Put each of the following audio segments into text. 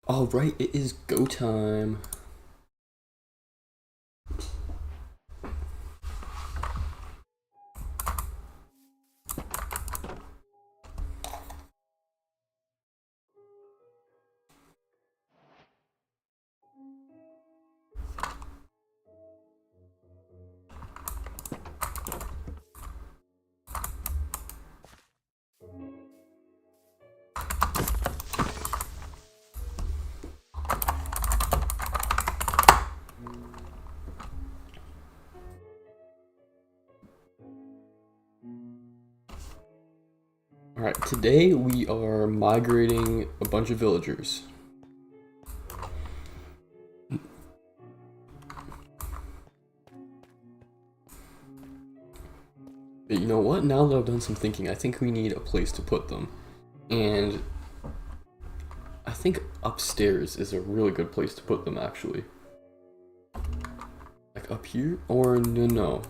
All right, it is go time. Alright, today we are migrating a bunch of villagers. But you know what? Now that I've done some thinking, I think we need a place to put them. And I think upstairs is a really good place to put them, actually. Like up here? Or no.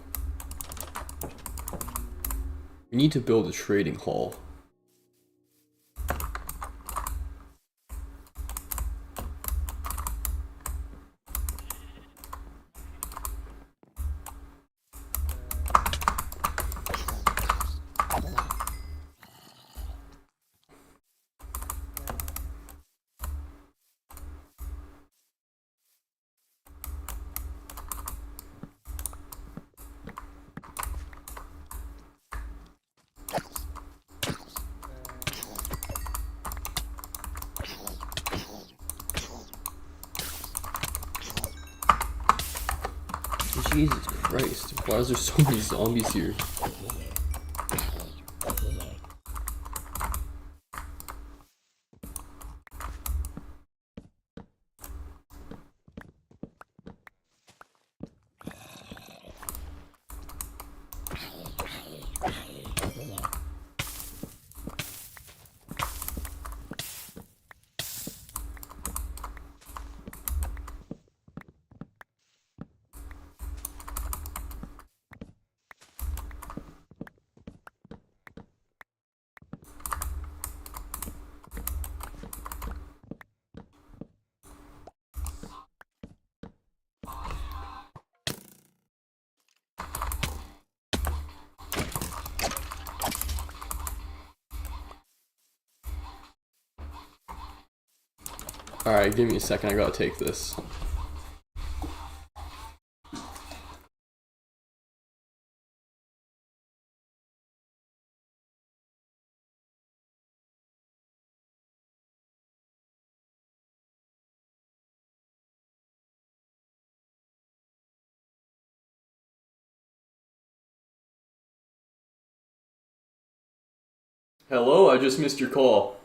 We need to build a trading hall. Jesus Christ, why is there so many zombies here? Alright, give me a second, I gotta take this. Hello, I just missed your call.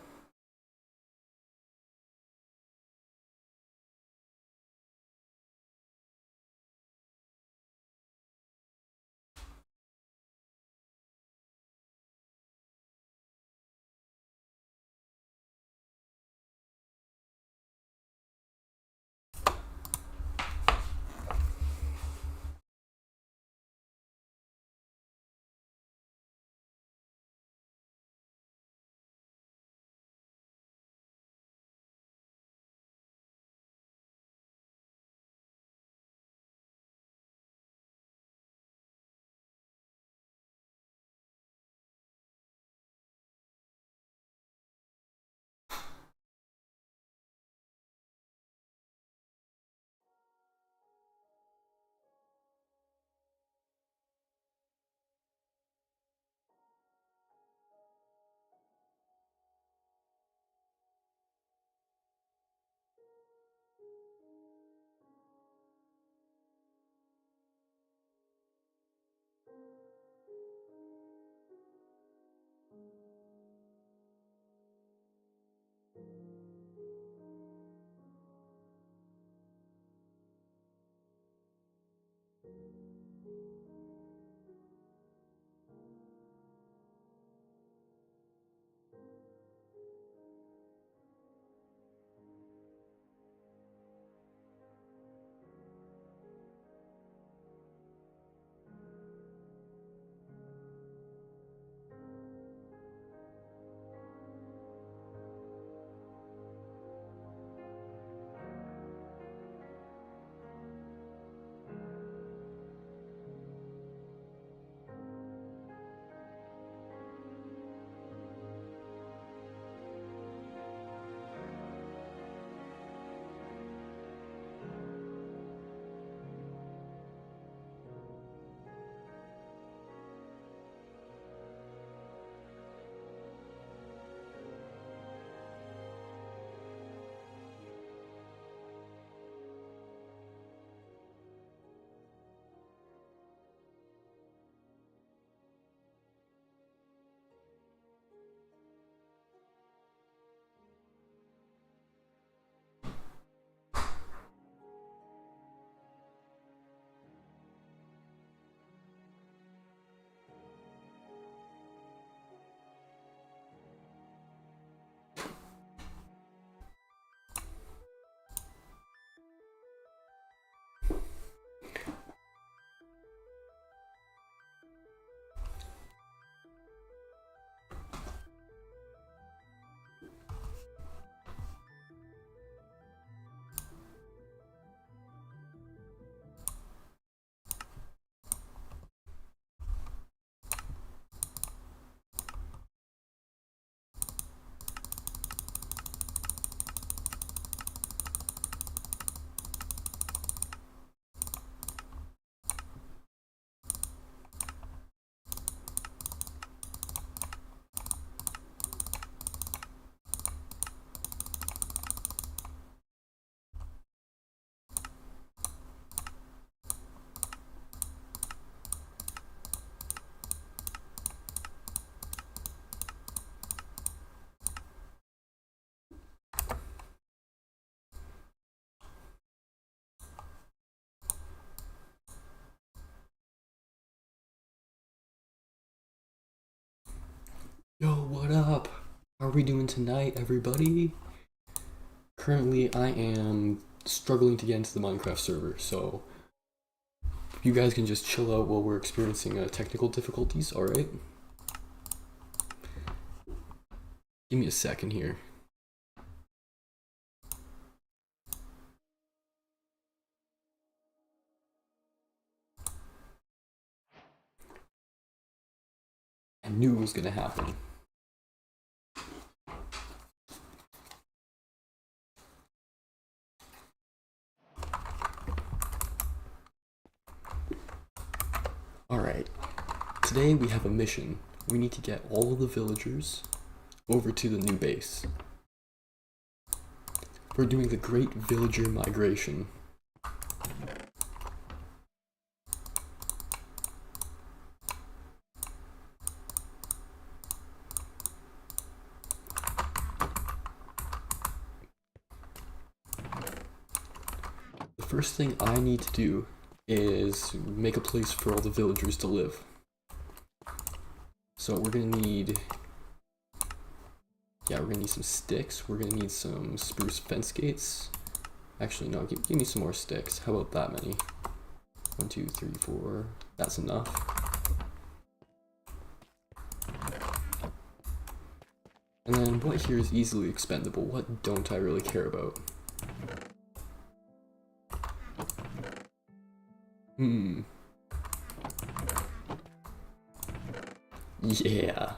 Yo, what up? How are we doing tonight, everybody? Currently, I am struggling to get into the Minecraft server, so you guys can just chill out while we're experiencing technical difficulties, alright? Give me a second here. I knew it was gonna happen. Alright, today we have a mission. We need to get all of the villagers over to the new base. We're doing the Great Villager Migration. The first thing I need to do is make a place for all the villagers to live. So we're gonna need some sticks. We're gonna need some spruce fence gates. Actually, no, give me some more sticks. How about that many? 1, 2, 3, 4. That's enough. And then what here is easily expendable? What don't I really care about? Yeah.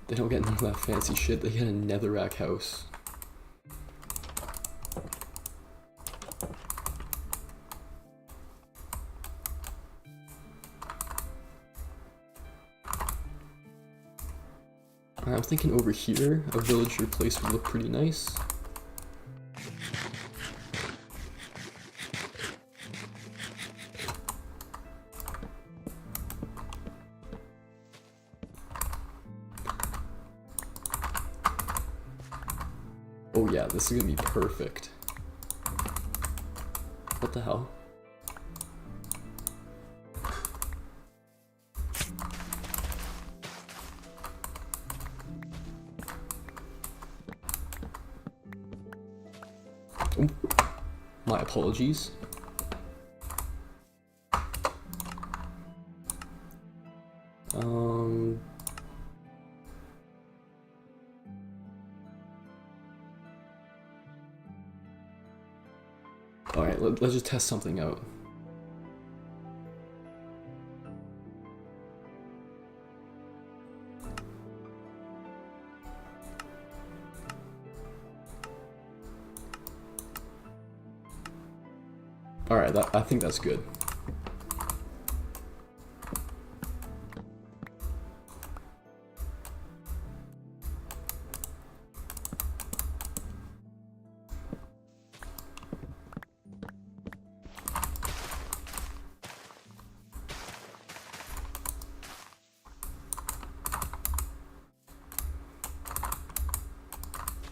They don't get none of that fancy shit, they get a netherrack house. I'm thinking over here, a villager place would look pretty nice. Oh yeah, this is gonna be perfect. What the hell? Oh, my apologies. Alright, let's just test something out. Alright, I think that's good.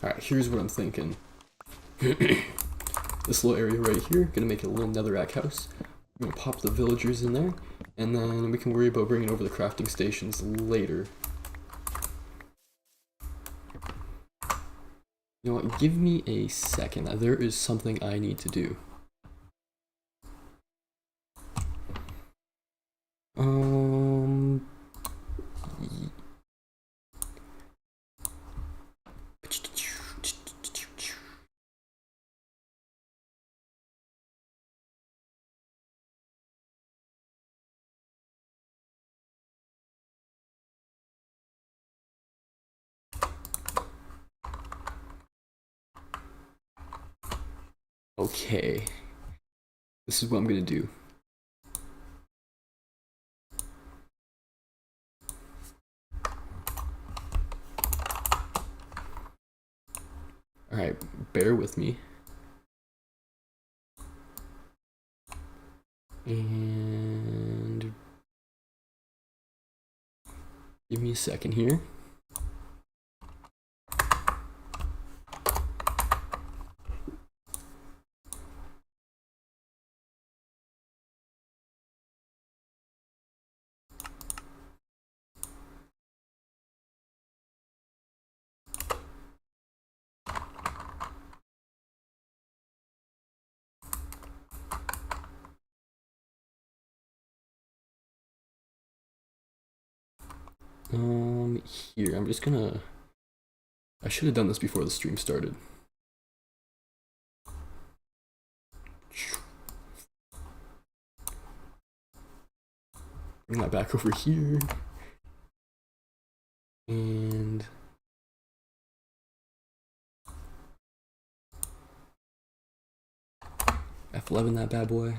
Alright, here's what I'm thinking. This little area right here, gonna make it a little netherrack house. We're gonna pop the villagers in there, and then we can worry about bringing over the crafting stations later. You know what, give me a second. There is something I need to do. Okay, this is what I'm gonna do. Alright, bear with me. And give me a second here. Here, I'm just gonna... I should have done this before the stream started. Bring that back over here. And... F11 that bad boy.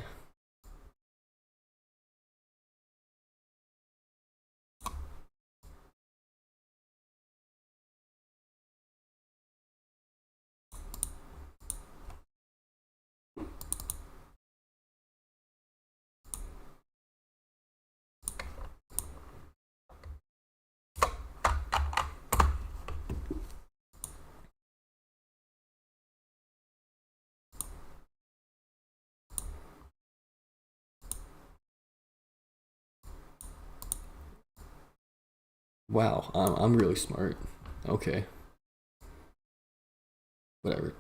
Wow, I'm really smart. Okay. Whatever.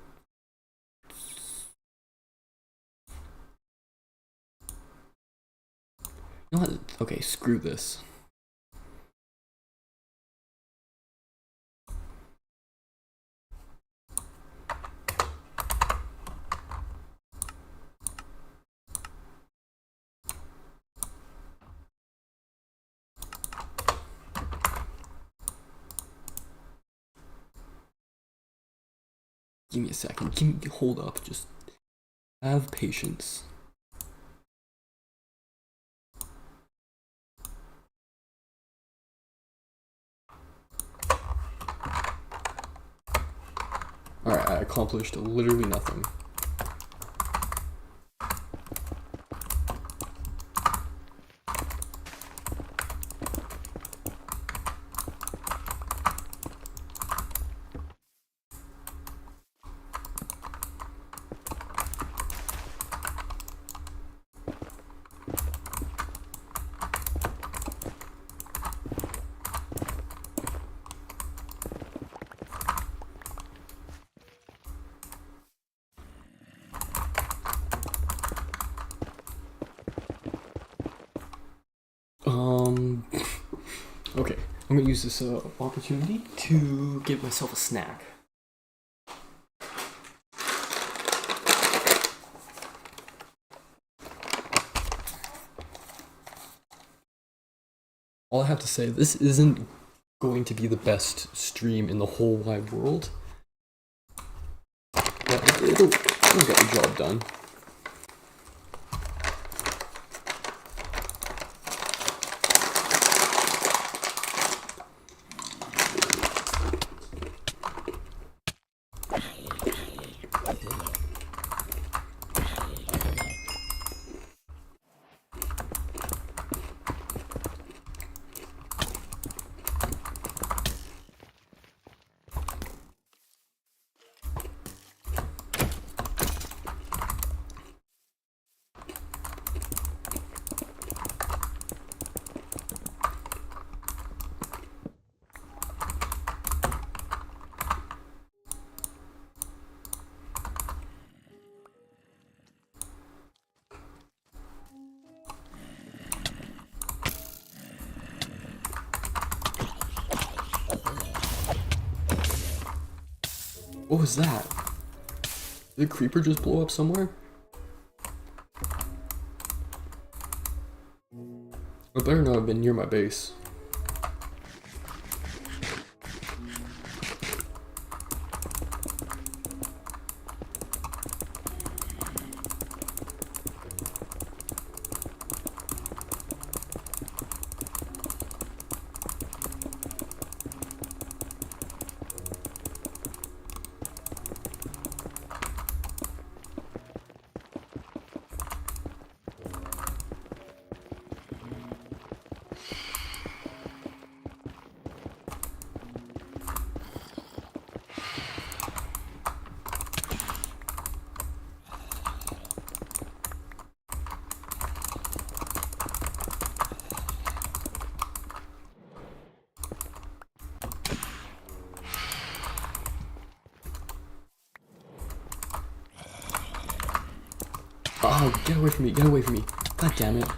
You know what? Okay, screw this. Give me a second. Hold up. Just have patience. Alright, I accomplished literally nothing. Okay, I'm gonna use this opportunity to give myself a snack. All I have to say, this isn't going to be the best stream in the whole wide world, but it'll get the job done. What was that? Did the creeper just blow up somewhere? I better not have been near my base. Oh, get away from me, get away from me. God damn it.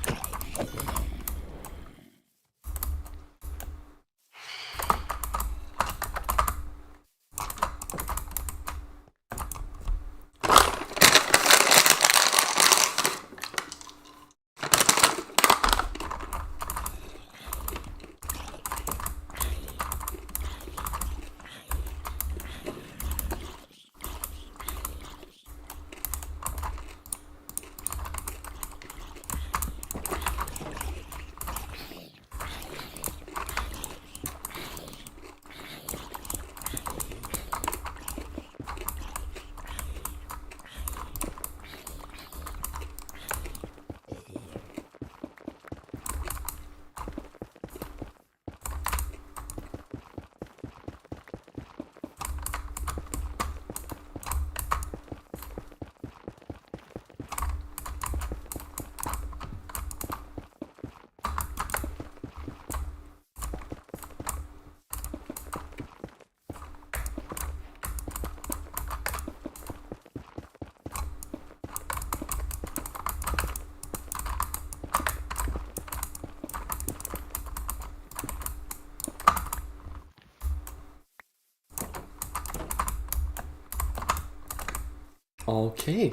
Okay,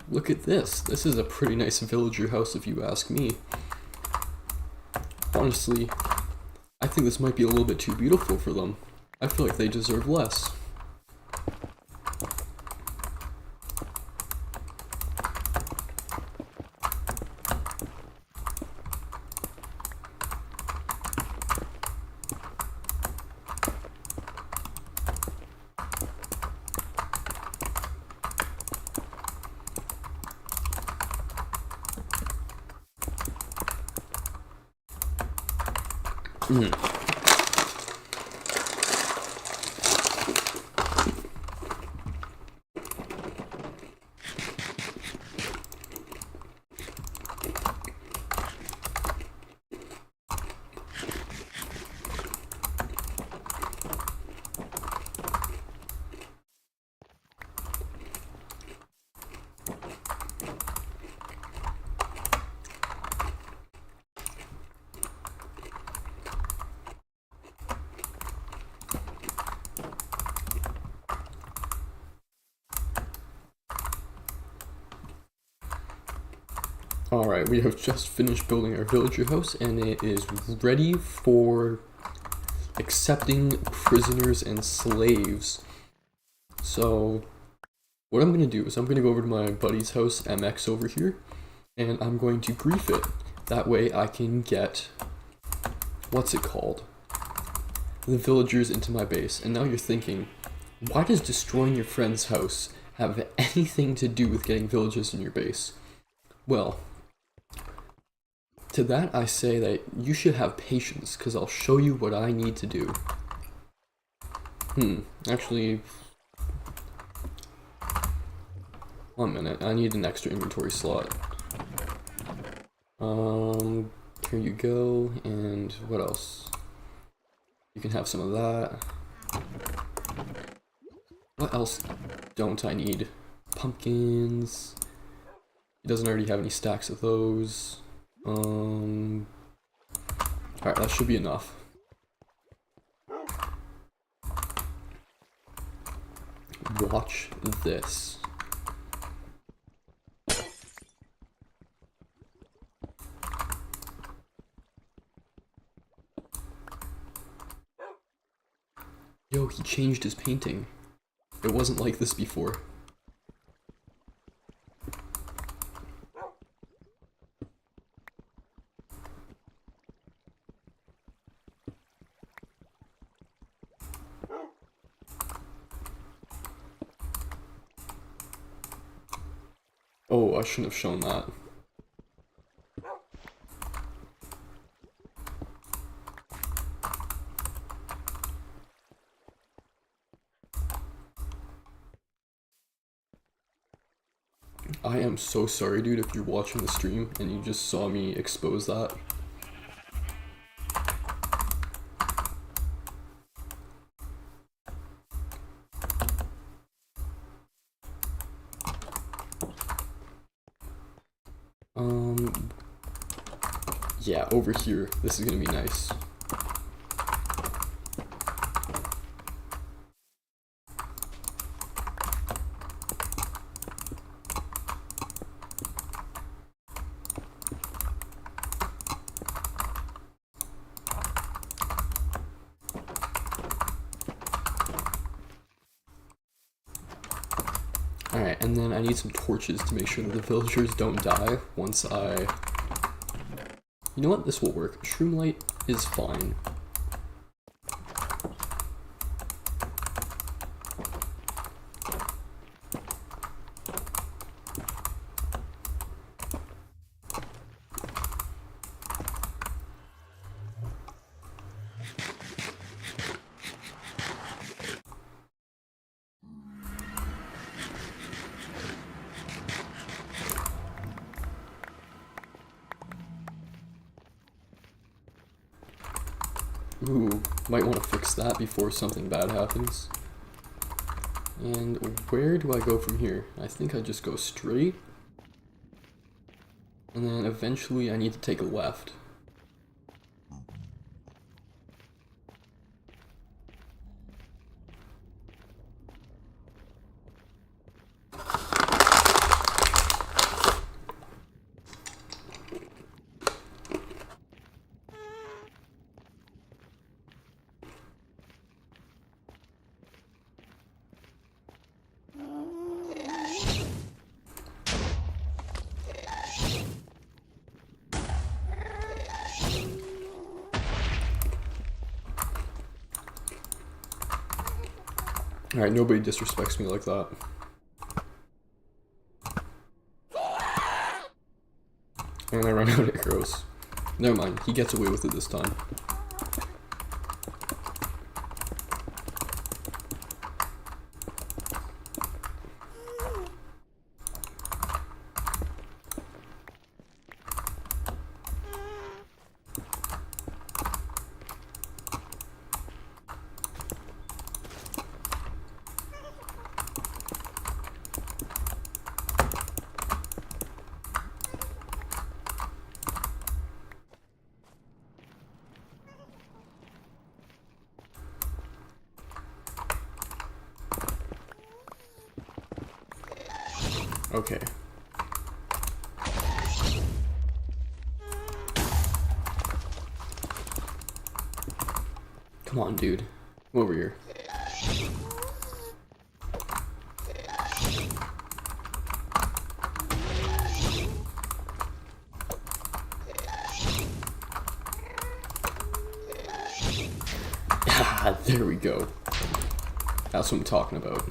look at this. This is a pretty nice villager house if you ask me. Honestly, I think this might be a little bit too beautiful for them. I feel like they deserve less. Alright, we have just finished building our villager house and it is ready for accepting prisoners and slaves. So, what I'm going to do is I'm going to go over to my buddy's house, MX over here, and I'm going to grief it. That way I can get, what's it called? The villagers into my base. And now you're thinking, why does destroying your friend's house have anything to do with getting villagers in your base? Well, to that I say that you should have patience, because I'll show you what I need to do. Actually, 1 minute, I need an extra inventory slot. Here you go, and what else? You can have some of that. What else don't I need? Pumpkins. He doesn't already have any stacks of those. Alright, that should be enough. Watch this. Yo, he changed his painting. It wasn't like this before. Oh, I shouldn't have shown that. I am so sorry, dude, if you're watching the stream and you just saw me expose that. Yeah, over here. This is gonna be nice. Alright, and then I need some torches to make sure that the villagers don't die once I... You know what? This will work. Shroom light is fine. Ooh, might want to fix that before something bad happens. And where do I go from here? I think I just go straight. And then eventually I need to take a left. Alright, nobody disrespects me like that. And I run out of arrows. Never mind, he gets away with it this time. Okay. Come on, dude. Come over here. Ah, there we go. That's what I'm talking about.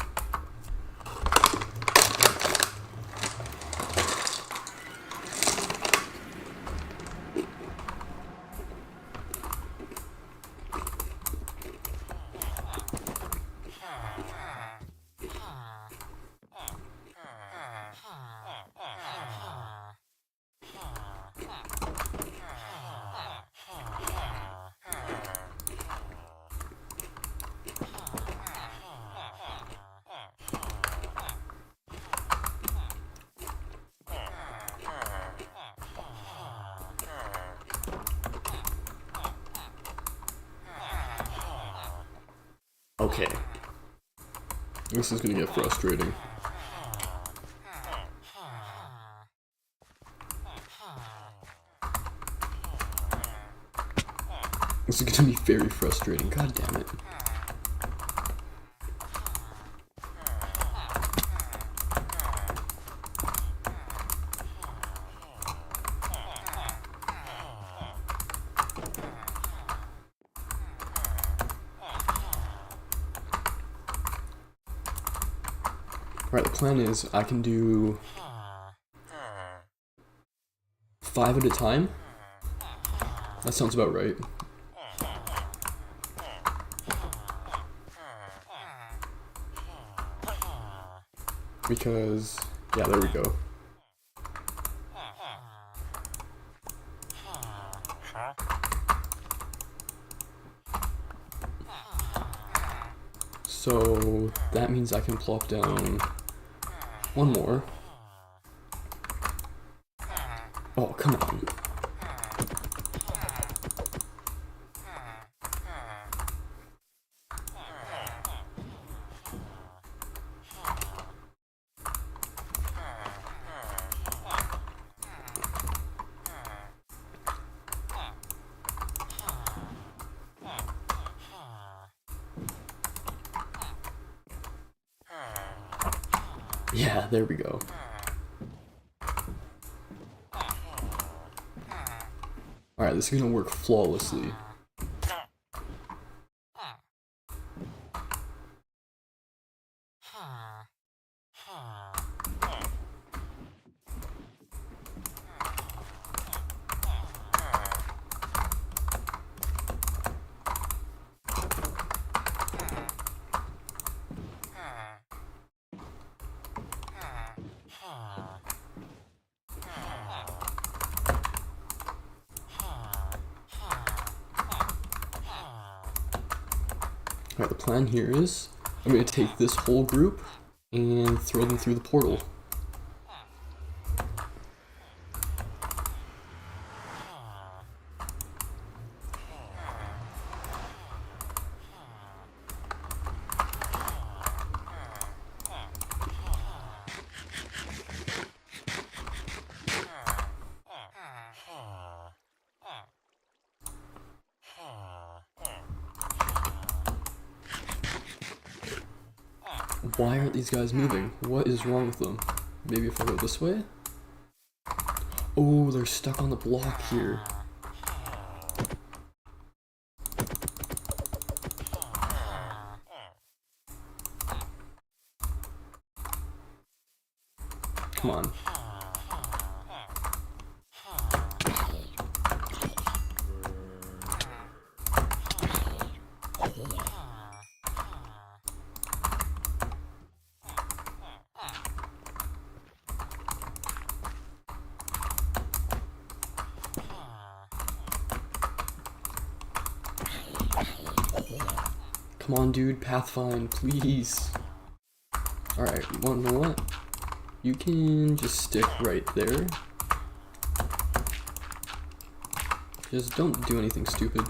Okay. This is gonna get frustrating. This is gonna be very frustrating. God damn it. Alright, the plan is I can do 5 at a time. That sounds about right. Because, yeah, there we go. So that means I can plop down one more. Oh, come on. Yeah, there we go. Alright, this is gonna work flawlessly. Alright, the plan here is I'm going to take this whole group and throw them through the portal. Why aren't these guys moving? What is wrong with them? Maybe if I go this way? Oh, they're stuck on the block here. Come on, dude, Pathfind, please. Alright, you know what? You can just stick right there. Just don't do anything stupid.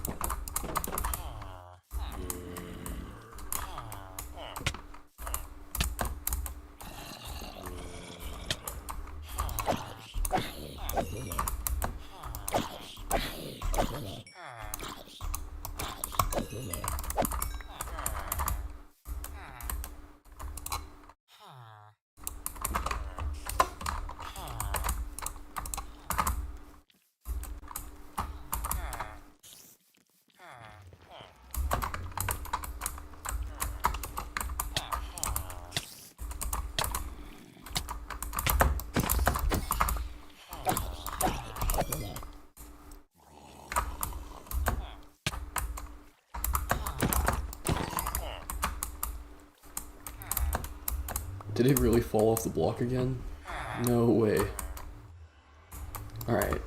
Did it really fall off the block again? No way. Alright.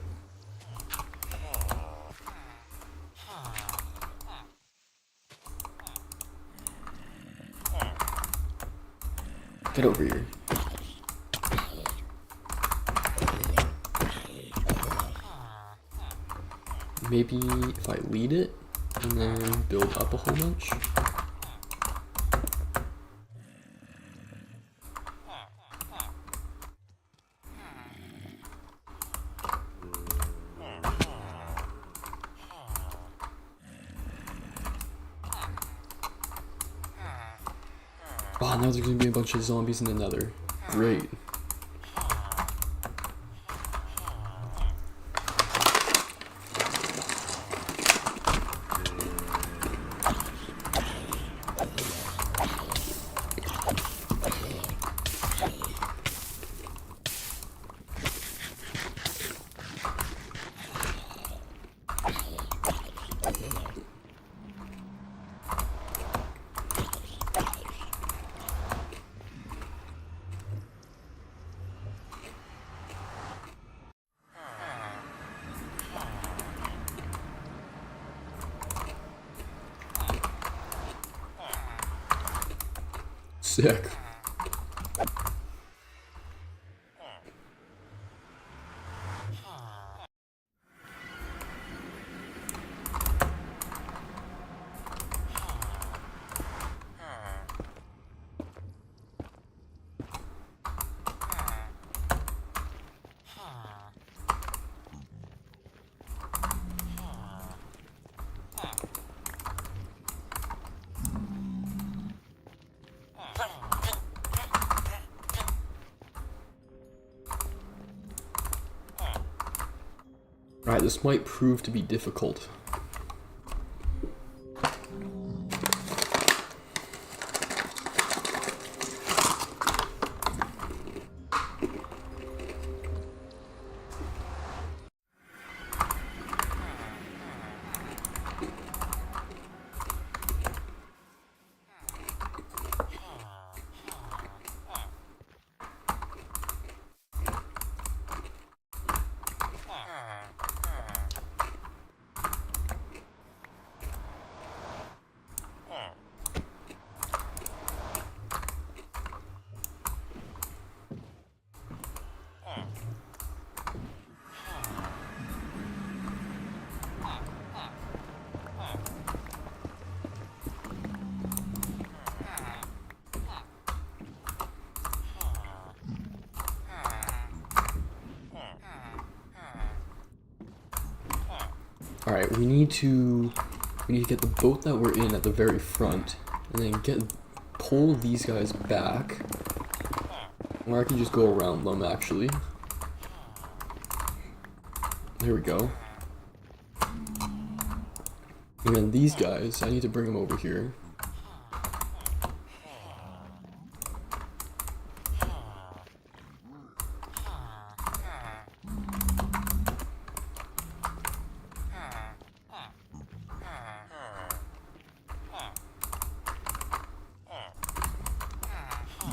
Get over here. Maybe if I lead it and then build up a whole bunch. Oh, now there's gonna be a bunch of zombies in the nether. Great. Sick. Alright, this might prove to be difficult. Alright, we need to get the boat that we're in at the very front, and then pull these guys back, or I can just go around them actually. There we go. And then these guys, I need to bring them over here.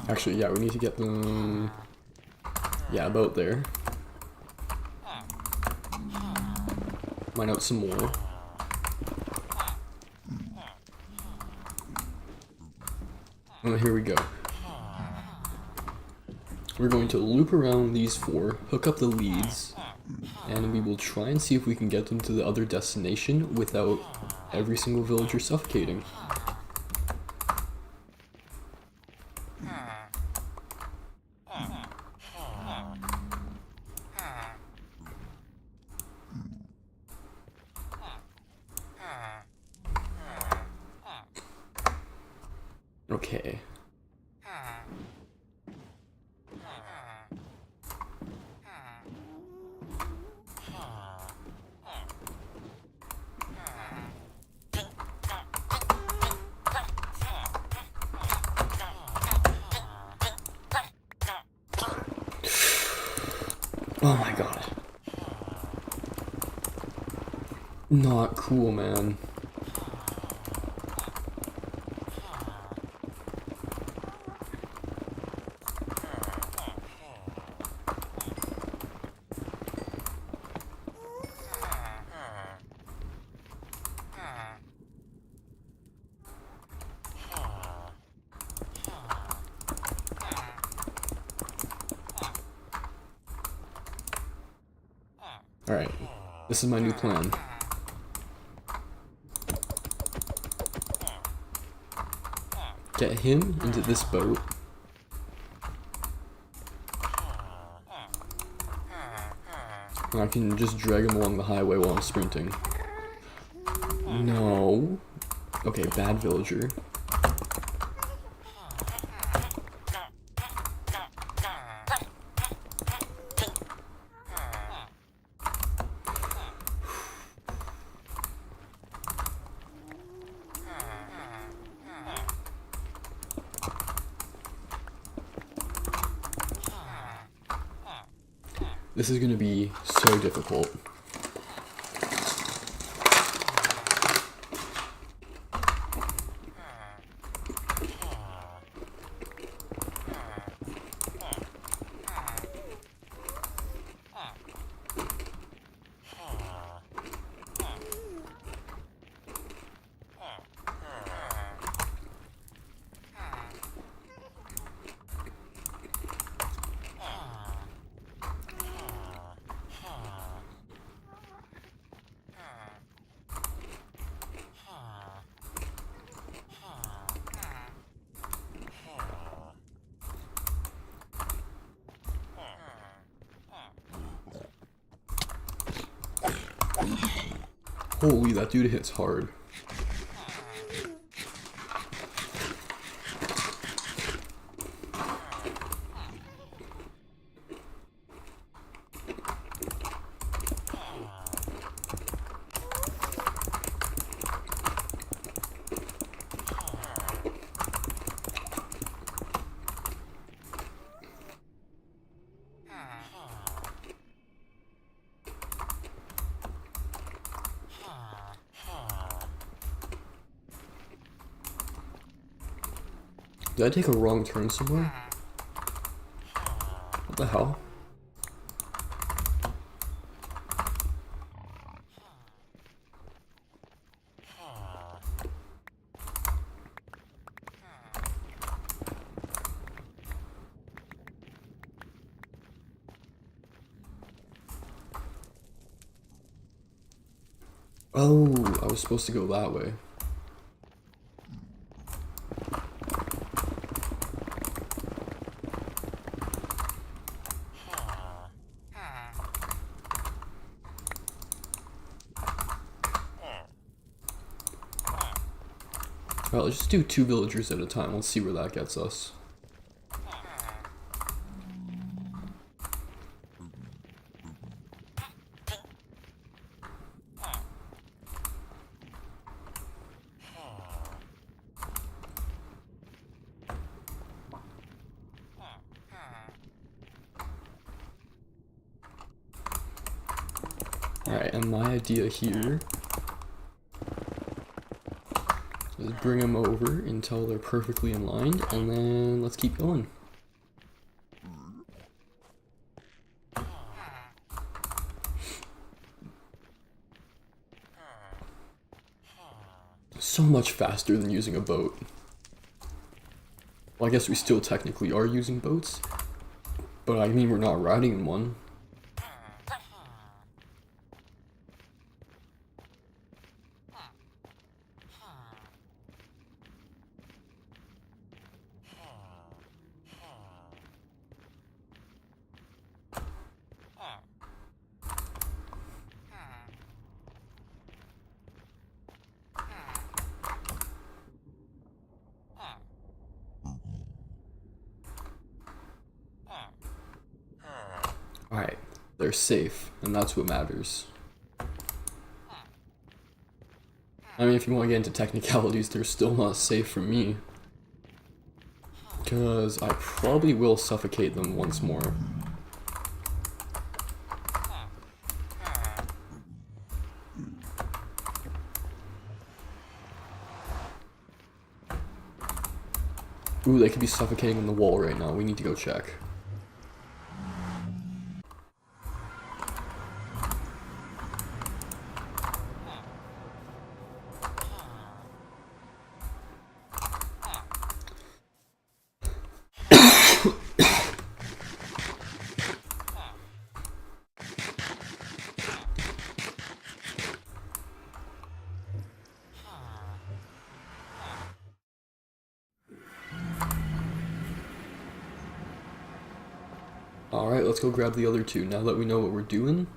Actually, yeah, we need to get them, yeah, about there. Mine out some more. Here we go. We're going to loop around these 4, hook up the leads, and we will try and see if we can get them to the other destination without every single villager suffocating. Okay. Oh my god. Not cool, man. Alright, this is my new plan. Get him into this boat. And I can just drag him along the highway while I'm sprinting. No. Okay, bad villager. This is gonna be so difficult. Holy, that dude hits hard. Did I take a wrong turn somewhere? What the hell? Oh, I was supposed to go that way. Alright, let's just do 2 villagers at a time. Let's see where that gets us. Alright, and my idea here is bring them over until they're perfectly in line, and then let's keep going. So much faster than using a boat. Well, I guess we still technically are using boats, but I mean we're not riding in one. Alright, they're safe, and that's what matters. I mean, if you want to get into technicalities, they're still not safe for me. Because I probably will suffocate them once more. Ooh, they could be suffocating on the wall right now. We need to go check. Alright, let's go grab the other two now that we know what we're doing.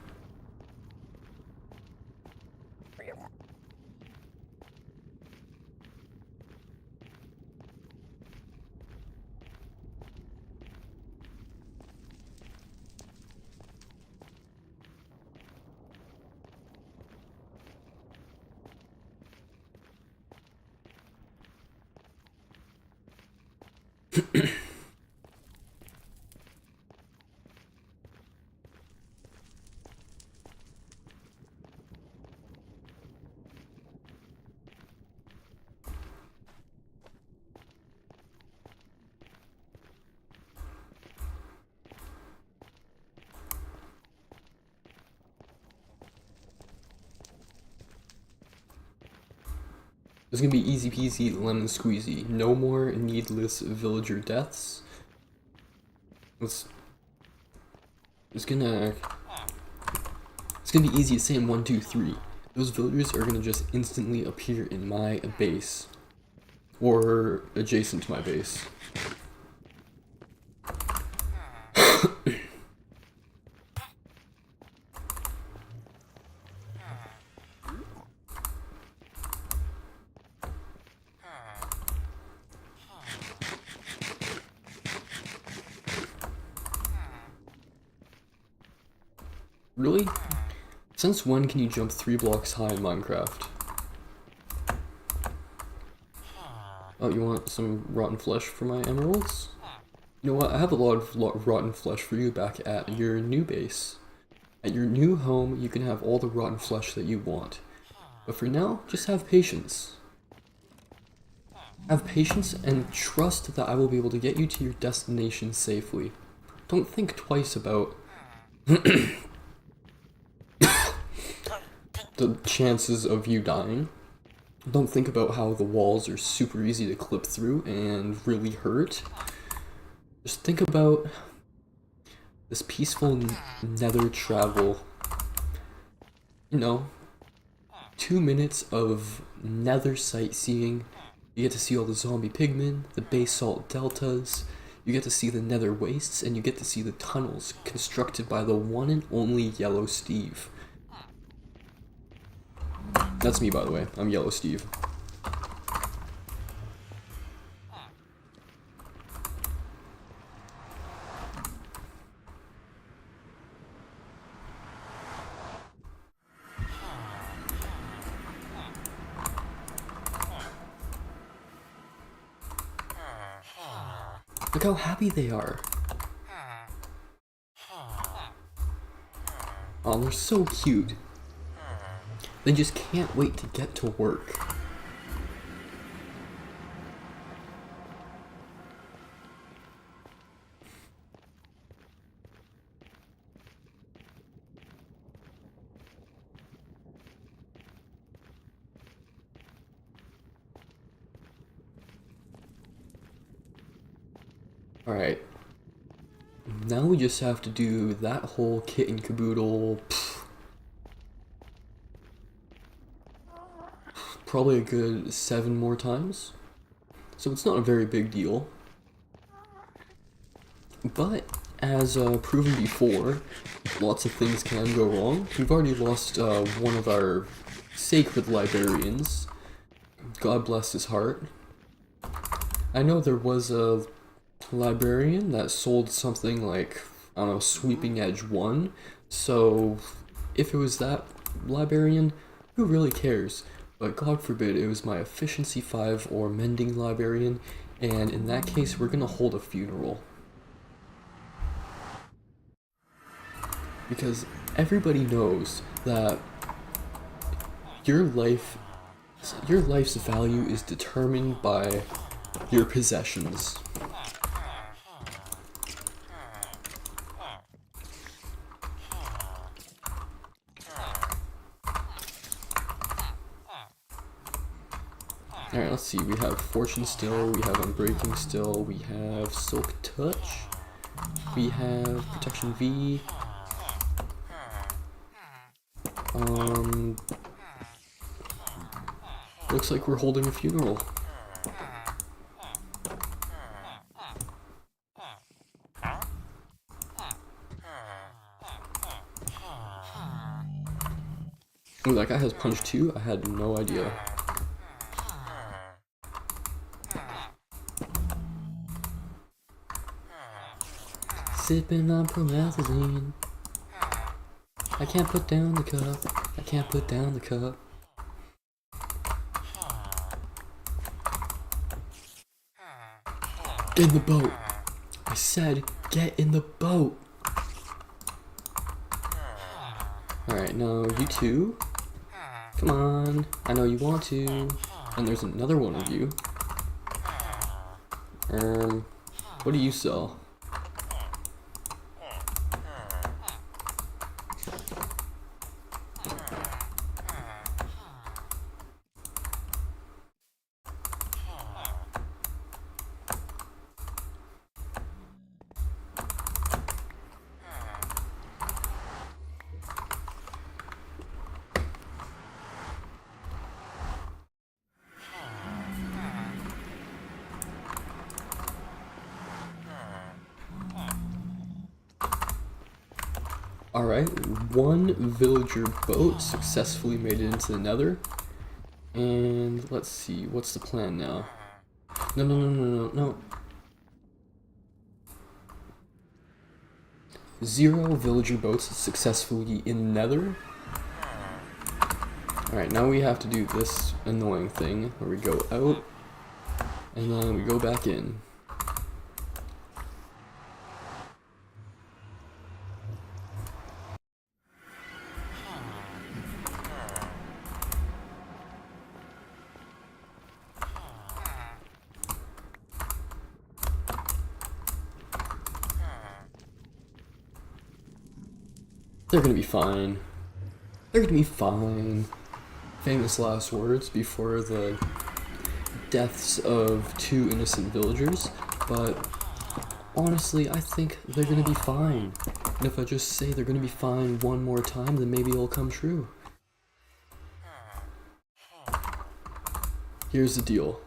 It's gonna be easy peasy lemon squeezy. No more needless villager deaths. It's gonna be easy to say in 1, 2, 3. Those villagers are gonna just instantly appear in my base. Or adjacent to my base. Really? Since when can you jump 3 blocks high in Minecraft? Oh, you want some rotten flesh for my emeralds? You know what, I have a lot of rotten flesh for you back at your new base. At your new home, you can have all the rotten flesh that you want. But for now, just have patience. Have patience and trust that I will be able to get you to your destination safely. Don't think twice about the chances of you dying. Don't think about how the walls are super easy to clip through and really hurt. Just think about this peaceful nether travel. You know, 2 minutes of nether sightseeing. You get to see all the zombie pigmen, the basalt deltas, you get to see the nether wastes, and you get to see the tunnels constructed by the one and only Yellow Steve. That's me, by the way. I'm Yellow Steve. Look how happy they are. Oh, they're so cute. They just can't wait to get to work. Alright. Now we just have to do that whole kit and caboodle. Probably a good 7 more times. So it's not a very big deal. But, as proven before, lots of things can go wrong. We've already lost one of our sacred librarians. God bless his heart. I know there was a librarian that sold something like, I don't know, Sweeping Edge 1. So, if it was that librarian, who really cares? But God forbid it was my Efficiency 5 or Mending librarian, and in that case, we're gonna hold a funeral. Because everybody knows that your life's value is determined by your possessions. Alright, let's see. We have Fortune still, we have Unbreaking still, we have Silk Touch, we have Protection V. Looks like we're holding a funeral. Oh, that guy has punch too? I had no idea. Sipping on promethazine. I can't put down the cup. I can't put down the cup. Get in the boat. I said, get in the boat. Alright, now you two. Come on. I know you want to. And there's another one of you. What do you sell? Alright, one villager boat successfully made it into the nether. And let's see, what's the plan now? No. 0 villager boats successfully in the nether. Alright, now we have to do this annoying thing where we go out and then we go back in. They're gonna be fine. They're gonna be fine. Famous last words before the deaths of 2 innocent villagers, but honestly, I think they're gonna be fine. And if I just say they're gonna be fine one more time, then maybe it'll come true. Here's the deal.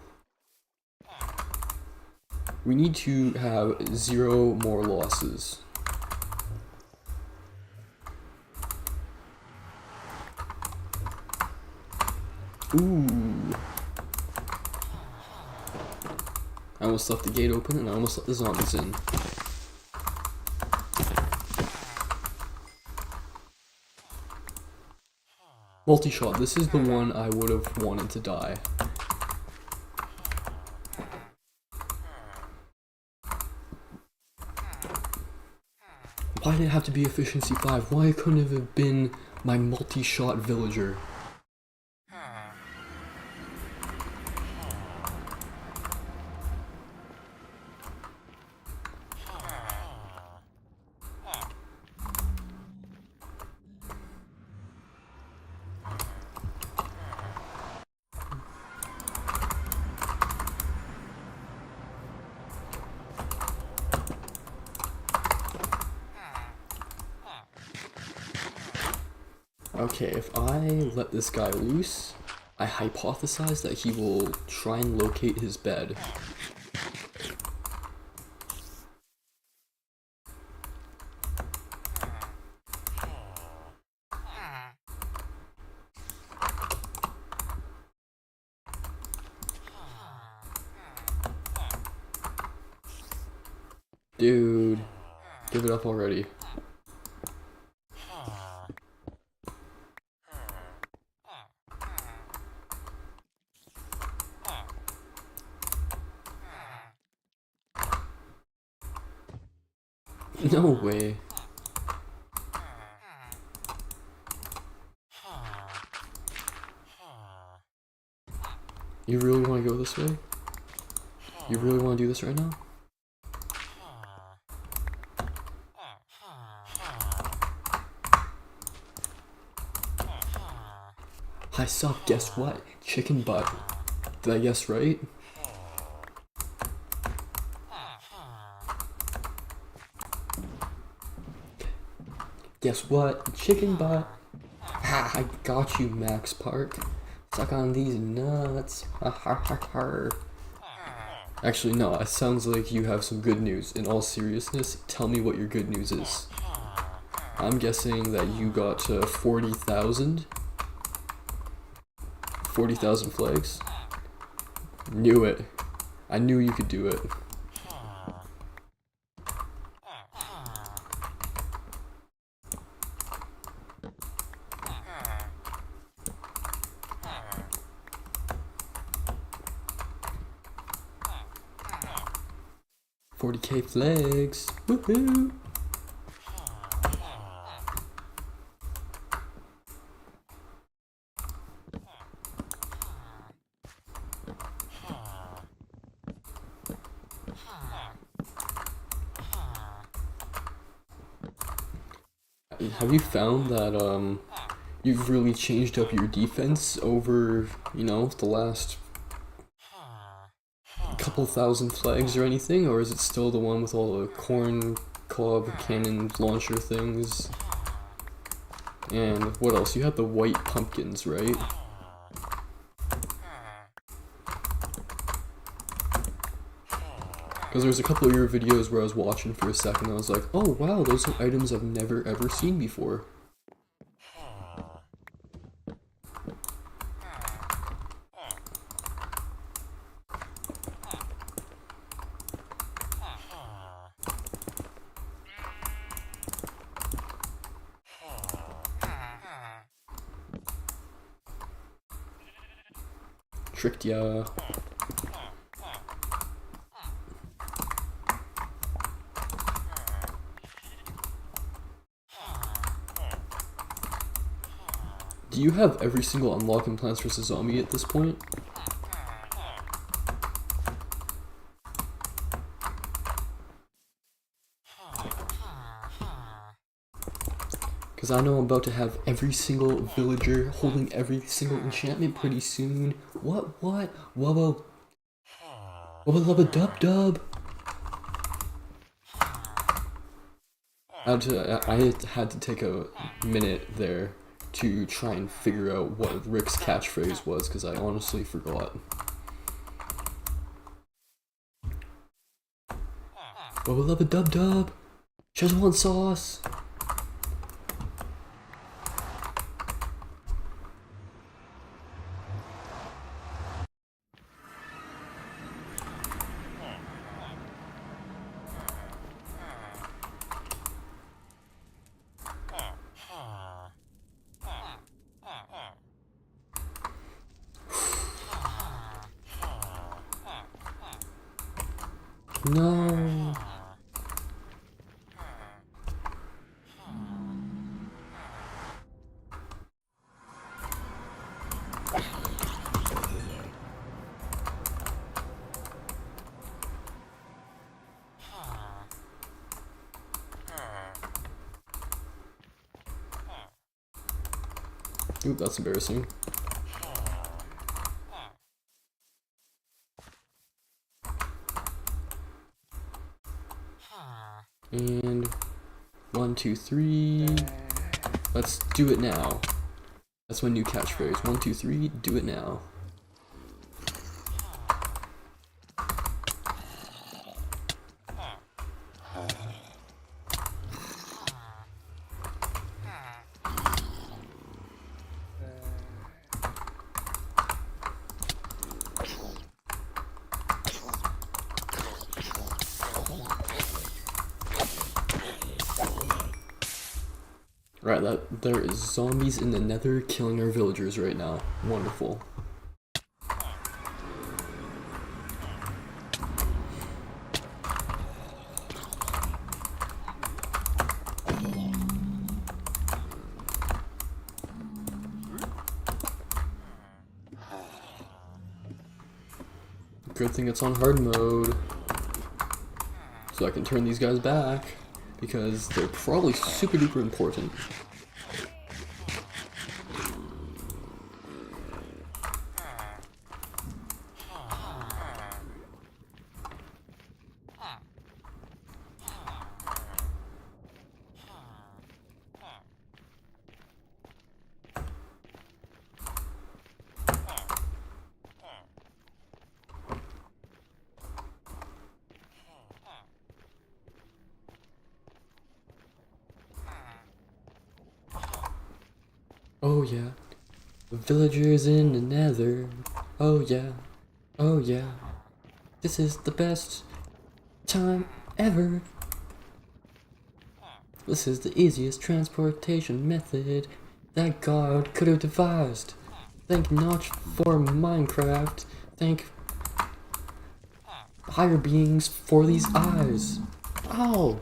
We need to have 0 more losses. Ooh. I almost left the gate open and I almost let the zombies in. Multi-shot, this is the one I would have wanted to die. Why did it have to be efficiency 5? Why couldn't it have been my multi-shot villager? Okay, if I let this guy loose, I hypothesize that he will try and locate his bed. Dude, give it up already. No way. You really want to go this way? You really want to do this right now? I suck, guess what? Chicken butt. Did I guess right? Guess what? Chicken butt. Ha, I got you, Max Park. Suck on these nuts. Ha ha ha ha. Actually, no, it sounds like you have some good news. In all seriousness, tell me what your good news is. I'm guessing that you got to 40,000. 40,000 flags. Knew it. I knew you could do it. $40K flags. Woohoo! Have you found that you've really changed up your defense over, you know, the last couple thousand flags or anything, or is it still the one with all the corn cob cannon launcher things? And what else? You had the white pumpkins, right? Because there was a couple of your videos where I was watching for a second and I was like, oh wow, those are items I've never ever seen before. Tricked ya. Do you have every single unlock in Plants vs. Zombie at this point? Because I know I'm about to have every single villager holding every single enchantment pretty soon. What? Wubba. Wubba lubba dub dub. I had to take a minute there to try and figure out what Rick's catchphrase was, because I honestly forgot. Wubba lubba dub dub. Szechuan sauce. No. Ooh, that's embarrassing. And 1, 2, 3. Let's do it now. That's my new catchphrase. 1, 2, 3, do it now. Right, there is zombies in the nether killing our villagers right now. Wonderful. Good thing it's on hard mode, so I can turn these guys back, because they're probably super duper important. Oh yeah, the villagers in the nether. Oh yeah, oh yeah, this is the best time ever. This is the easiest transportation method that God could have devised. Thank not for Minecraft, thank higher beings for these eyes. Ow!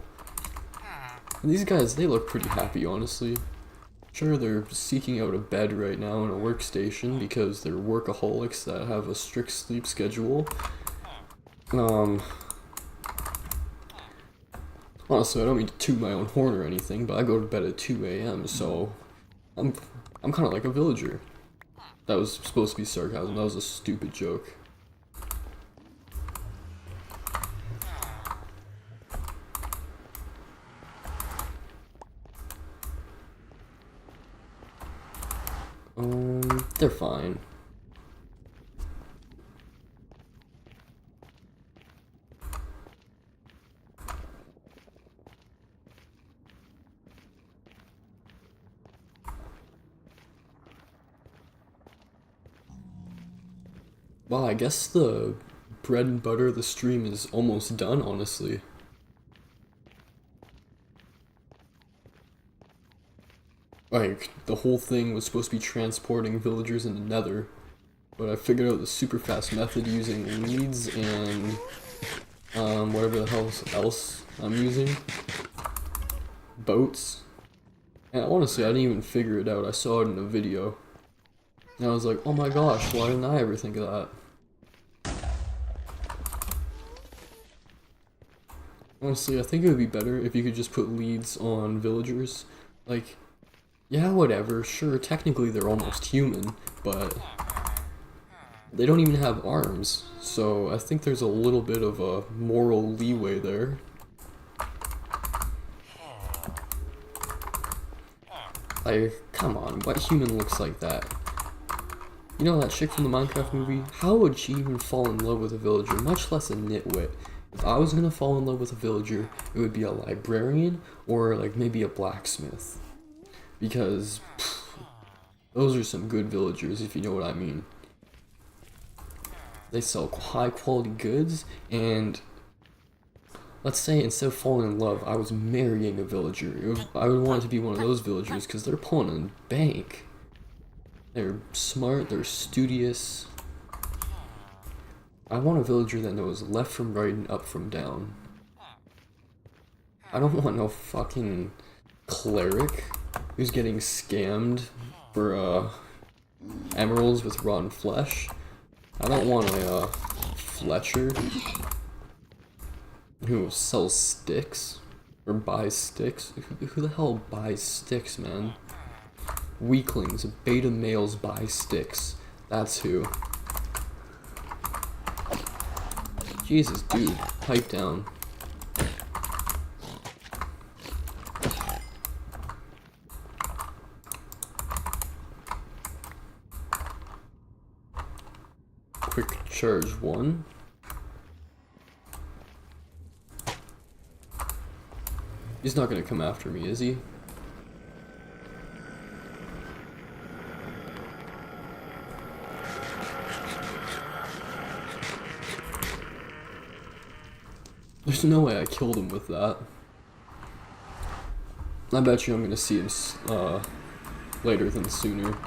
These guys, they look pretty happy, honestly. Sure, they're seeking out a bed right now and a workstation because they're workaholics that have a strict sleep schedule. Honestly, I don't mean to toot my own horn or anything, but I go to bed at 2 a.m., so I'm kind of like a villager. That was supposed to be sarcasm. That was a stupid joke. They're fine. Wow, I guess the bread and butter of the stream is almost done, honestly. Like, the whole thing was supposed to be transporting villagers in the nether, but I figured out the super fast method using leads and whatever the hell else I'm using. Boats. And honestly, I didn't even figure it out. I saw it in a video. And I was like, oh my gosh, why didn't I ever think of that? Honestly, I think it would be better if you could just put leads on villagers. Like, yeah, whatever, sure, technically they're almost human, but they don't even have arms, so I think there's a little bit of a moral leeway there. Like, come on, what human looks like that? You know that chick from the Minecraft movie? How would she even fall in love with a villager, much less a nitwit? If I was gonna fall in love with a villager, it would be a librarian or like maybe a blacksmith. Because those are some good villagers, if you know what I mean. They sell high quality goods, and let's say instead of falling in love, I was marrying a villager. I would want it to be one of those villagers because they're pulling in bank. They're smart, they're studious. I want a villager that knows left from right and up from down. I don't want no fucking cleric who's getting scammed for emeralds with rotten flesh. I don't want a Fletcher who sells sticks or buys sticks. Who the hell buys sticks, man? Weaklings, beta males buy sticks. That's who. Jesus, dude, pipe down. quick charge 1. He's not gonna come after me, is he? There's no way I killed him with that. I bet you I'm gonna see him later than sooner.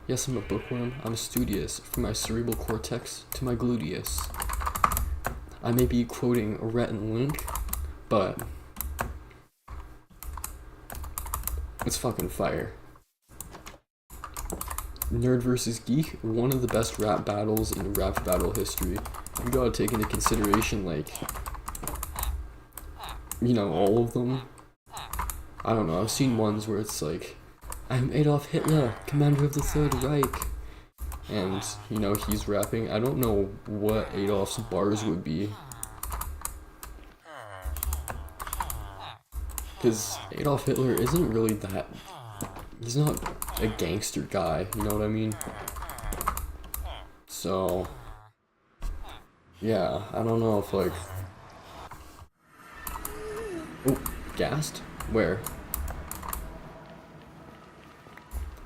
Yes, I'm a bookworm. I'm studious, from my cerebral cortex to my gluteus. I may be quoting Rhett and Link, but it's fucking fire. Nerd versus Geek, one of the best rap battles in rap battle history. You gotta take into consideration, like, you know, all of them. I don't know, I've seen ones where it's like, I'm Adolf Hitler, commander of the Third Reich. And, you know, he's rapping. I don't know what Adolf's bars would be. Because Adolf Hitler isn't really that... He's not a gangster guy, you know what I mean? So... yeah, I don't know if, like... oh, gassed? Where?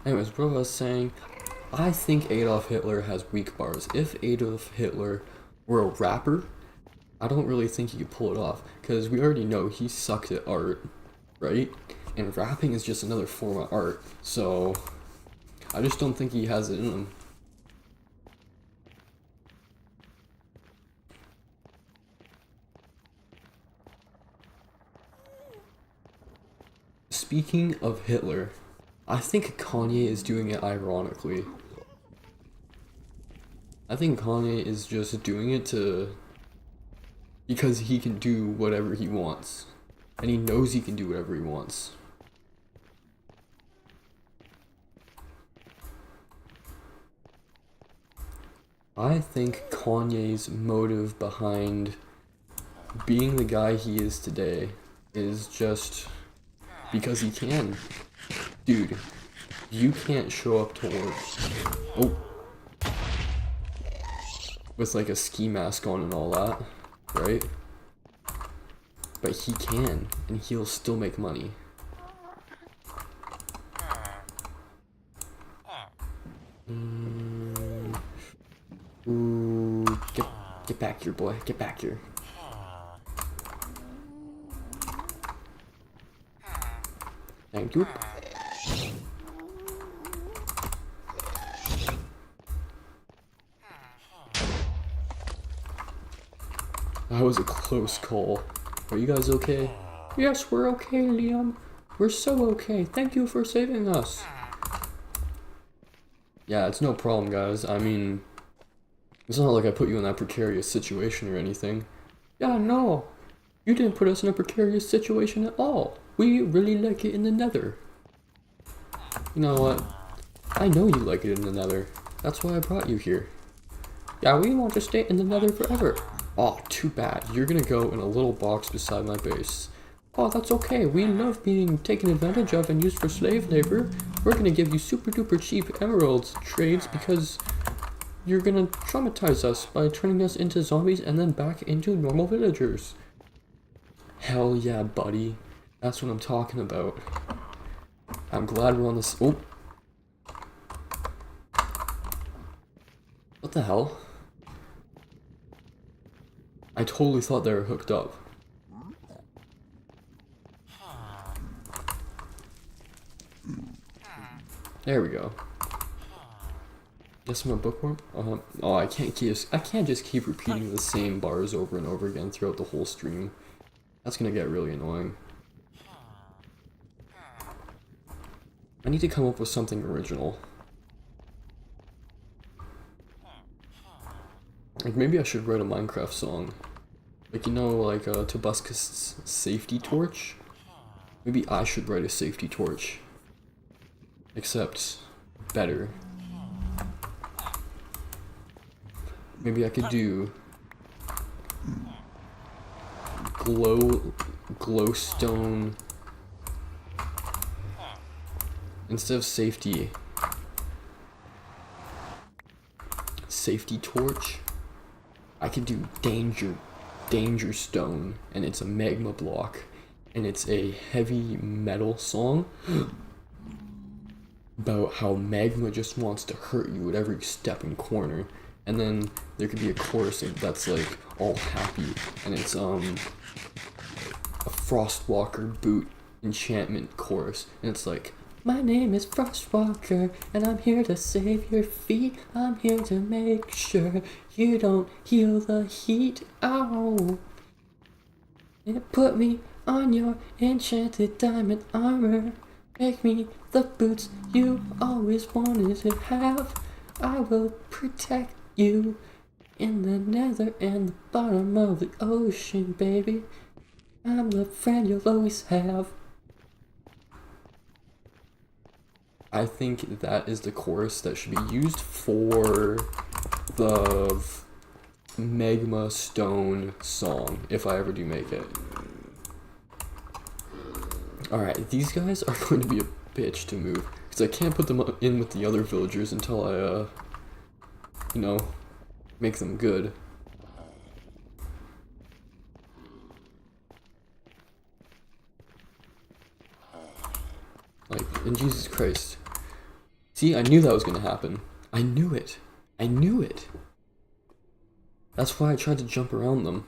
Anyways, bro, I was saying, I think Adolf Hitler has weak bars. If Adolf Hitler were a rapper, I don't really think he could pull it off. Because we already know he sucked at art, right? And rapping is just another form of art. So, I just don't think he has it in him. Speaking of Hitler, I think Kanye is doing it ironically. I think Kanye is just doing it because he can do whatever he wants. And he knows he can do whatever he wants. I think Kanye's motive behind being the guy he is today is just because he can. Dude, you can't show up to work with like a ski mask on and all that, right? But he can, and he'll still make money. Ooh, get back here, boy. Get back here. Thank you. That was a close call. Are you guys okay? Yes, we're okay, Liam. We're so okay. Thank you for saving us. Yeah, it's no problem, guys. I mean, it's not like I put you in that precarious situation or anything. Yeah, no. You didn't put us in a precarious situation at all. We really like it in the nether. You know what? I know you like it in the nether. That's why I brought you here. Yeah, we want to stay in the nether forever. Oh, too bad. You're gonna go in a little box beside my base. Oh, that's okay. We love being taken advantage of and used for slave labor. We're gonna give you super duper cheap emeralds trades because you're gonna traumatize us by turning us into zombies and then back into normal villagers. Hell yeah, buddy. That's what I'm talking about. I'm glad we're on this. Oh. What the hell? I totally thought they were hooked up. There we go. Guess I'm a bookworm? Oh, I can't just keep repeating the same bars over and over again throughout the whole stream. That's gonna get really annoying. I need to come up with something original. Like, maybe I should write a Minecraft song. Like, you know, like Tobuscus' safety torch? Maybe I should write a safety torch. Except better. Maybe I could do glowstone instead of safety torch, I could do danger stone, and it's a magma block, and it's a heavy metal song about how magma just wants to hurt you at every step and corner. And then there could be a chorus that's like all happy, and it's a Frostwalker boot enchantment chorus, and it's like, my name is Frostwalker, and I'm here to save your feet. I'm here to make sure you don't heal the heat. Ow! And put me on your enchanted diamond armor. Make me the boots you always wanted to have. I will protect you in the nether and the bottom of the ocean, baby. I'm the friend you'll always have. I think that is the chorus that should be used for the magma stone song, if I ever do make it. Alright, these guys are going to be a bitch to move, because I can't put them in with the other villagers until I, make them good. Like, and Jesus Christ. See, I knew that was gonna happen. I knew it. I knew it. That's why I tried to jump around them.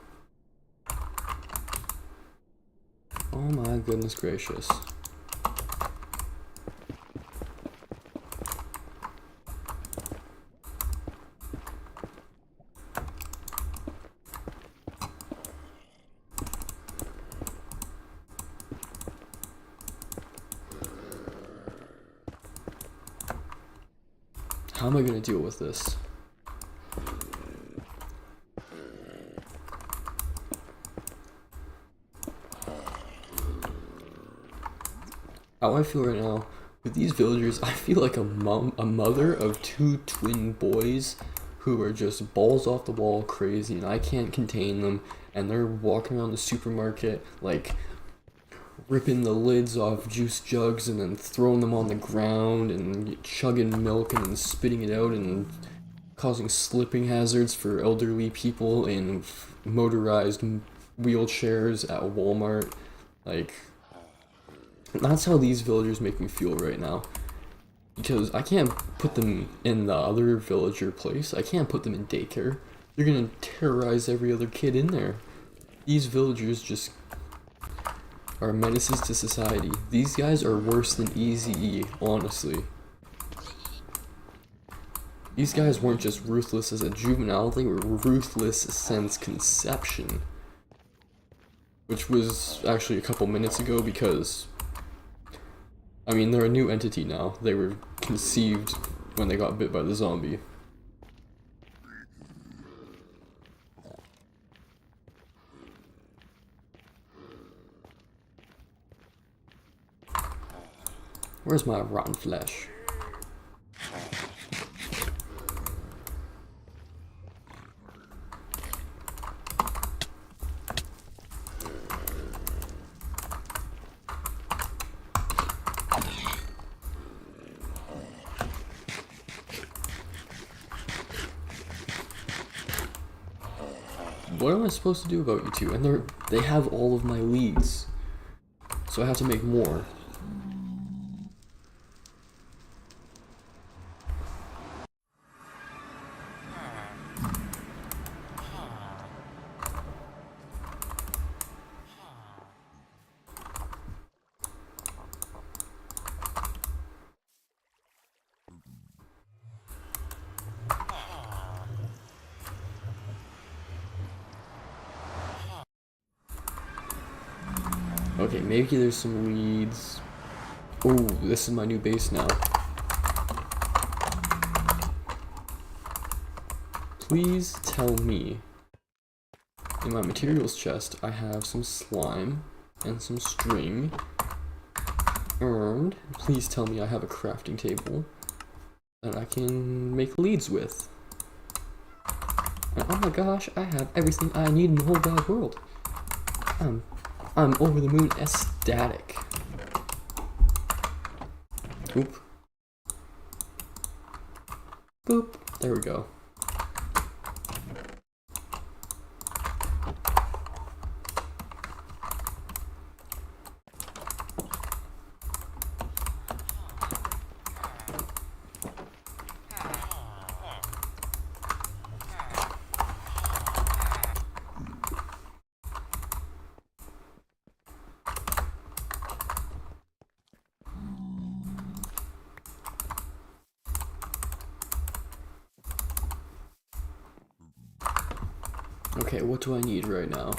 Oh my goodness gracious. How am I gonna deal with this? How I feel right now with these villagers, I feel like a mother of two twin boys who are just balls off the wall crazy, and I can't contain them, and they're walking around the supermarket like ripping the lids off juice jugs and then throwing them on the ground and chugging milk and then spitting it out and causing slipping hazards for elderly people in motorized wheelchairs at Walmart. Like, that's how these villagers make me feel right now. Because I can't put them in the other villager place. I can't put them in daycare. They're gonna terrorize every other kid in there. These villagers just are menaces to society. These guys are worse than Eazy-E, honestly. These guys weren't just ruthless as a juvenile, they were ruthless since conception. Which was actually a couple minutes ago, because I mean, they're a new entity now. They were conceived when they got bit by the zombie. Where's my rotten flesh? What am I supposed to do about you two? And they have all of my leads, so I have to make more. Okay, maybe there's some leads. Oh, this is my new base now. Please tell me in my materials chest I have some slime and some string. And please tell me I have a crafting table that I can make leads with. And oh my gosh, I have everything I need in the whole wide world. I'm over the moon ecstatic. Oop. Boop. There we go. Okay, what do I need right now?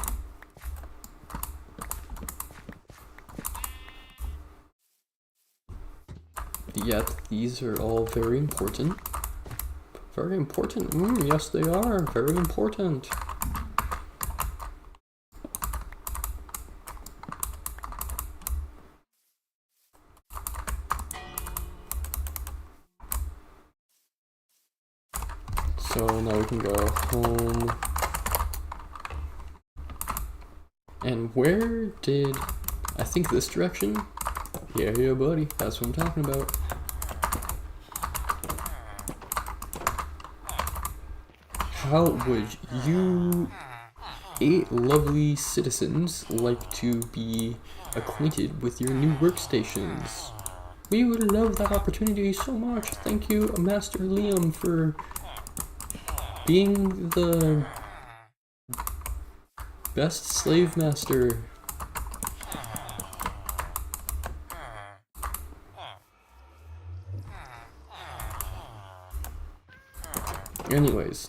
Yep, these are all very important. Very important. Yes, they are. Very important. So now we can go home. And where did... I think this direction? Yeah, buddy. That's what I'm talking about. How would you 8 lovely citizens like to be acquainted with your new workstations? We would love that opportunity so much. Thank you, Master Liam, for being the best slave master. Anyways,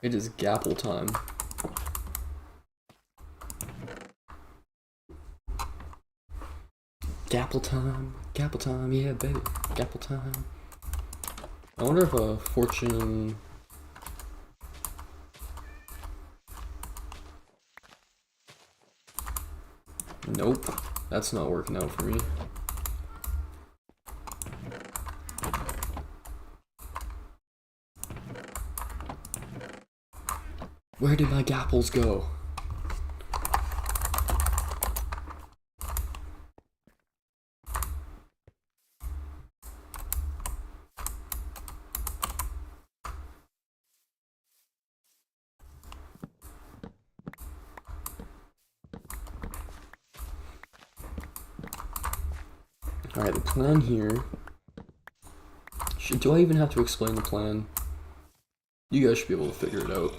it is Gapple time. Gapple time, yeah, baby, Gapple time. I wonder if a fortune... Nope, that's not working out for me. Where did my gapples go? Alright, the plan here... Do I even have to explain the plan? You guys should be able to figure it out.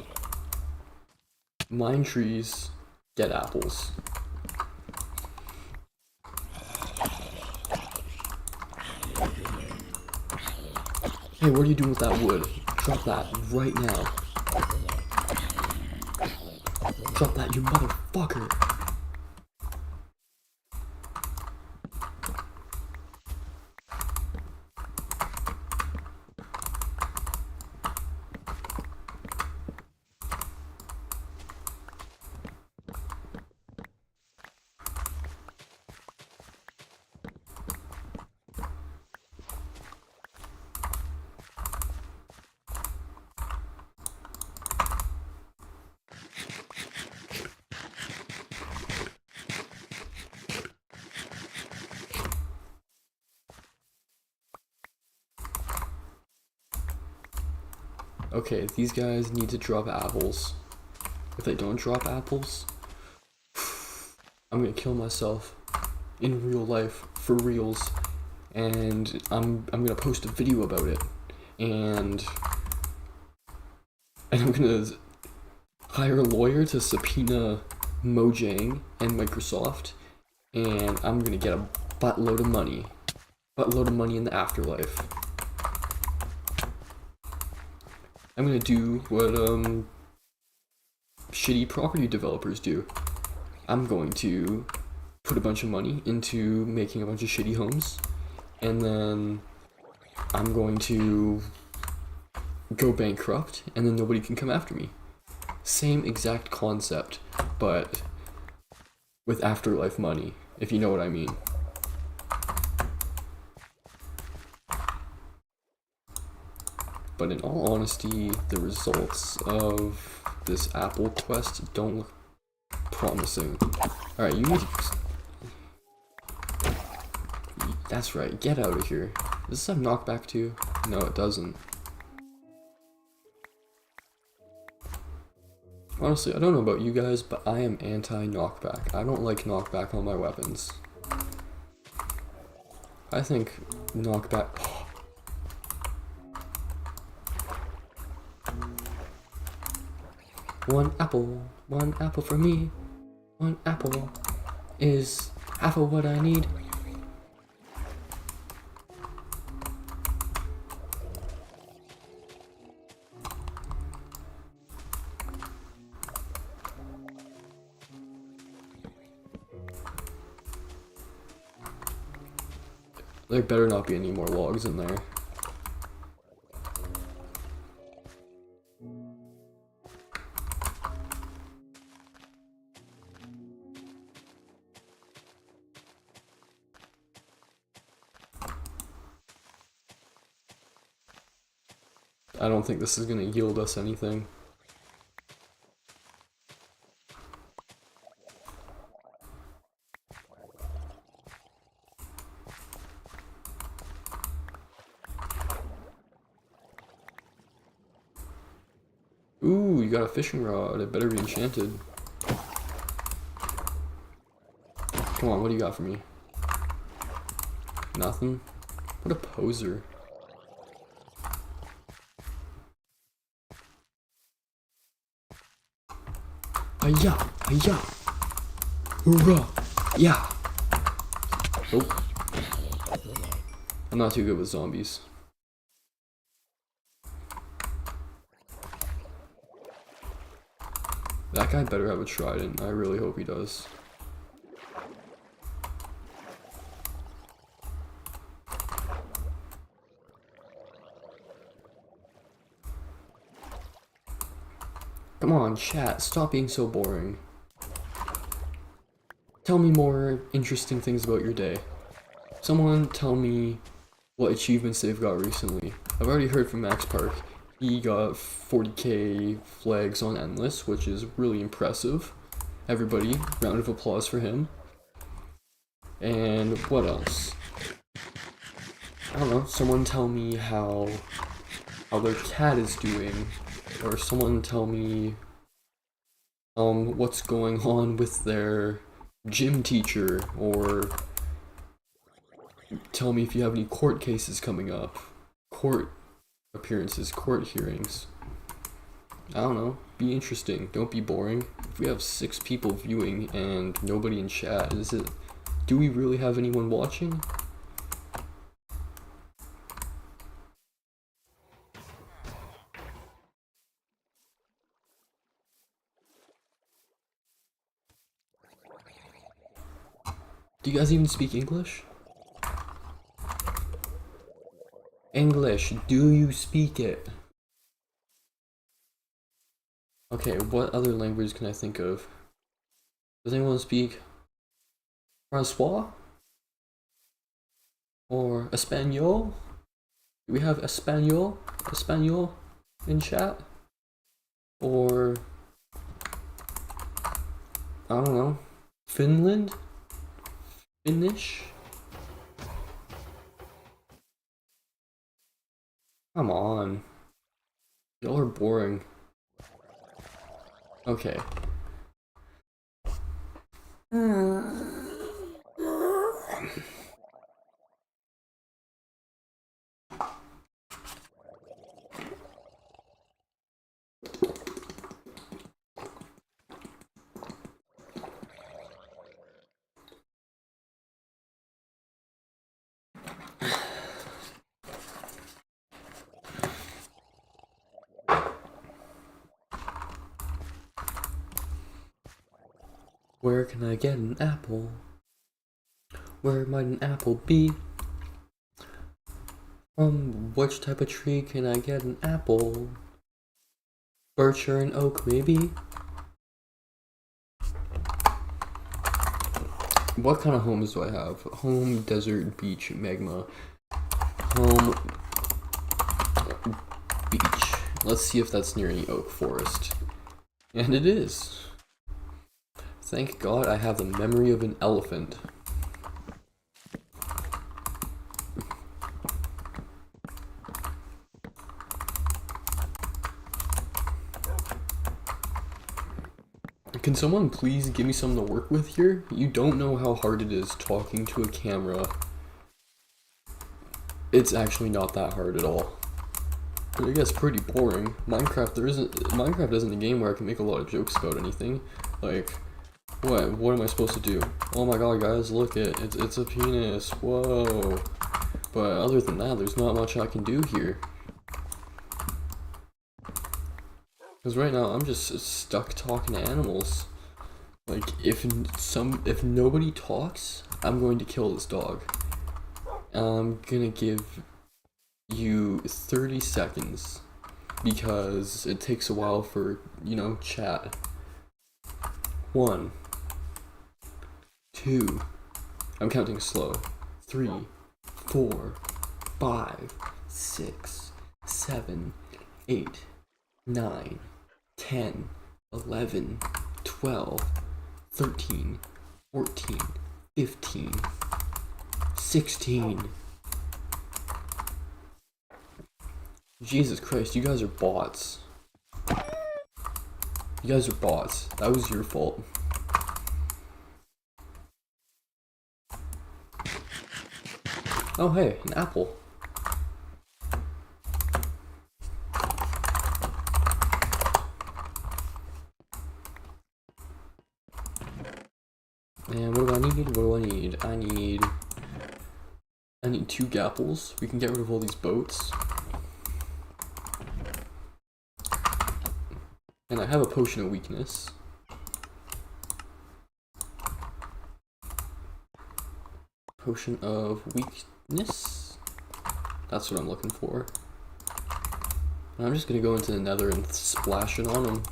Mine trees, get apples. Hey, what are you doing with that wood? Drop that right now. Drop that, you motherfucker! Okay, these guys need to drop apples. If they don't drop apples, I'm gonna kill myself in real life, for reals, and I'm gonna post a video about it, and I'm gonna hire a lawyer to subpoena Mojang and Microsoft, and I'm gonna get a buttload of money in the afterlife. I'm gonna do what shitty property developers do. I'm going to put a bunch of money into making a bunch of shitty homes, and then I'm going to go bankrupt, and then nobody can come after me. Same exact concept, but with afterlife money, if you know what I mean. But in all honesty, the results of this apple quest don't look promising. Alright, That's right, get out of here. Does this have knockback too? No, it doesn't. Honestly, I don't know about you guys, but I am anti-knockback. I don't like knockback on my weapons. I think knockback... One apple for me. One apple is half of what I need. There better not be any more logs in there. I don't think this is gonna yield us anything. Ooh, you got a fishing rod. It better be enchanted. Come on, what do you got for me? Nothing? What a poser. Hiya! Hiya! Hoorah! Yeah! Nope. I'm not too good with zombies. That guy better have a trident. I really hope he does. Come on, chat, stop being so boring. Tell me more interesting things about your day. Someone tell me what achievements they've got recently. I've already heard from Max Park. He got 40k flags on Endless, which is really impressive. Everybody, round of applause for him. And what else? I don't know, someone tell me how their cat is doing. Or someone tell me what's going on with their gym teacher, or tell me if you have any court cases coming up, court appearances, court hearings. I don't know, be interesting, don't be boring. If we have 6 people viewing and nobody in chat, do we really have anyone watching? Do you guys even speak English? English, do you speak it? Okay, what other language can I think of? Does anyone speak Francois? Or Espanol? Do we have Espanol in chat? Or, I don't know, Finland? Finnish? Come on. Y'all are boring. Okay. Where can I get an apple? Where might an apple be? From which type of tree can I get an apple? Birch or an oak, maybe? What kind of homes do I have? Home, desert, beach, magma. Home, beach. Let's see if that's near any oak forest. And it is. Thank God I have the memory of an elephant. Can someone please give me something to work with here? You don't know how hard it is talking to a camera. It's actually not that hard at all. I guess pretty boring. Minecraft isn't a game where I can make a lot of jokes about anything. Like, what am I supposed to do? Oh my god, guys, look it's a penis. Whoa. But other than that, there's not much I can do here. Because right now I'm just stuck talking to animals. Like, if nobody talks, I'm going to kill this dog. I'm gonna give you 30 seconds because it takes a while for, chat. 1, 2, I'm counting slow. 3, 4, 5, 6, 7, 8, 9, 10, 11, 12, 13, 14, 15, 16. Jesus Christ, you guys are bots. You guys are bots. That was your fault. Oh hey, an apple. And what do I need? What do I need? I need 2 gapples. We can get rid of all these boats. And I have a potion of weakness. Potion of weakness? That's what I'm looking for. And I'm just gonna go into the nether and splash it on him.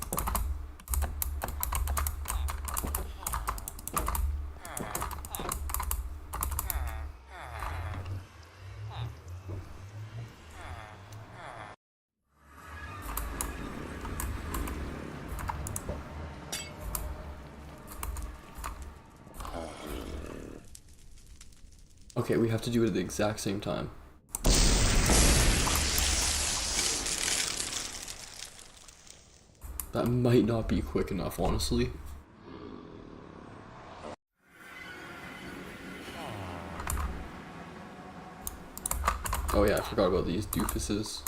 Okay, we have to do it at the exact same time. That might not be quick enough, honestly. Oh yeah, I forgot about these doofuses.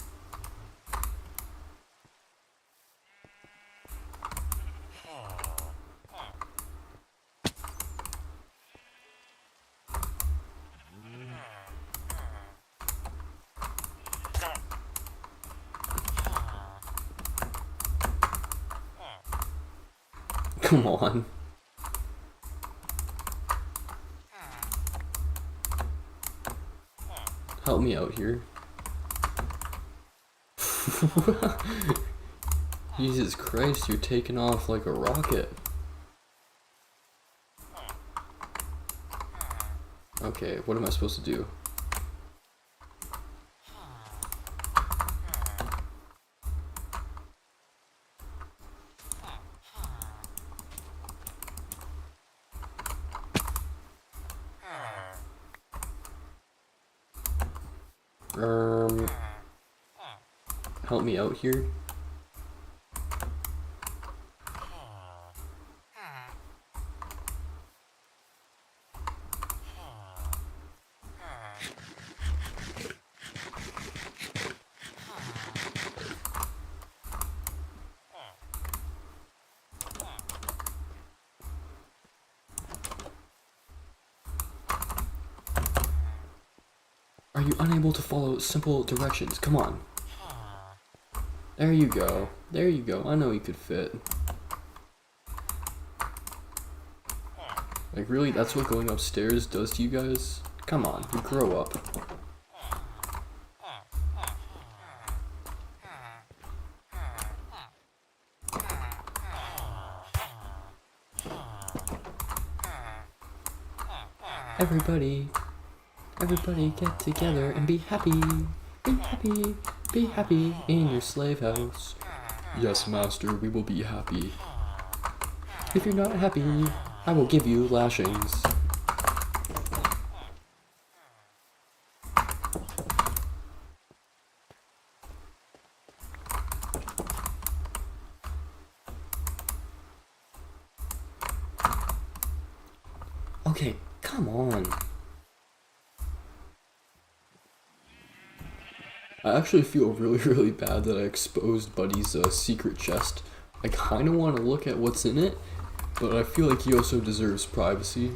Come on. Help me out here. Jesus Christ, you're taking off like a rocket. Okay, what am I supposed to do? Help me out here. Are you unable to follow simple directions? Come on. There you go. There you go. I know you could fit. Like, really? That's what going upstairs does to you guys? Come on, you grow up. Everybody get together and be happy. Be happy in your slave house. Yes, master, we will be happy. If you're not happy, I will give you lashings. Okay, come on. I actually feel really, really bad that I exposed Buddy's secret chest. I kind of want to look at what's in it, but I feel like he also deserves privacy.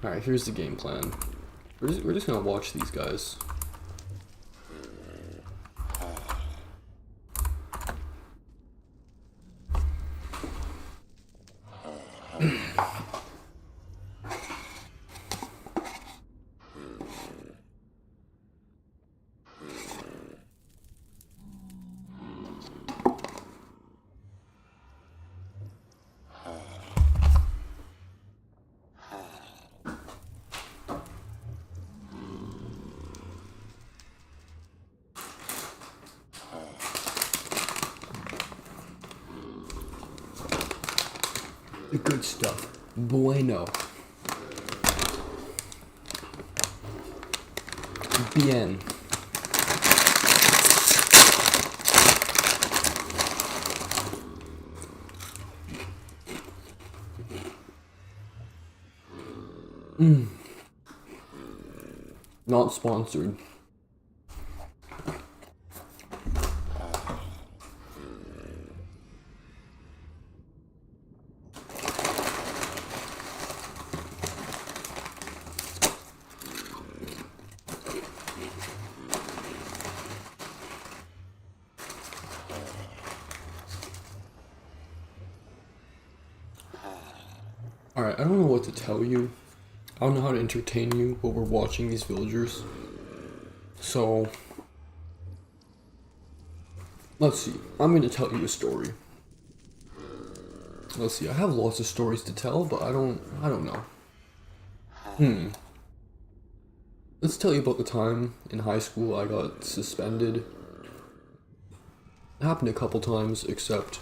Alright, here's the game plan. We're just gonna watch these guys. The good stuff. Bueno. Bien. Not sponsored. Alright, I don't know what to tell you. I don't know how to entertain you while we're watching these villagers. So, let's see. I'm going to tell you a story. Let's see. I have lots of stories to tell, but I don't know. Let's tell you about the time in high school I got suspended. It happened a couple times, except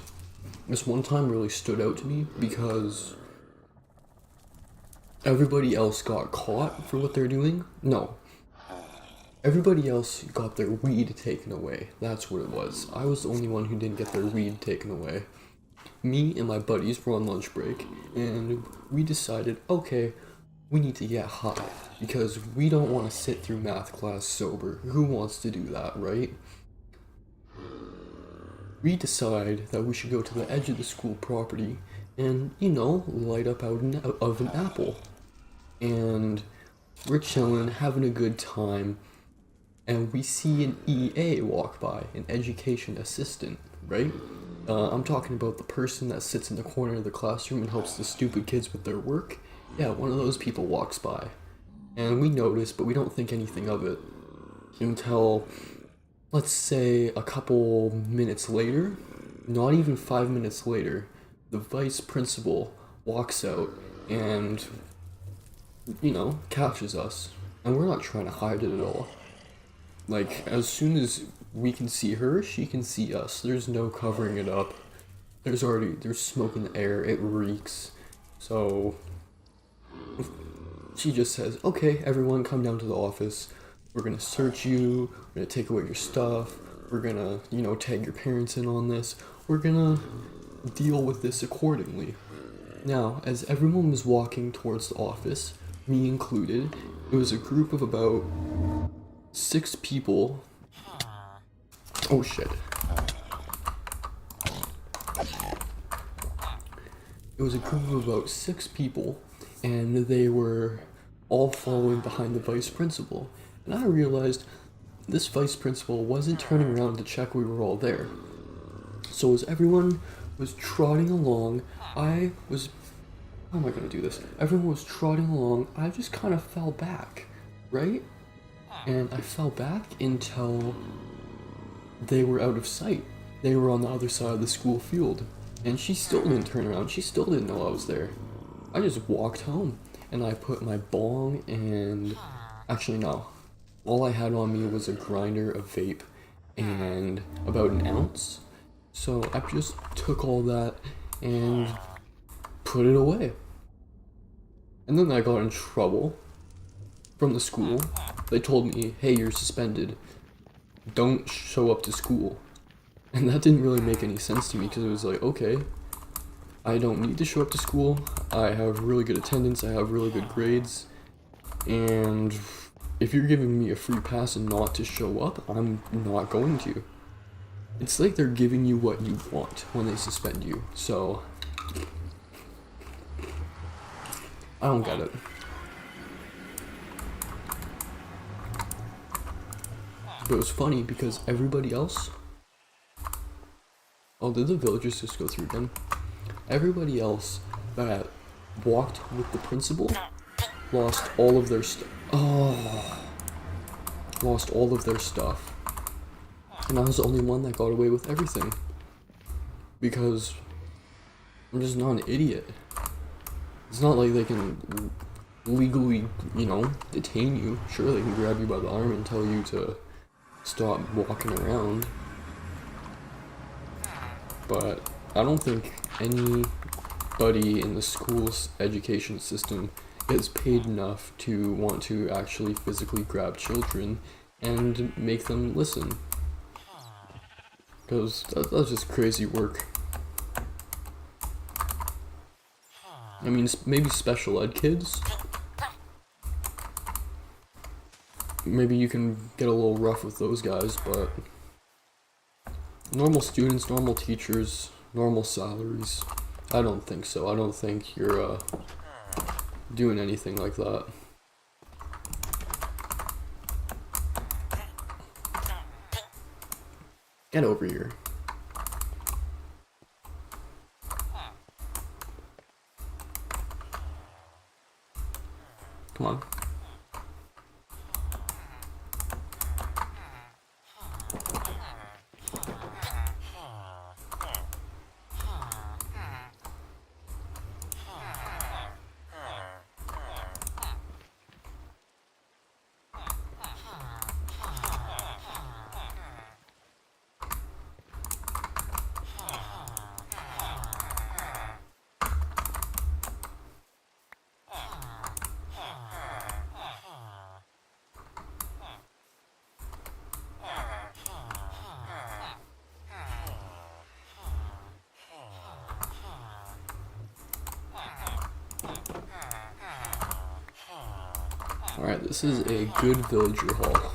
this one time really stood out to me because everybody else got caught for what they're doing. No. Everybody else got their weed taken away. That's what it was. I was the only one who didn't get their weed taken away. Me and my buddies were on lunch break, and we decided, okay, we need to get high, because we don't want to sit through math class sober. Who wants to do that, right? We decide that we should go to the edge of the school property and, light up out of an apple. And we're chilling, having a good time, and we see an EA walk by, an education assistant, right? I'm talking about the person that sits in the corner of the classroom and helps the stupid kids with their work. Yeah, one of those people walks by. And we notice, but we don't think anything of it until, let's say, a couple minutes later, not even 5 minutes later, the vice principal walks out and, catches us. And we're not trying to hide it at all. Like, as soon as we can see her, she can see us. There's no covering it up. There's smoke in the air. It reeks. So she just says, okay, everyone come down to the office. We're gonna search you. We're gonna take away your stuff. We're gonna, tag your parents in on this. We're gonna deal with this accordingly. Now, as everyone was walking towards the office, me included, it was a group of about 6 people. Oh shit. It was a group of about 6 people, and they were all following behind the vice principal. And I realized this vice principal wasn't turning around to check we were all there. So as everyone was trotting along, how am I gonna do this? Everyone was trotting along, I just kind of fell back, right? And I fell back until they were out of sight. They were on the other side of the school field. And she still didn't turn around. She still didn't know I was there. I just walked home. And I put my bong and... Actually, no. All I had on me was a grinder, a vape, and about an ounce. So I just took all that and put it away. And then I got in trouble from the school. They told me, hey, you're suspended. don't show up to school. And that didn't really make any sense to me because it was like, okay, I don't need to show up to school. I have really good attendance. I have really good grades. And if you're giving me a free pass and not to show up, I'm not going to. It's like they're giving you what you want when they suspend you. So, I don't get it. But it was funny because everybody else... Oh, did the villagers just go through again? Everybody else that walked with the principal lost all of their stuff. Oh, lost all of their stuff. And I was the only one that got away with everything. Because I'm just not an idiot. It's not like they can legally, detain you. Sure, they can grab you by the arm and tell you to stop walking around. But I don't think anybody in the school's education system is paid enough to want to actually physically grab children and make them listen. Because that's just crazy work. I mean, maybe special ed kids. Maybe you can get a little rough with those guys, but normal students, normal teachers, normal salaries, I don't think so. I don't think you're doing anything like that. Get over here. Come on. Alright, this is a good villager hall.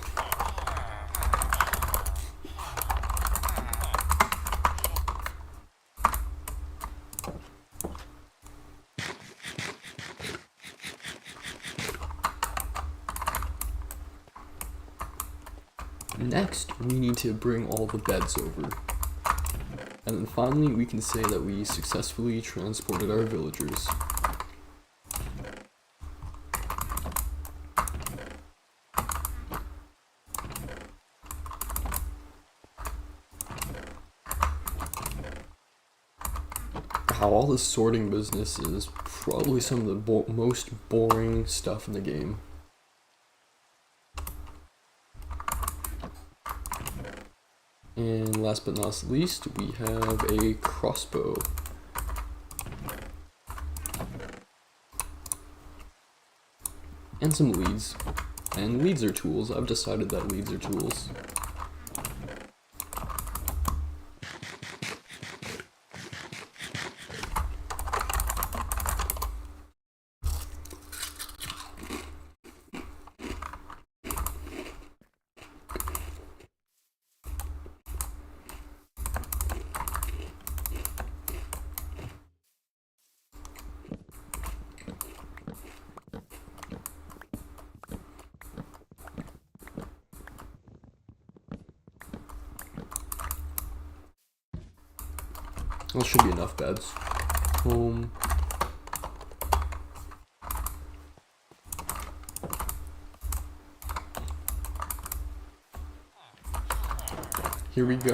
Next, we need to bring all the beds over. And then finally, we can say that we successfully transported our villagers. How all this sorting business is probably some of the most boring stuff in the game. And last but not least, we have a crossbow. And some leads. And leads are tools. I've decided that leads are tools. Well, should be enough beds. Home. Here we go.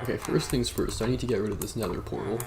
Okay, first things first, I need to get rid of this nether portal.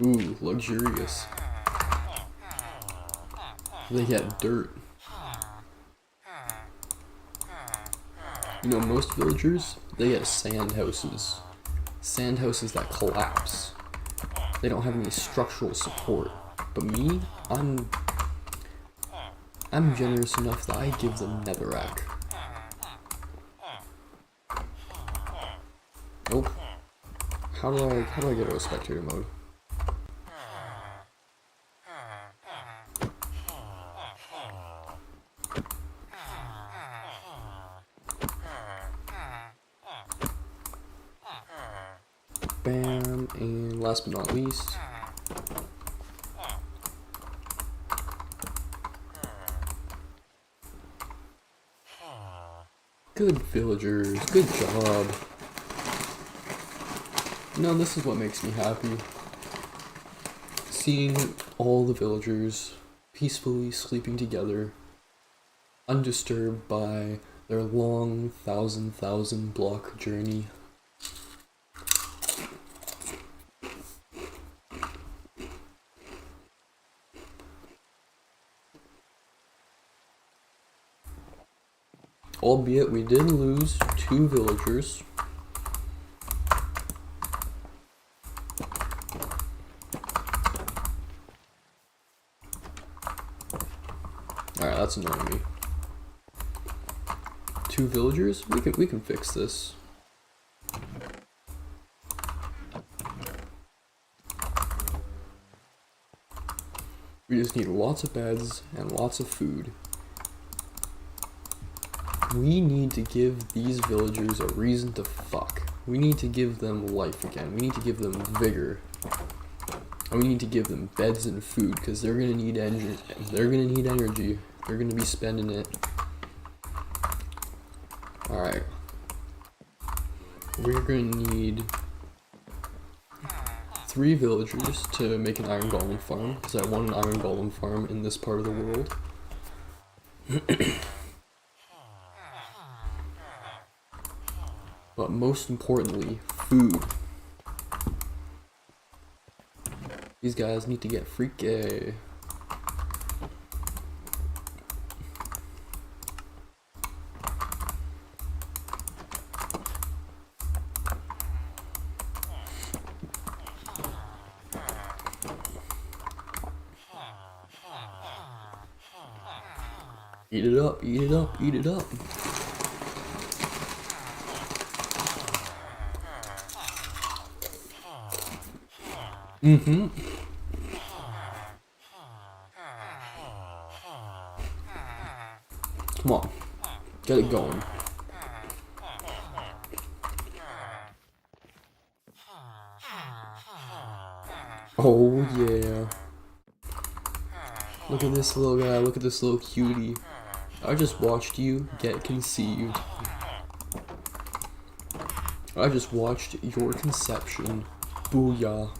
Ooh, luxurious. They get dirt. You know, most villagers, they get sand houses. Sand houses that collapse. They don't have any structural support. But me, I'm generous enough that I give them netherrack. Nope. How do I get out of spectator mode? Bam, and last but not least, good villagers, good job. No, this is what makes me happy. Seeing all the villagers peacefully sleeping together, undisturbed by their long thousand block journey. Albeit we did lose 2 villagers. Alright, that's annoying me. 2 villagers? We can fix this. We just need lots of beds and lots of food. We need to give these villagers a reason to fuck. We need to give them life again. We need to give them vigor. And we need to give them beds and food, because they're gonna need energy. They're gonna need energy. They're gonna be spending it. Alright. We're gonna need 3 villagers to make an iron golem farm, because I want an iron golem farm in this part of the world. But most importantly, food. These guys need to get freaky. Eat it up, eat it up, eat it up. Mm-hmm. Come on. Get it going. Oh yeah. Look at this little guy, look at this little cutie. I just watched you get conceived. I just watched your conception. Booyah.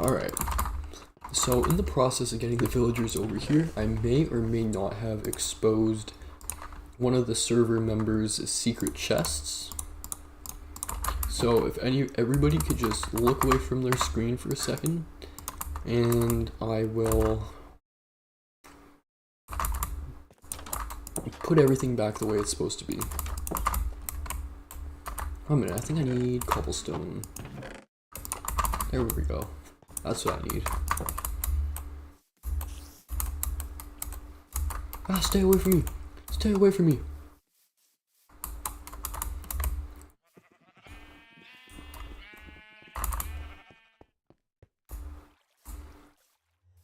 Alright. So in the process of getting the villagers over here, I may or may not have exposed one of the server members' secret chests. So if everybody could just look away from their screen for a second, and I will put everything back the way it's supposed to be. Oh, a minute, I think I need cobblestone. There we go. That's what I need. Ah, stay away from me! Stay away from me!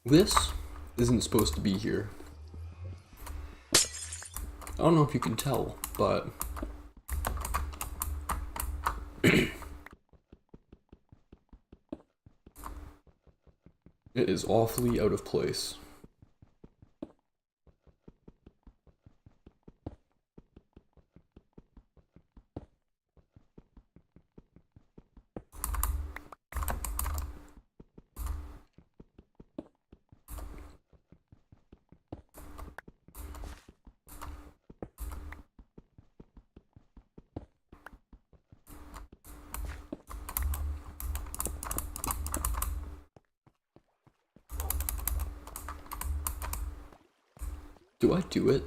This isn't supposed to be here. I don't know if you can tell, but it is awfully out of place. Do I do it?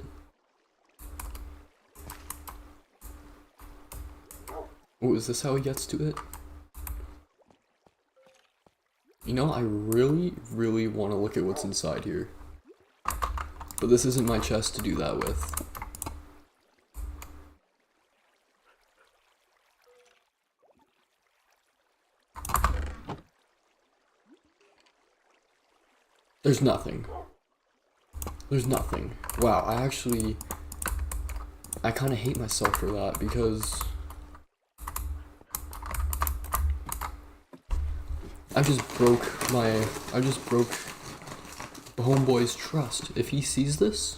Oh, is this how he gets to it? You know, I really, really want to look at what's inside here. But this isn't my chest to do that with. There's nothing. There's nothing. Wow, I kind of hate myself for that because I just broke the homeboy's trust. If he sees this,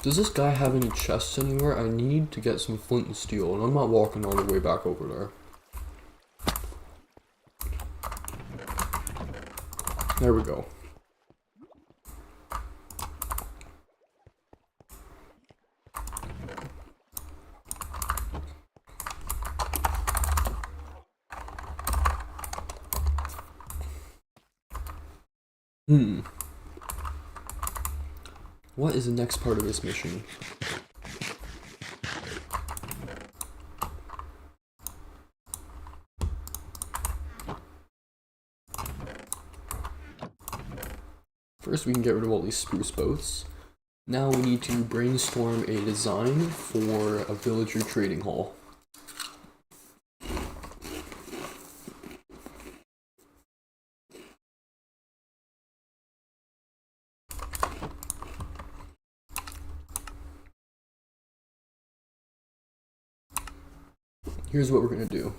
does this guy have any chests anywhere? I need to get some flint and steel, and I'm not walking all the way back over there. There we go. What is the next part of this mission? First, we can get rid of all these spruce boats. Now we need to brainstorm a design for a villager trading hall. Here's what we're gonna do.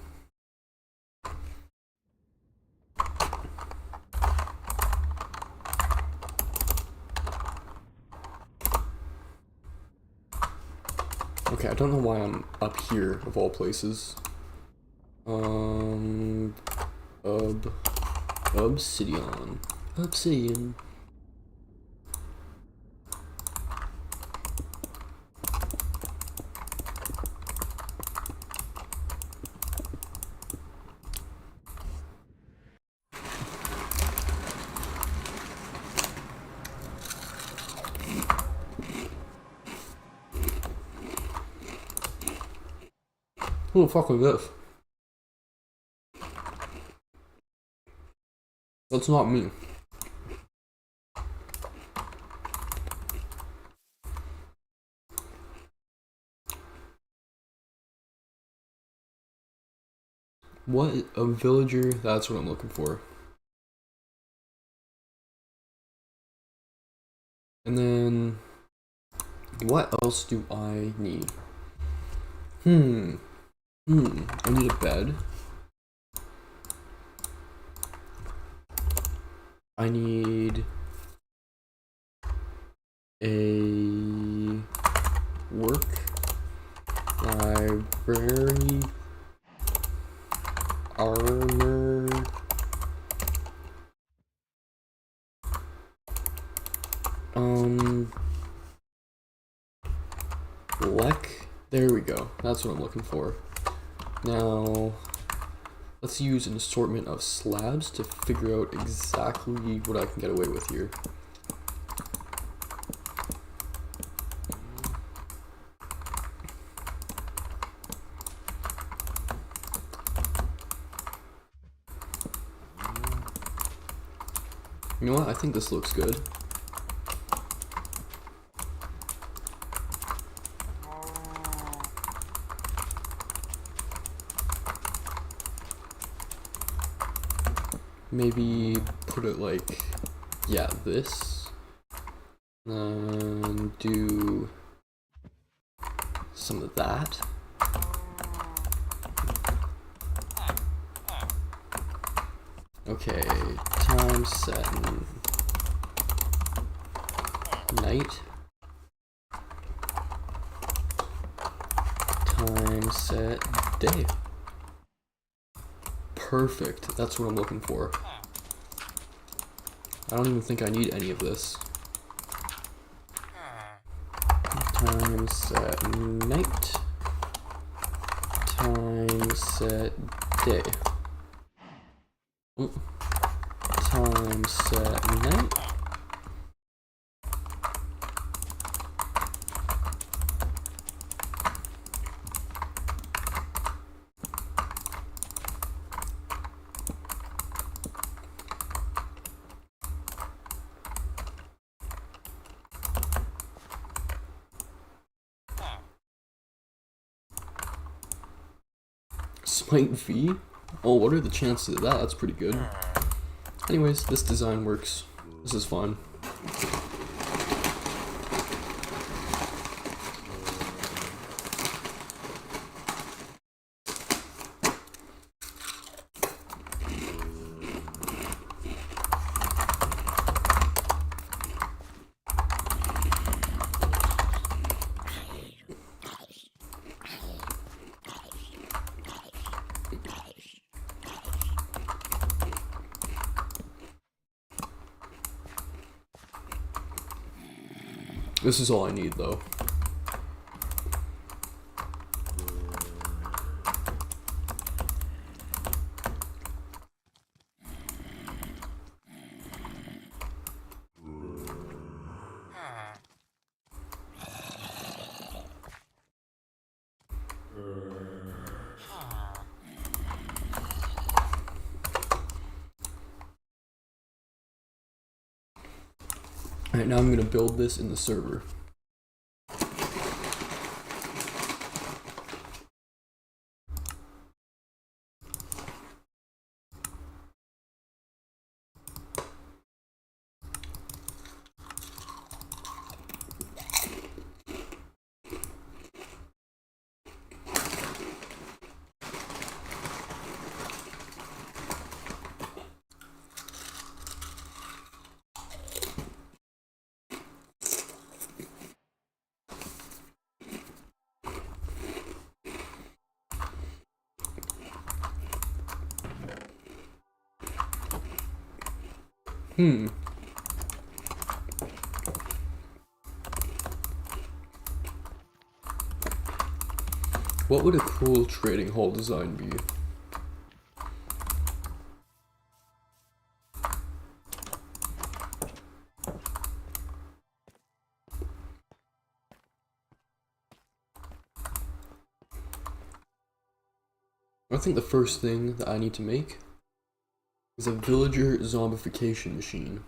Okay, I don't know why I'm up here, of all places. Obsidian. Obsidian. Who the fuck is this? That's not me. What? A villager? That's what I'm looking for. And then, what else do I need? I need a bed. I need a work library, armor, there we go. That's what I'm looking for. Now, let's use an assortment of slabs to figure out exactly what I can get away with here. You know what? I think this looks good. Maybe put it like, yeah, this. And do some of that. Okay, time set night. Time set day. Perfect, that's what I'm looking for. I don't even think I need any of this. Time set night. Time set day. Time set night. Smite V? Oh, what are the chances of that? That's pretty good. Anyways, this design works. This is fun. This is all I need, though. Alright, now I'm gonna build this in the server. What would a cool trading hall design be? I think the first thing that I need to make is a villager zombification machine.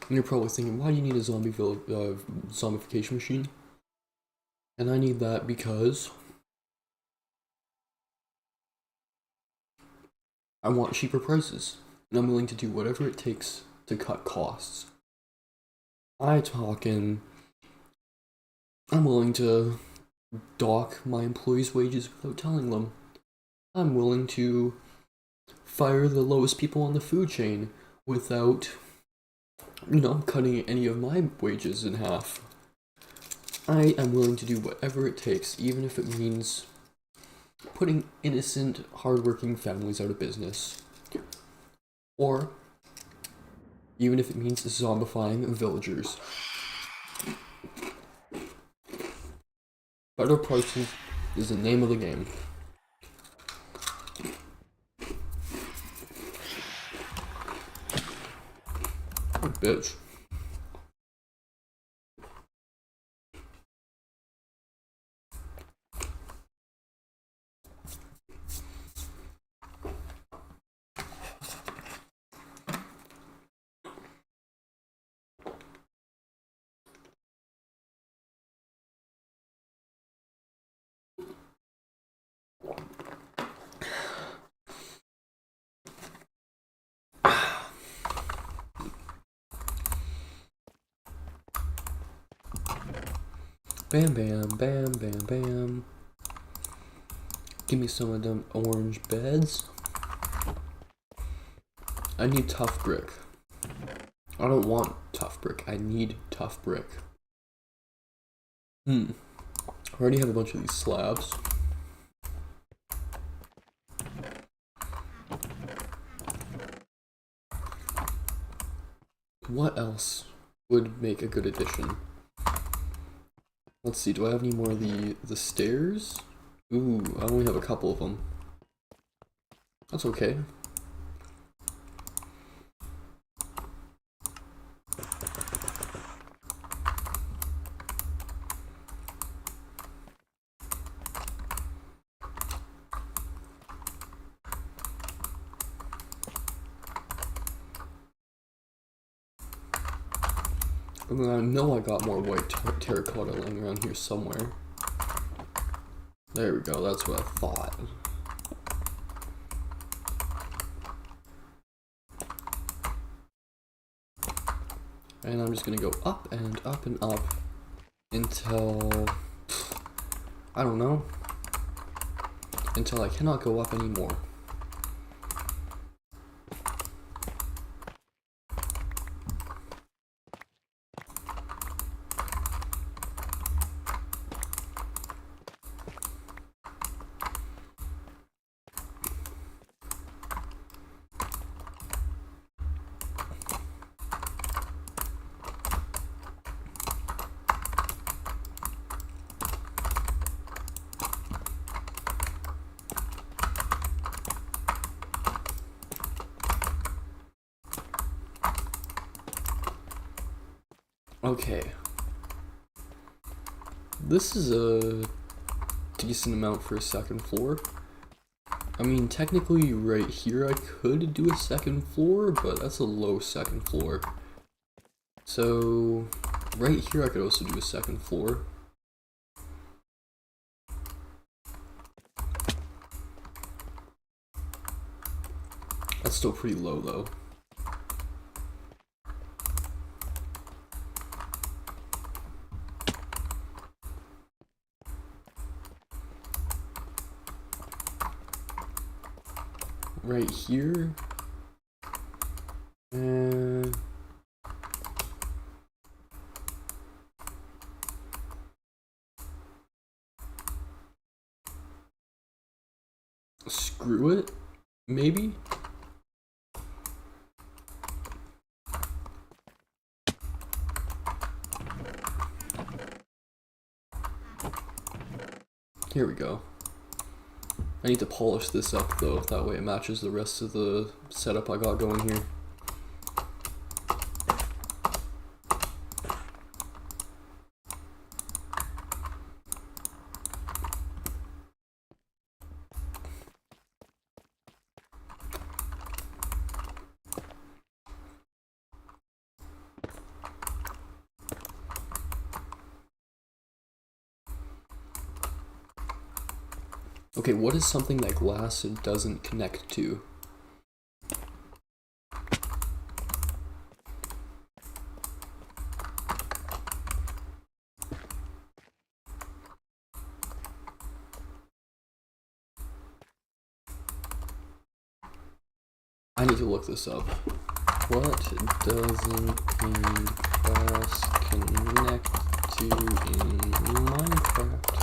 And you're probably thinking, why do you need a zombification machine? And I need that because I want cheaper prices, and I'm willing to do whatever it takes to cut costs. I'm willing to dock my employees' wages without telling them. I'm willing to fire the lowest people on the food chain without, cutting any of my wages in half. I am willing to do whatever it takes, even if it means putting innocent, hardworking families out of business. Or even if it means zombifying villagers. Better prices is the name of the game. Oh, bitch. Bam, bam, bam, bam, bam. Give me some of them orange beds. I need tough brick. I don't want tough brick. I need tough brick. I already have a bunch of these slabs. what else would make a good addition? Let's see, do I have any more of the stairs? Ooh, I only have a couple of them. That's okay. I know I got more white terracotta laying around here somewhere. There we go, that's what I thought. And I'm just gonna go up and up and up until, I don't know, until I cannot go up anymore. Okay. This is a decent amount for a second floor. I mean, technically right here I could do a second floor, but that's a low second floor. So, right here I could also do a second floor. That's still pretty low though. Right here. And screw it, maybe? Here we go. I need to polish this up though, that way it matches the rest of the setup I got going here. Okay, what is something that glass doesn't connect to? I need to look this up. What doesn't glass connect to in Minecraft?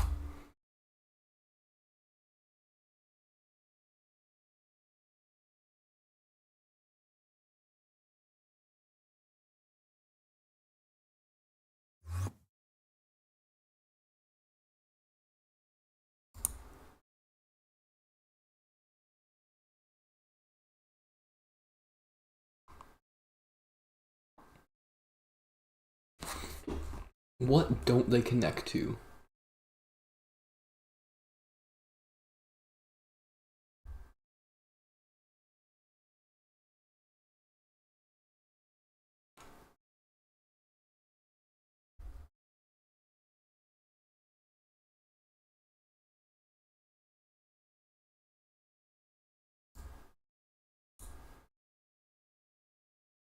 What don't they connect to?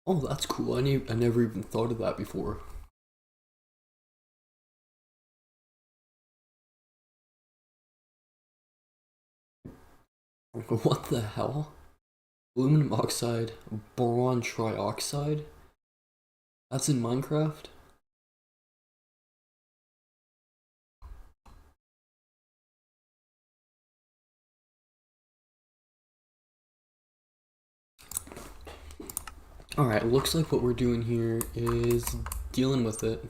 Oh, that's cool. I never even thought of that before. What the hell? Aluminum oxide, boron trioxide? That's in Minecraft? Alright, looks like what we're doing here is dealing with it.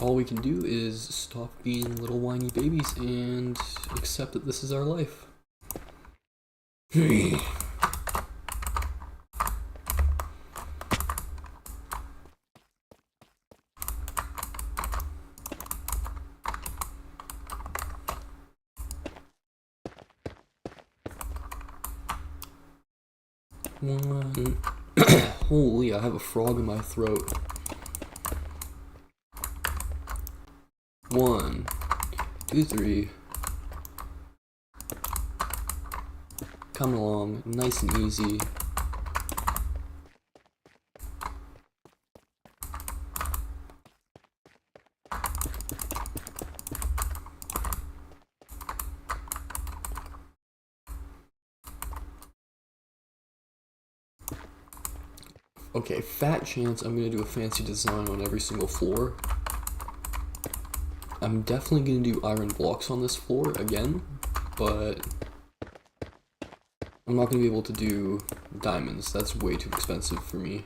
All we can do is stop being little whiny babies and accept that this is our life. One. Holy, I have a frog in my throat. 1, 2, 3. Coming along, nice and easy. Okay, fat chance I'm gonna do a fancy design on every single floor. I'm definitely gonna do iron blocks on this floor again, but I'm not gonna be able to do diamonds. That's way too expensive for me.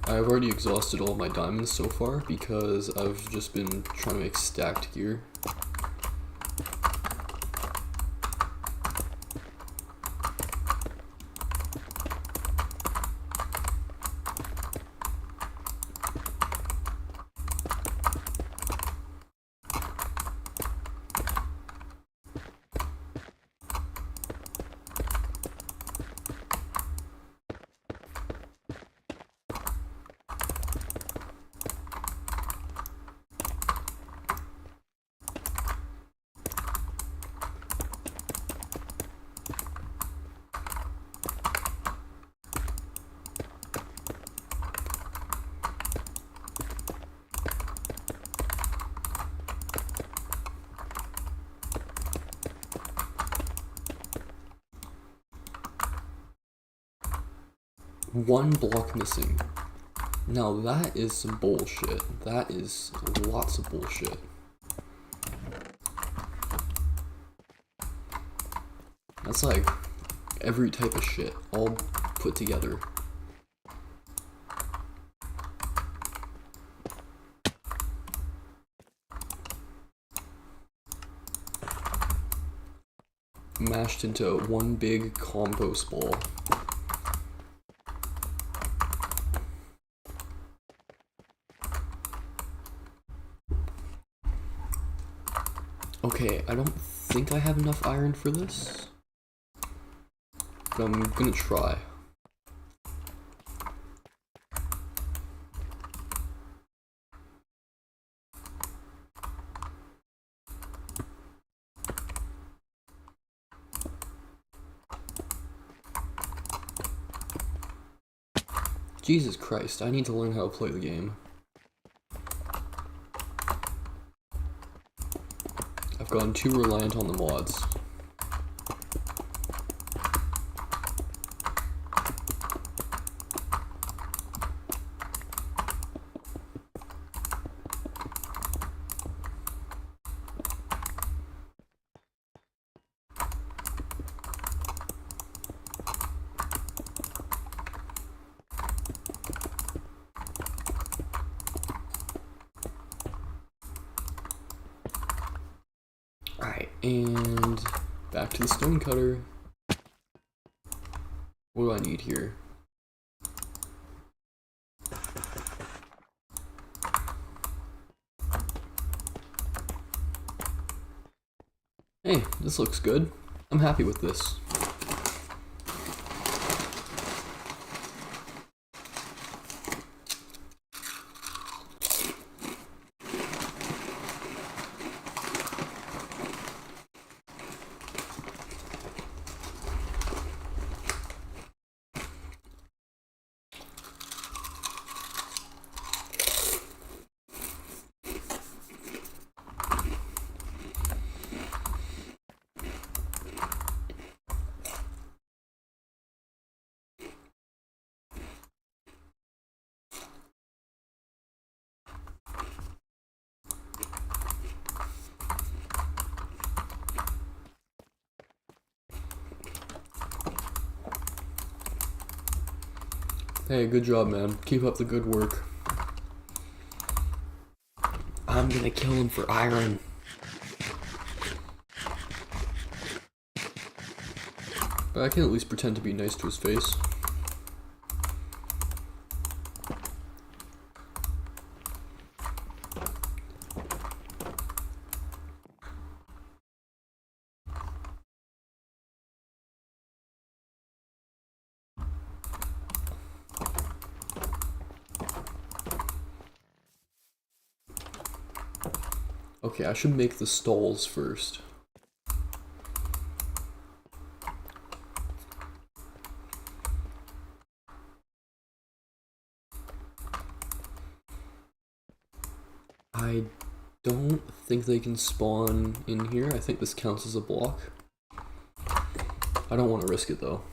I've already exhausted all my diamonds so far because I've just been trying to make stacked gear. One block missing. Now that is some bullshit. That is lots of bullshit. That's like every type of shit all put together. Mashed into one big compost ball. Okay, I don't think I have enough iron for this, but I'm gonna try. Jesus Christ, I need to learn how to play the game. I've gotten too reliant on the mods. Alright, and back to the stone cutter. What do I need here? Hey, this looks good. I'm happy with this. Hey, good job, man. Keep up the good work. I'm gonna kill him for iron. But I can at least pretend to be nice to his face. Okay, I should make the stalls first. I don't think they can spawn in here. I think this counts as a block. I don't want to risk it though.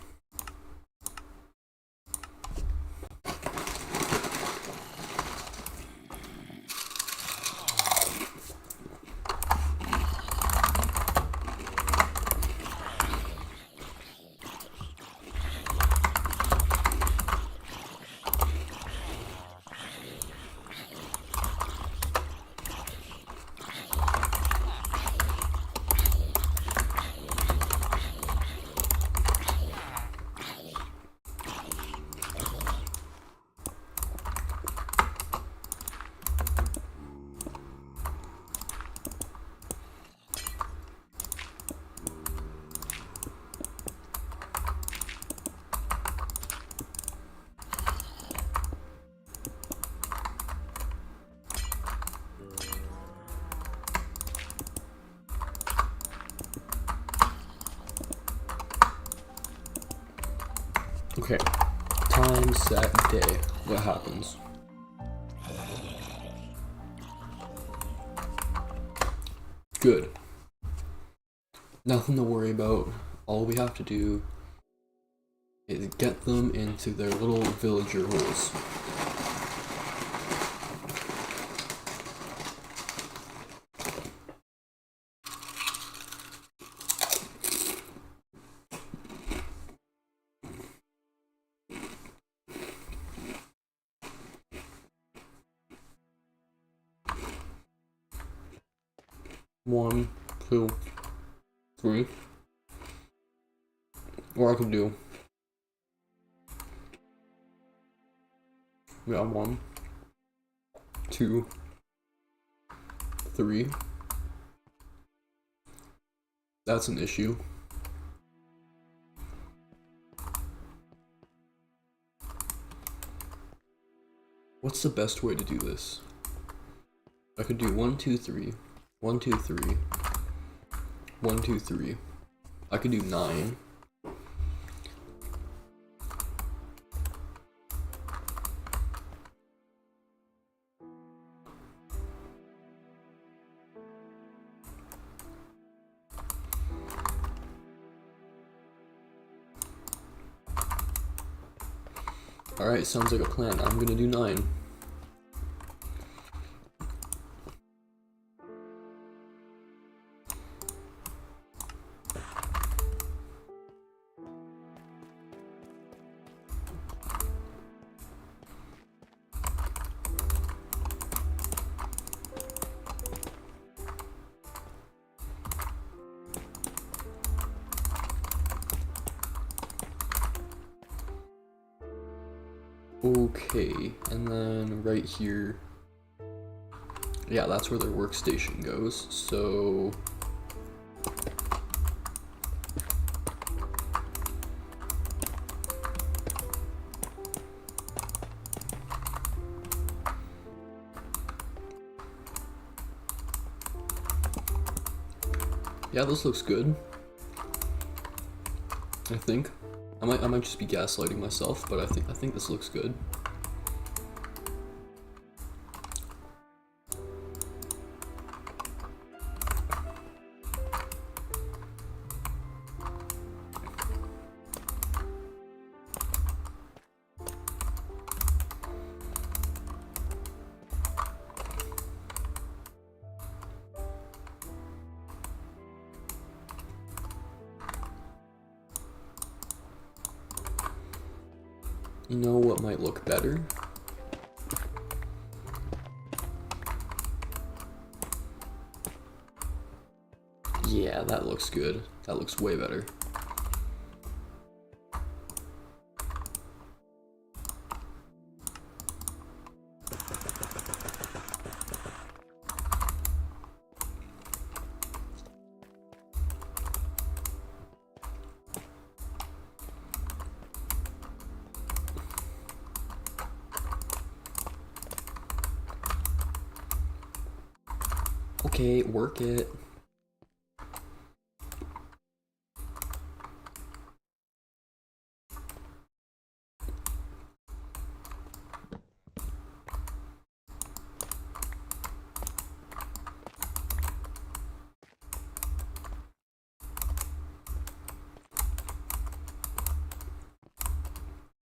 Okay, time, set, day. What happens? Good. Nothing to worry about. All we have to do is get them into their little villager holes. One, two, three. Or I could do, yeah, one, two, three. That's an issue. What's the best way to do this? I could do 1, 2, 3, 1, 2, 3, 1, 2, 3. I could do 9. Alright, sounds like a plan. I'm gonna do 9. Okay, and then right here, yeah, that's where their workstation goes, so yeah, this looks good. I think. I might just be gaslighting myself, but I think this looks good. You know what might look better? Yeah, that looks good. That looks way better. Okay, work it.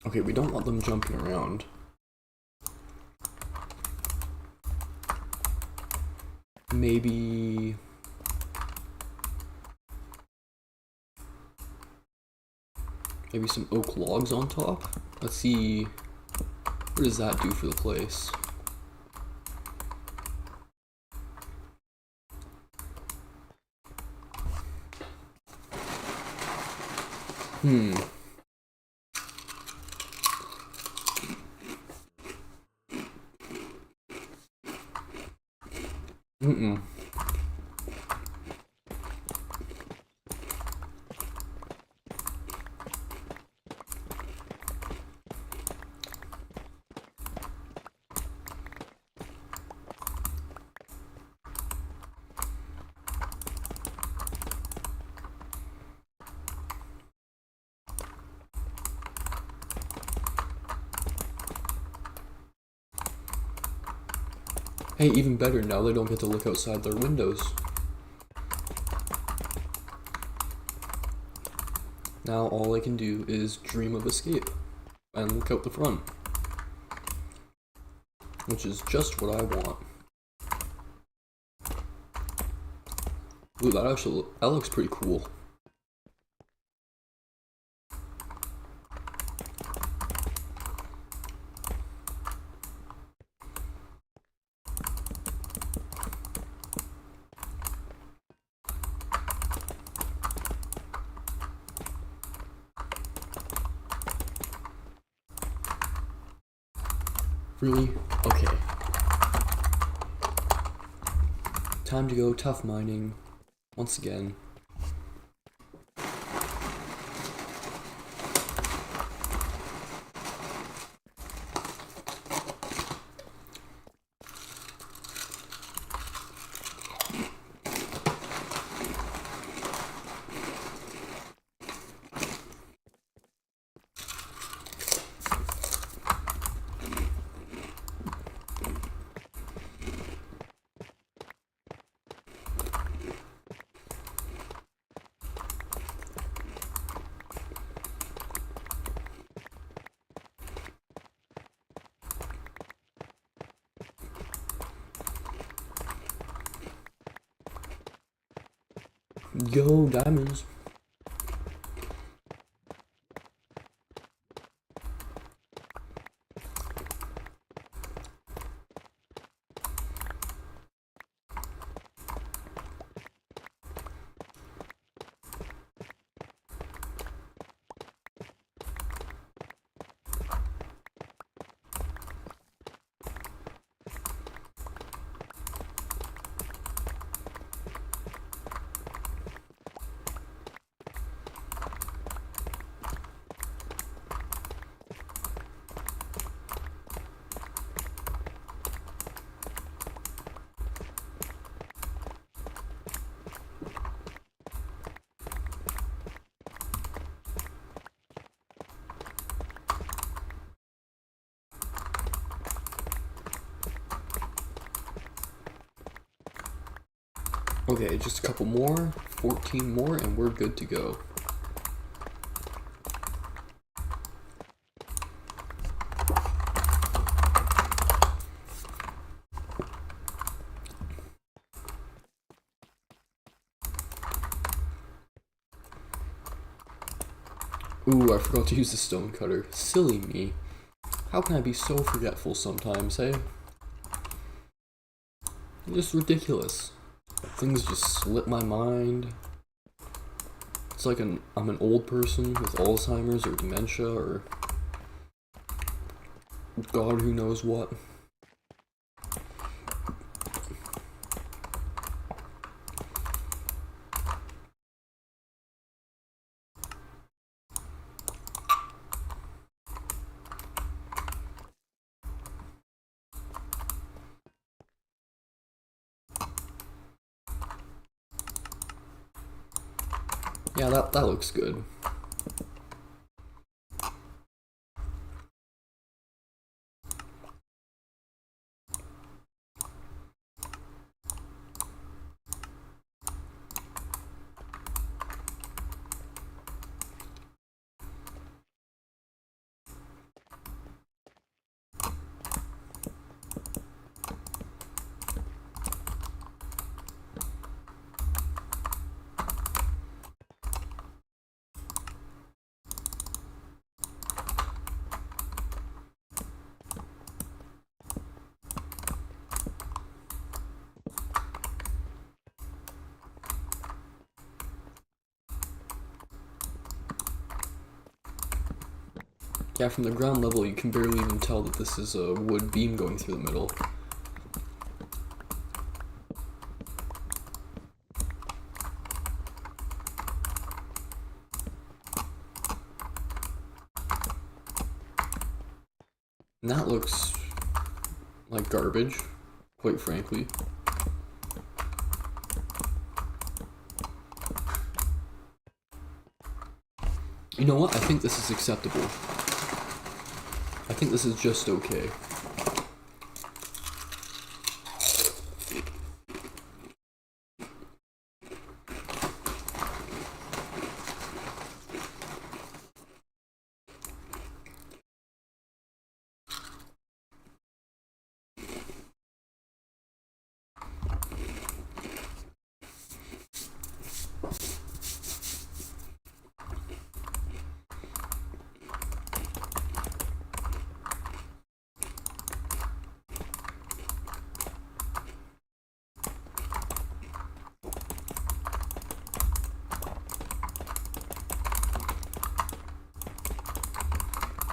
Okay, we don't want them jumping around. Maybe some oak logs on top. Let's see, what does that do for the place? Hey, even better, now they don't get to look outside their windows. Now all I can do is dream of escape and look out the front. Which is just what I want. Ooh, that looks pretty cool. Really? Okay. Time to go tough mining once again. Go diamonds. Okay, just a couple more, 14 more, and we're good to go. Ooh, I forgot to use the stone cutter. Silly me. How can I be so forgetful sometimes, hey? Just ridiculous. Things just slip my mind. It's like I'm an old person with Alzheimer's or dementia or God who knows what. Yeah, that looks good. Yeah, from the ground level, you can barely even tell that this is a wood beam going through the middle. And that looks like garbage, quite frankly. You know what? I think this is acceptable. I think this is just okay.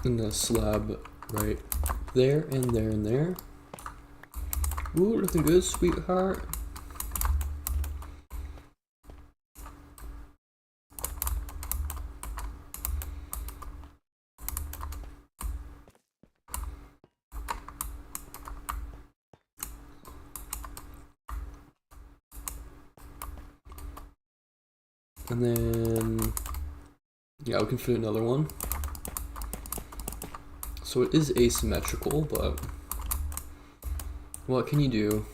And the slab right there and there and there. Ooh, looking good, sweetheart. And then, yeah, we can fit another one. So it is asymmetrical, but what can you do?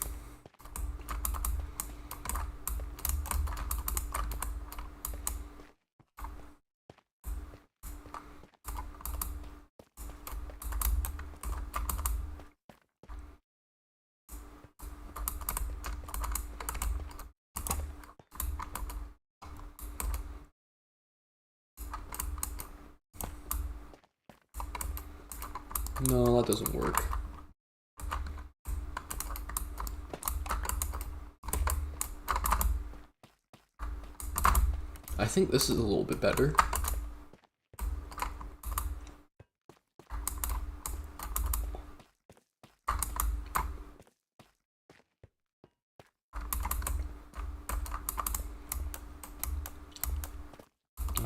No, that doesn't work. I think this is a little bit better.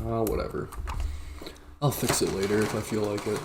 Whatever. I'll fix it later if I feel like it.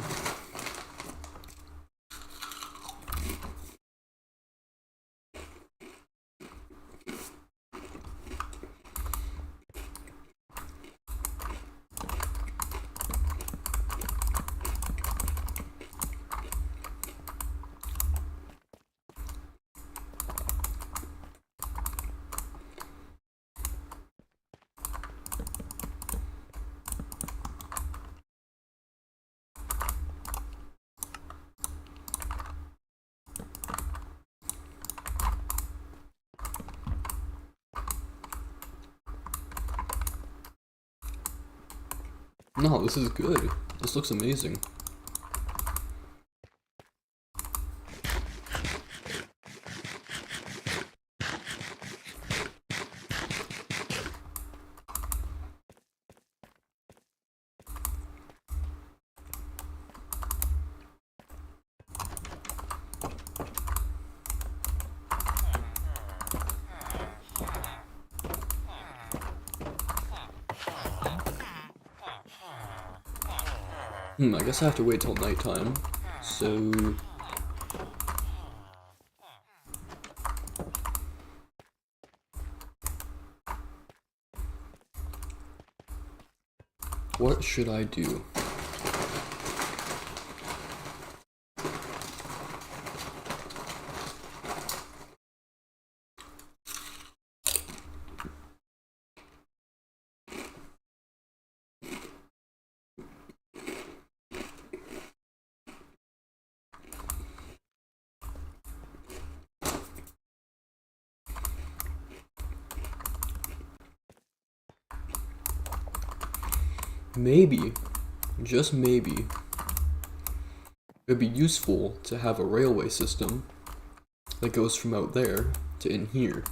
No, this is good. This looks amazing. I guess I have to wait till nighttime. So... what should I do? Maybe, just maybe, it'd be useful to have a railway system that goes from out there to in here.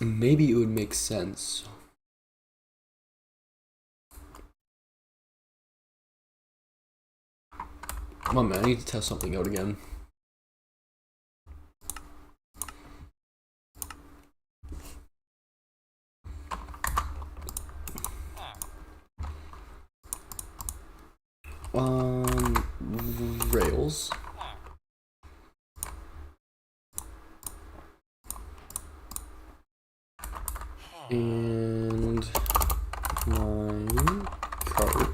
Maybe it would make sense. Come on, man, I need to test something out again. Rails. And my cart.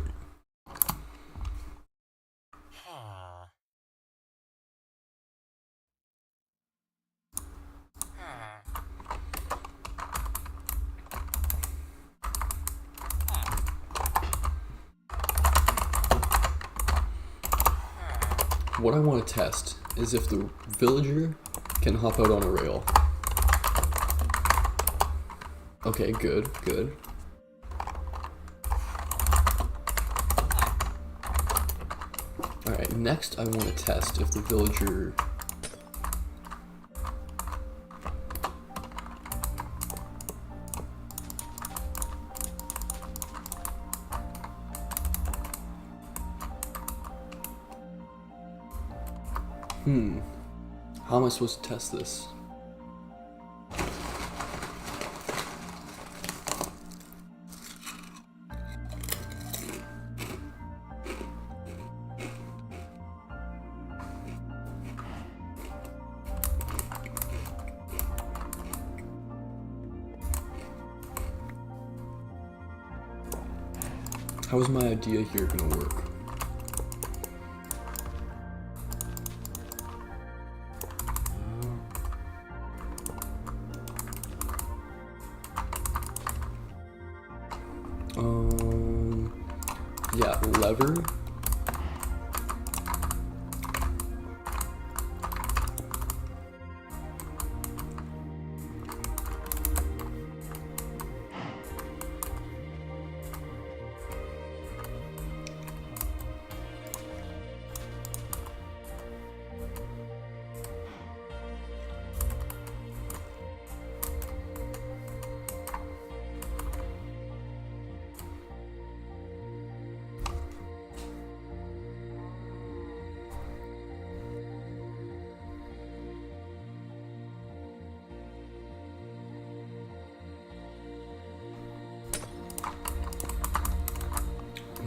What I want to test is if the villager can hop out on a rail. Okay, good, good. Alright, next I want to test if the villager... How am I supposed to test this? How is my idea here gonna work? Yeah, lever.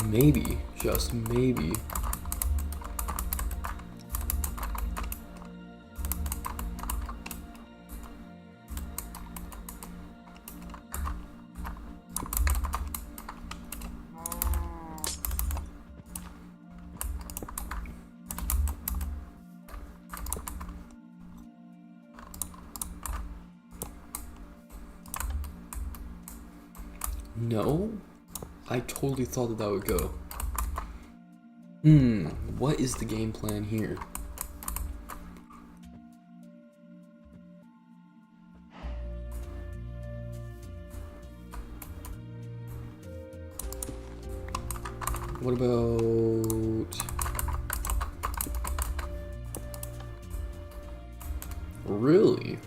Maybe, just maybe. No? I totally thought that that would go. What is the game plan here? What about... Really?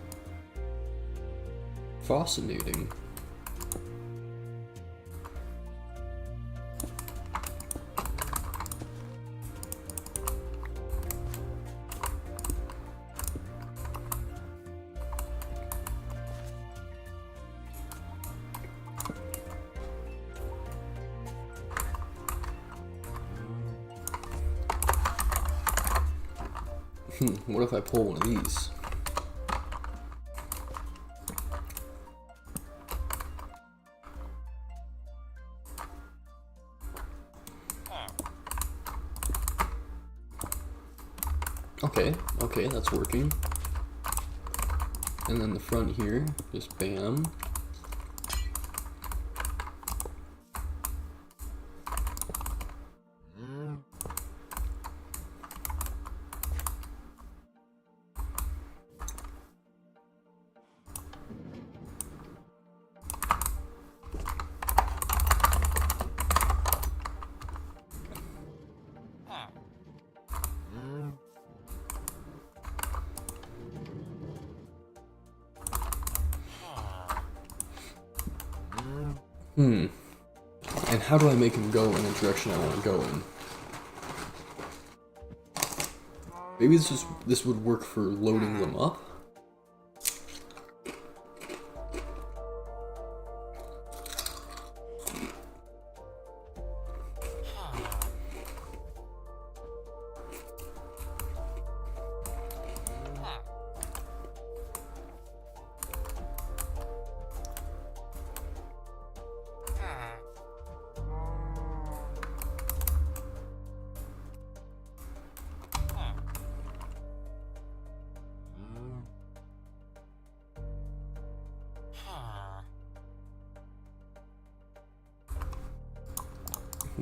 Fascinating. What if I pull one of these? Okay, that's working. And then the front here, just bam. And how do I make him go in the direction I want to go in? Maybe this would work for loading them up?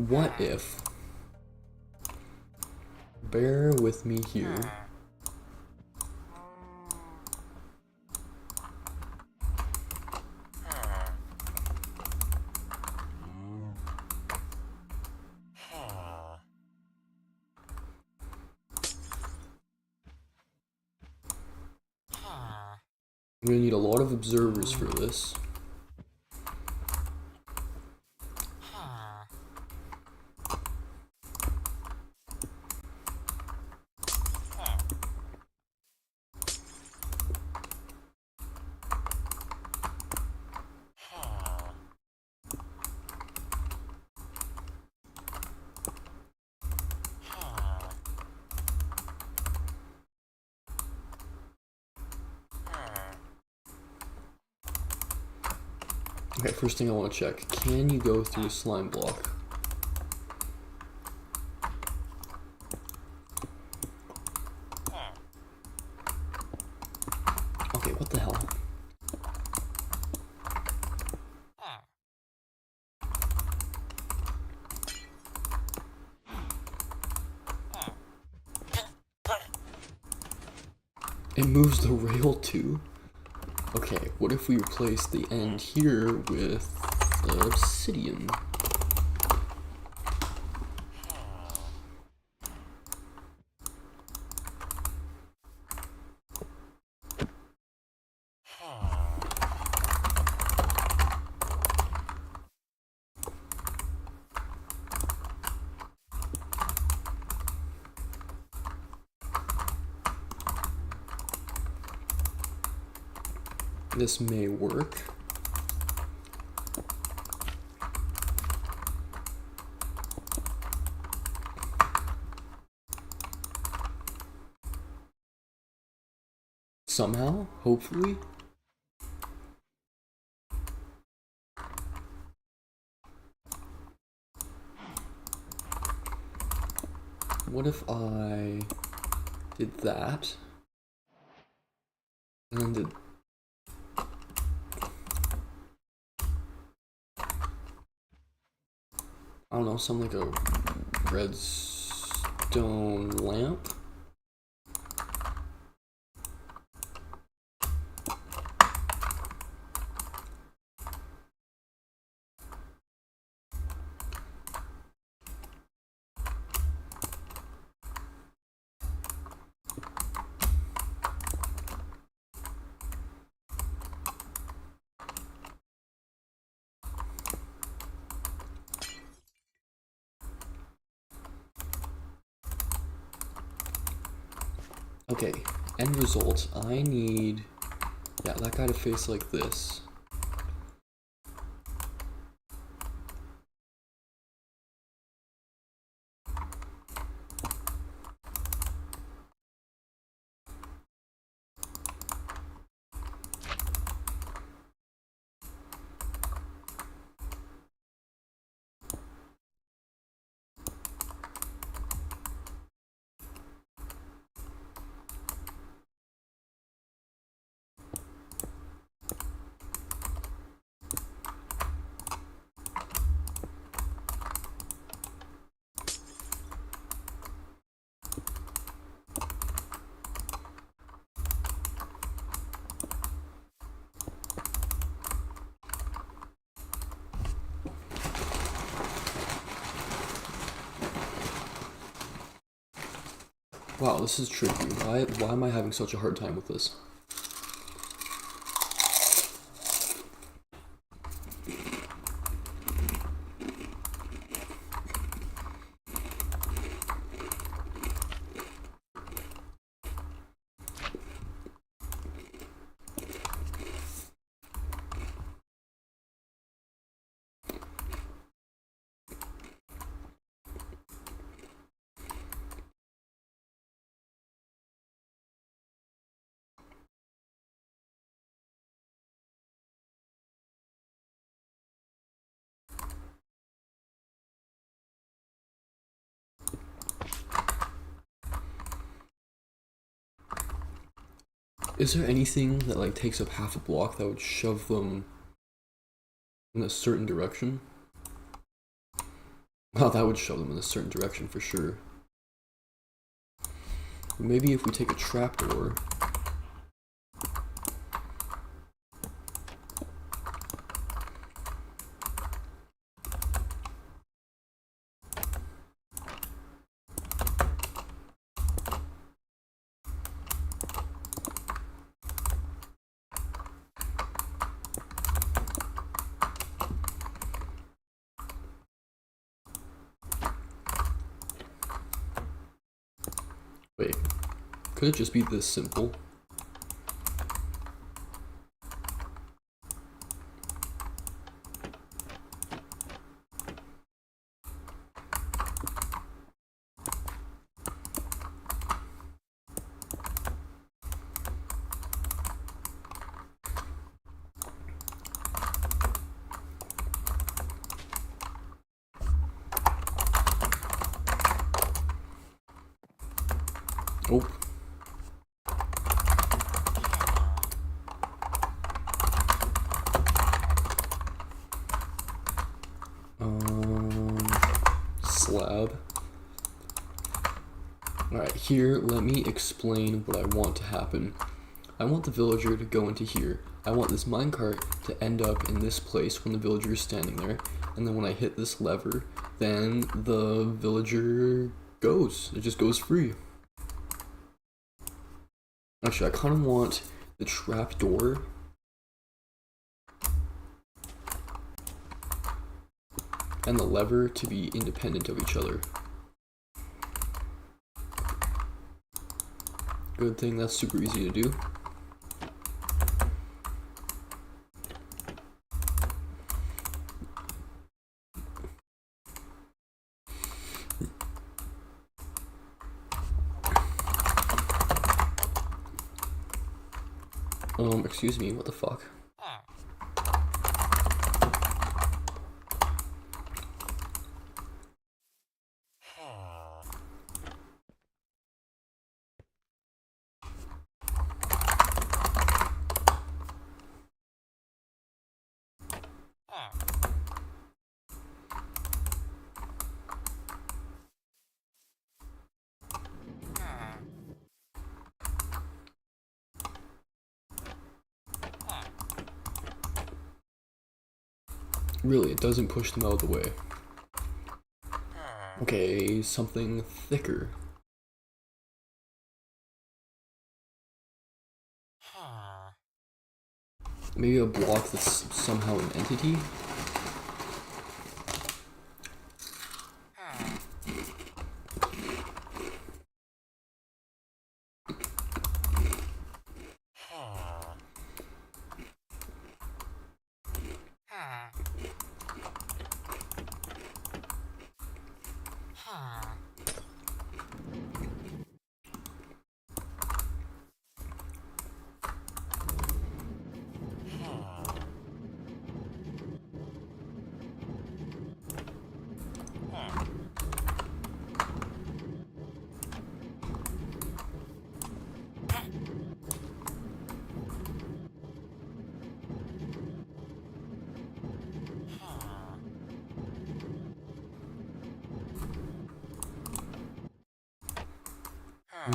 What if... Bear with me here. I'm gonna need a lot of observers for this. Okay, first thing I want to check. Can you go through a slime block? Okay, what the hell? It moves the rail too? Okay, what if we replace the end here with obsidian? This may work. Somehow, hopefully. What if I did that? And then did... I don't know, some like a redstone lamp. Okay, end result, I need, yeah, that guy to face like this. Wow, this is tricky. Why am I having such a hard time with this? Is there anything that like takes up half a block that would shove them in a certain direction? Wow, that would shove them in a certain direction for sure. Maybe if we take a trapdoor. Wait, could it just be this simple? Oh. Slab. Alright, here, let me explain what I want to happen. I want the villager to go into here. I want this minecart to end up in this place when the villager is standing there. And then when I hit this lever, then the villager goes. It just goes free. Actually, I kind of want the trapdoor and the lever to be independent of each other. Good thing that's super easy to do. Excuse me, what the fuck? Really, it doesn't push them out of the way. Okay, something thicker. Maybe a block that's somehow an entity?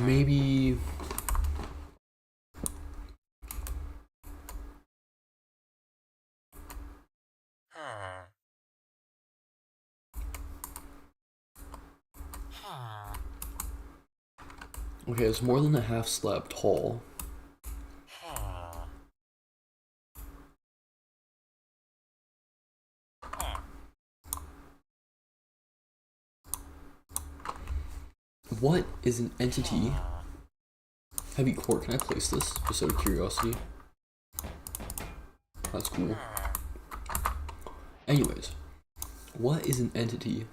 Maybe... Okay, it's more than a half slab tall. What is an entity? Heavy core, can I place this? Just out of curiosity. That's cool. Anyways, what is an entity?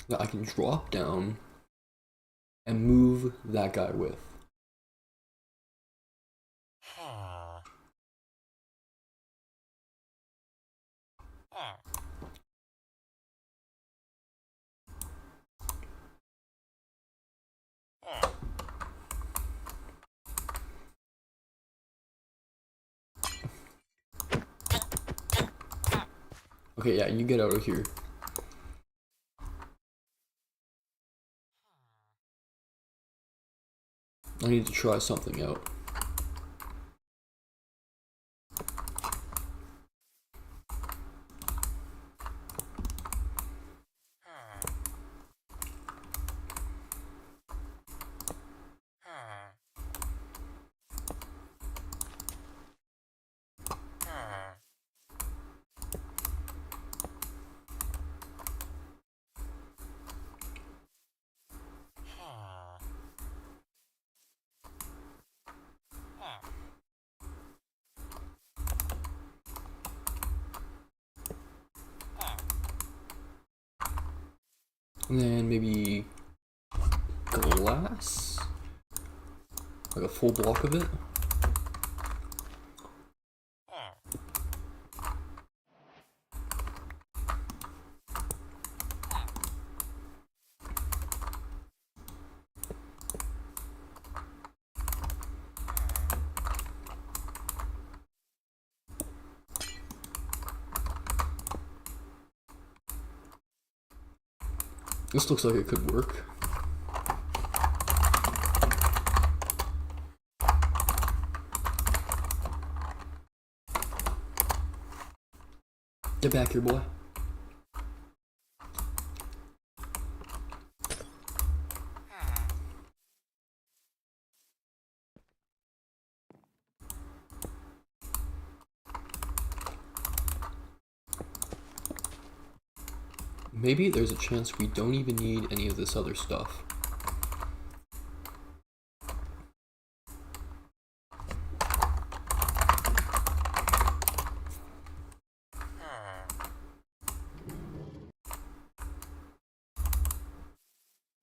That I can drop down and move that guy with. Okay, yeah, you get out of here. I need to try something out. And then maybe glass? Like a full block of it? This looks like it could work. Get back here, boy. Maybe there's a chance we don't even need any of this other stuff.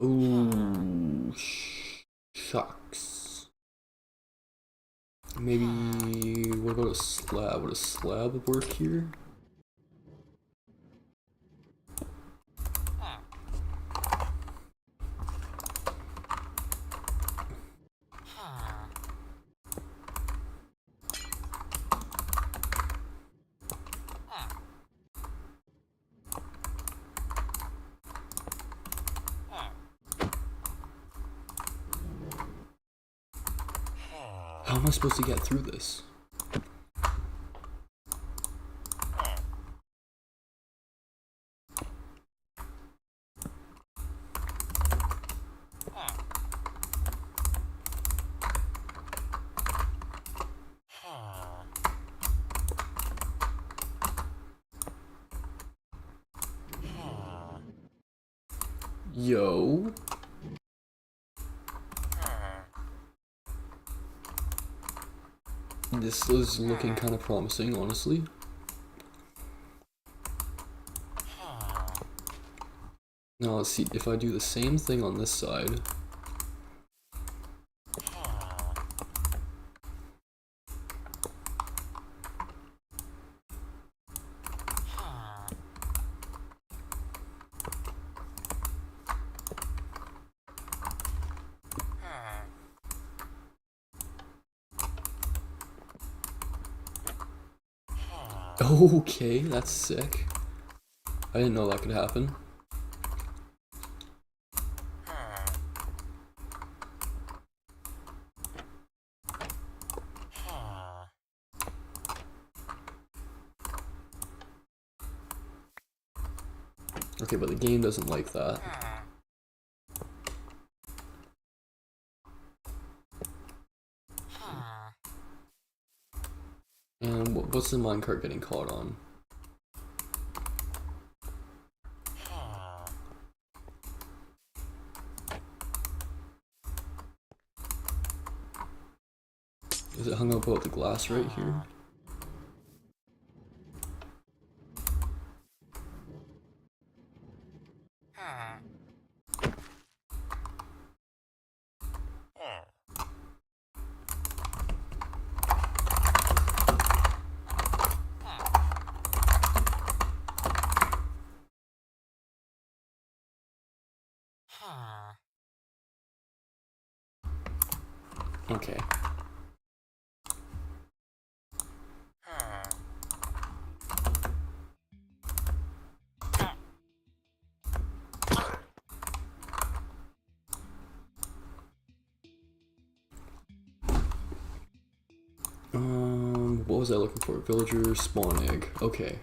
Ooh, shucks. Maybe, what about a slab? Would a slab work here? How am I supposed to get through this? Yo. This is looking kind of promising, honestly. Now let's see, if I do the same thing on this side. Okay, that's sick. I didn't know that could happen. Okay, but the game doesn't like that. And what's the minecart getting caught on? Is it hung up about the glass right here? Okay. What was I looking for? Villager spawn egg. Okay.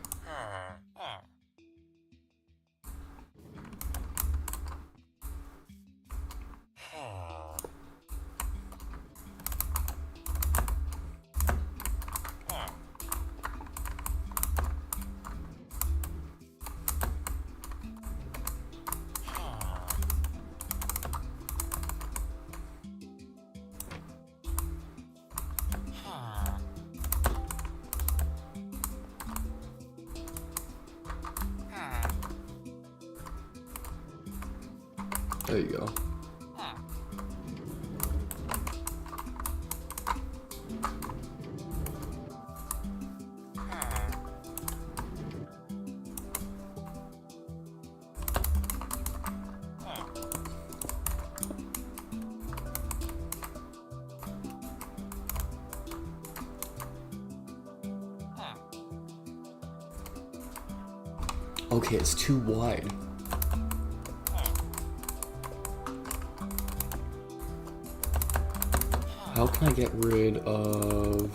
There you go. Okay, it's too wide. How can I get rid of...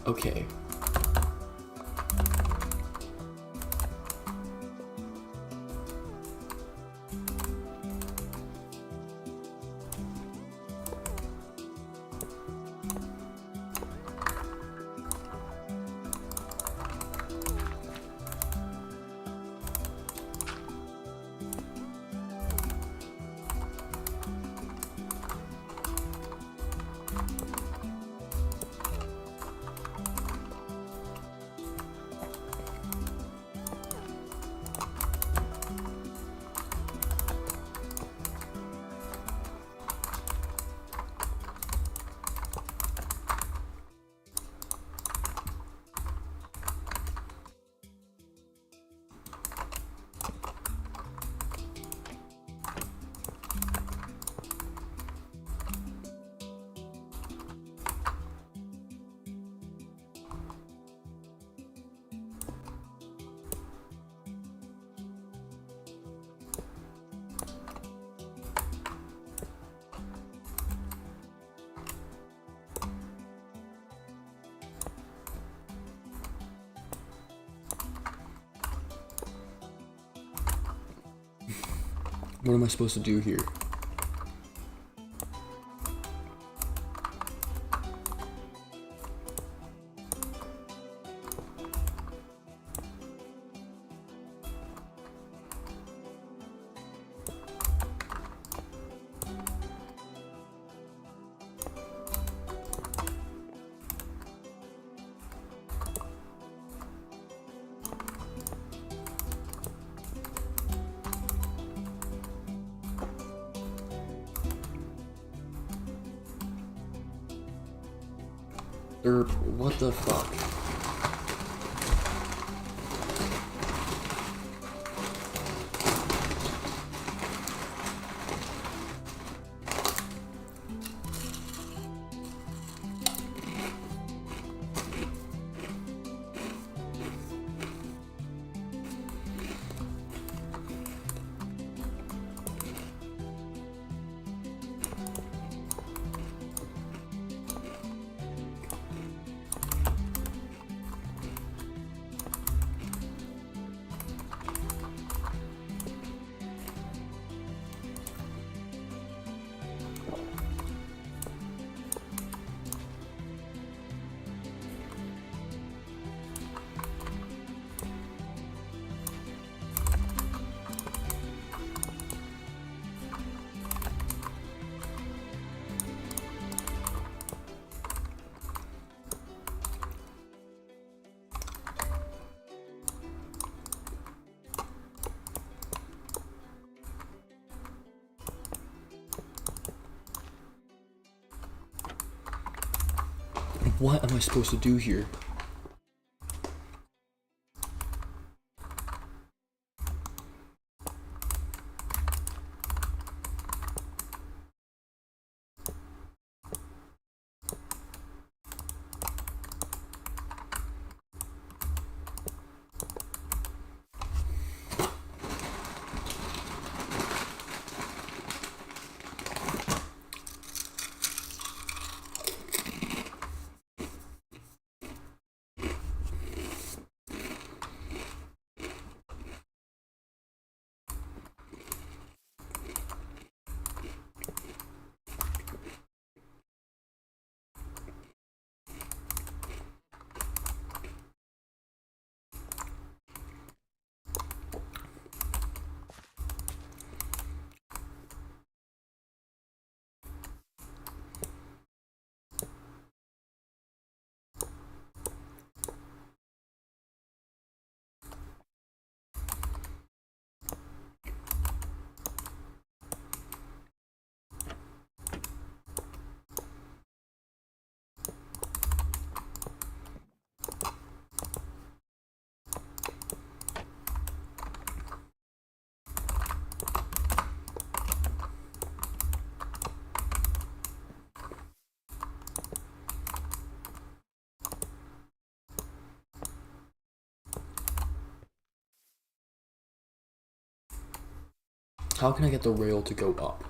Okay. What am I supposed to do here? What the fuck? What am I supposed to do here? How can I get the rail to go up?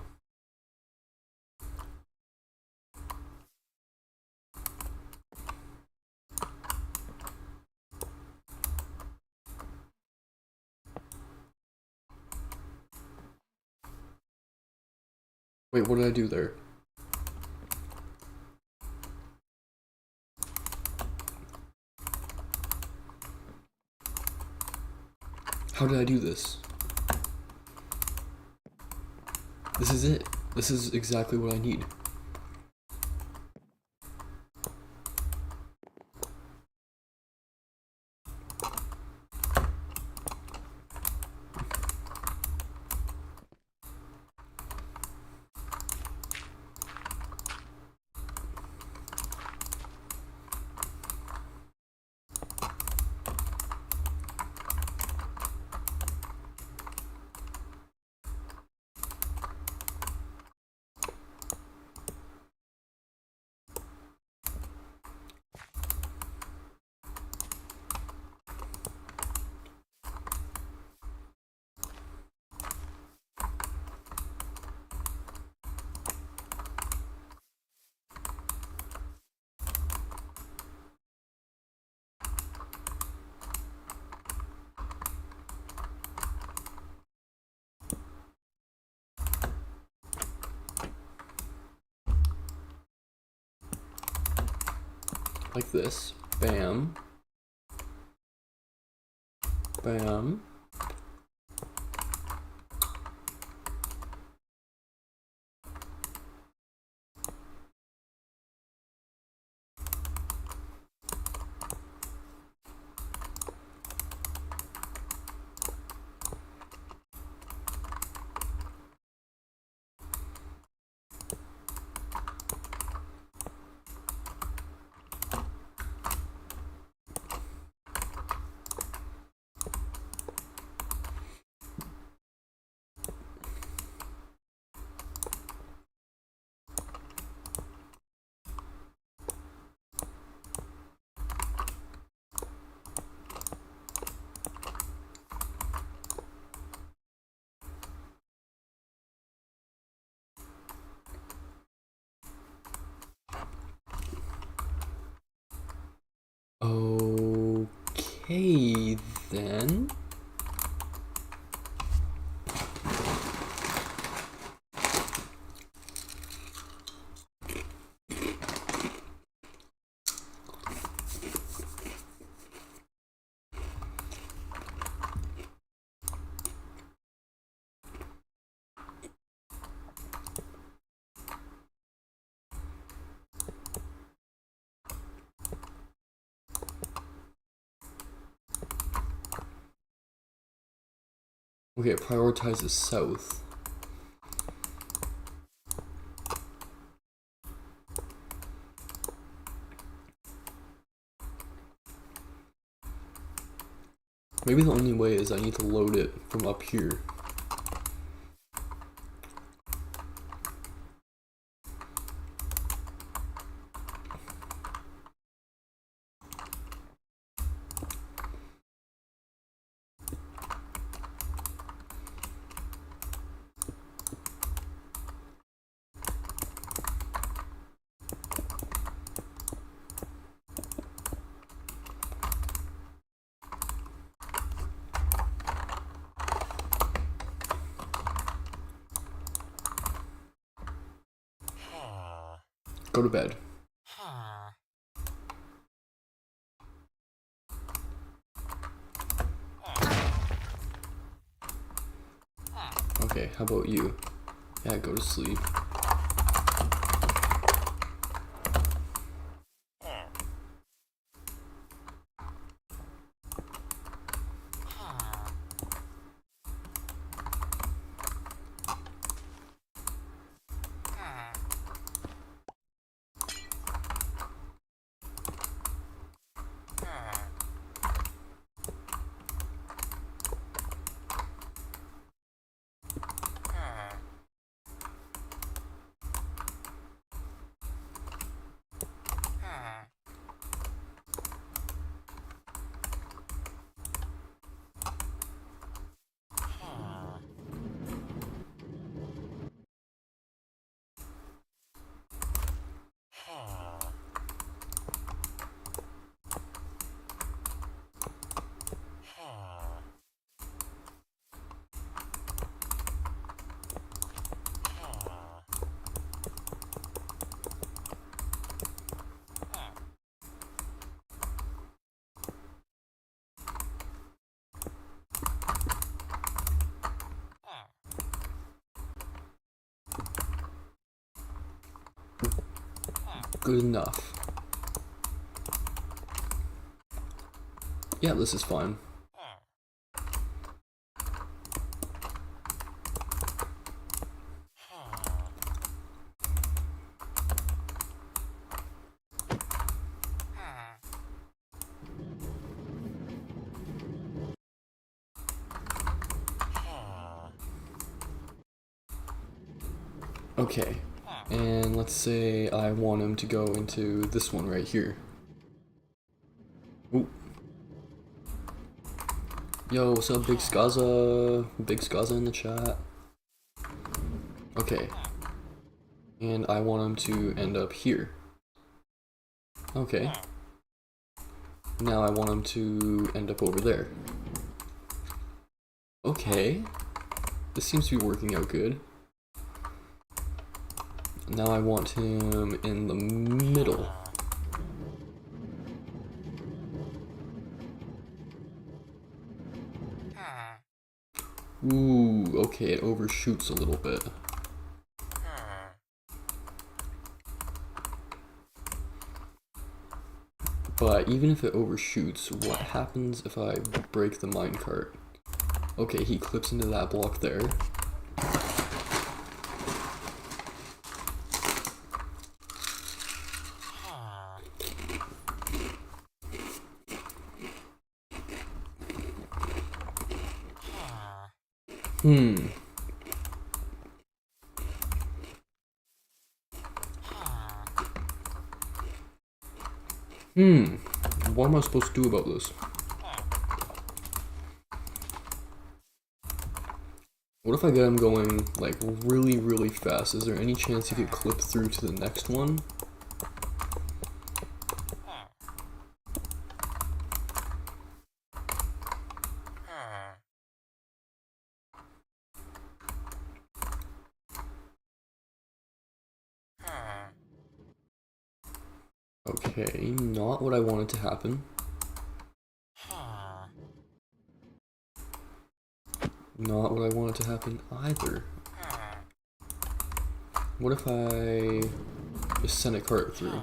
Wait, what did I do there? How did I do this? This is it. This is exactly what I need. like this. Bam. Bam. Okay, then. Okay, it prioritizes south. Maybe the only way is I need to load it from up here. Go to bed. Okay, how about you? Yeah, go to sleep. Good enough. Yeah, this is fine. Okay, and let's say I want him to go into this one right here. Ooh. Yo, what's up, Big Skaza? Big Skaza in the chat. Okay, and I want him to end up here. Okay. Now I want him to end up over there. Okay. This seems to be working out good. Now I want him in the middle. Ooh, okay, it overshoots a little bit. But even if it overshoots, what happens if I break the minecart? Okay, he clips into that block there. Hmm. What am I supposed to do about this? What if I get him going, like, really, really fast? Is there any chance he could clip through to the next one? Okay, not what I wanted to happen. Not what I wanted to happen either. What if I just send a cart through?